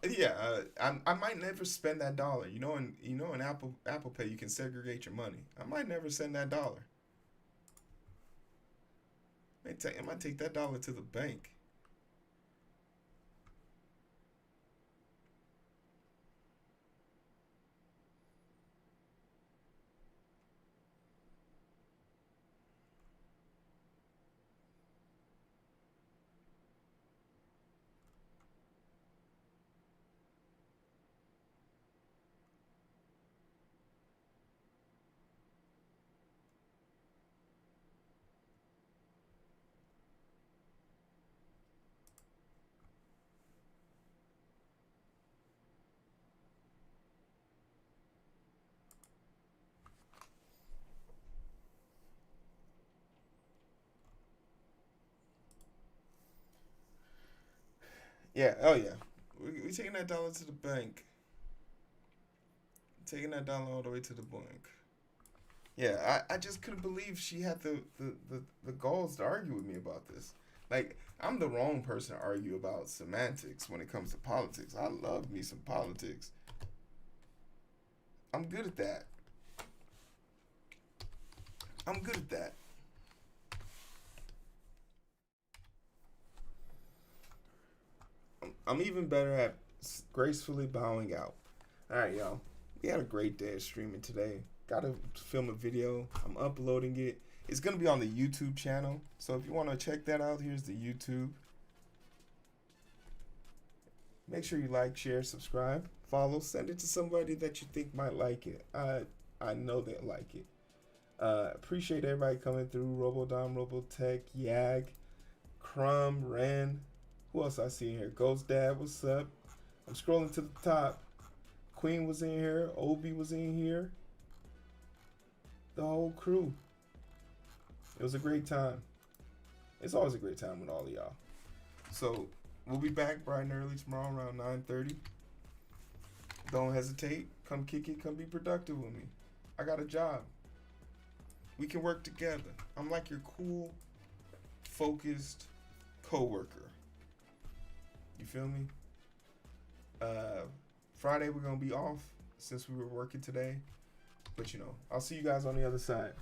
Yeah, I might never spend that dollar. In Apple Pay you can segregate your money. I might never send that dollar. I might take that dollar to the bank. Yeah, oh yeah. We taking that dollar to the bank. Taking that dollar all the way to the bank. Yeah, I just couldn't believe she had the galls to argue with me about this. Like, I'm the wrong person to argue about semantics when it comes to politics. I love me some politics. I'm good at that. I'm good at that. I'm even better at gracefully bowing out. All right, y'all. We had a great day of streaming today. Got to film a video. I'm uploading it. It's going to be on the YouTube channel. So if you want to check that out, here's the YouTube. Make sure you like, share, subscribe, follow. Send it to somebody that you think might like it. I know they'll like it. Appreciate everybody coming through. Robodom, Robotech, Yag, Crumb, Ren. Who else I see in here? Ghost Dad, what's up? I'm scrolling to the top. Queen was in here. Obi was in here. The whole crew. It was a great time. It's always a great time with all of y'all. So we'll be back bright and early tomorrow around 9:30. Don't hesitate. Come kick it. Come be productive with me. I got a job. We can work together. I'm like your cool, focused co-worker. You feel me? Friday we're gonna be off since we were working today. But I'll see you guys on the other side.